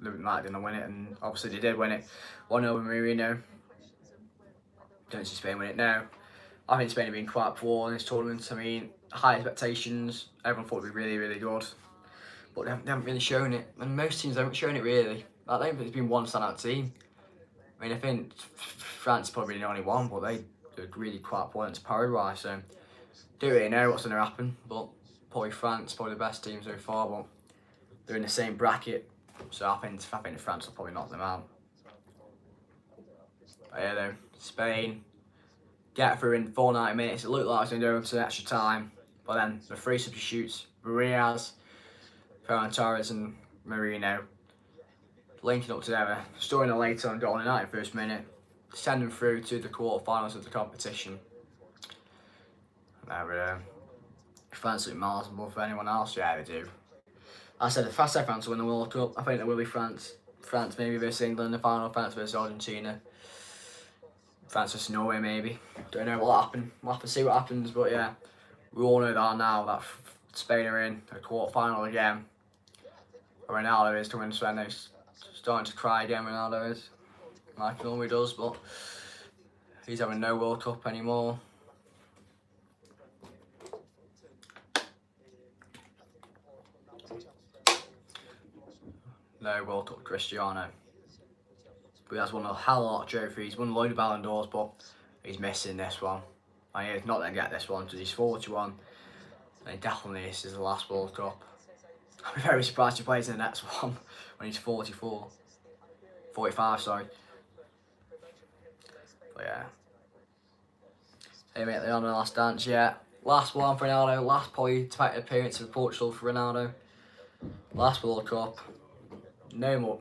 they might didn't win it, and obviously they did win it. 1-0 with Marino. Don't see Spain win it now. I think Spain have been quite poor in this tournament. I mean, high expectations. Everyone thought it'd be really good, but they haven't really shown it. And most teams haven't shown it really. I don't think there's been one standout team. I mean, I think France is probably the only one, but they're really quite poor against Paraguay. So don't really know what's going to happen. But probably France, probably the best team so far. But they're in the same bracket, so I think France will probably knock them out. But yeah, though, Spain get through in 490 minutes. It looked like it was going to go into extra time, but then the three substitutes, Ruiz, Ferran Torres and Marino, linking up together, storing a later on goal in the 91st minute. send them through to the quarterfinals of the competition. France look miles above anyone else. Yeah, they do. I said if France will win the World Cup, I think it will be France. France maybe versus England in the final, France versus Argentina, France versus Norway maybe. Don't know what'll happen. We'll have to see what happens, but yeah, we all know that now that Spain are in the quarter-final again. Ronaldo is to win, so he's starting to cry again, Ronaldo is. Like he normally does, but he's having no World Cup anymore. No World Cup Cristiano. But he has won a hell of a lot of trophies, he's won a load of Ballon d'Ors, but he's missing this one. And he's not going to get this one because he's 41. And he definitely this is the last World Cup. I'd be very surprised if he plays in the next one when he's 44. 45, sorry. But yeah. Hey mate, they're on the last dance, yeah. Last one for Ronaldo, last poly-type appearance for Portugal for Ronaldo. Last World Cup. No more.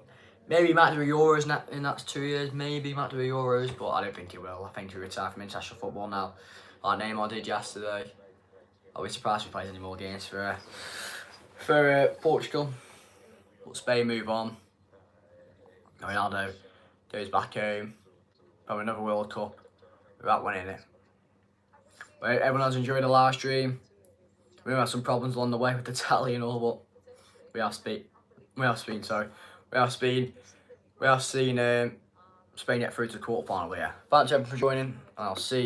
Maybe he might do a Euros in that 2 years, maybe he might do a Euros, but I don't think he will. I think he'll retire from international football now, like Neymar did yesterday. I'll be surprised if he plays any more games for Portugal. But Spain move on. Ronaldo goes back home, have another World Cup without winning it. But everyone has enjoyed the live stream. We had some problems along the way with the tally and all, but we have seen Spain get through to the quarterfinal. Yeah, thanks everyone for joining, and I'll see you.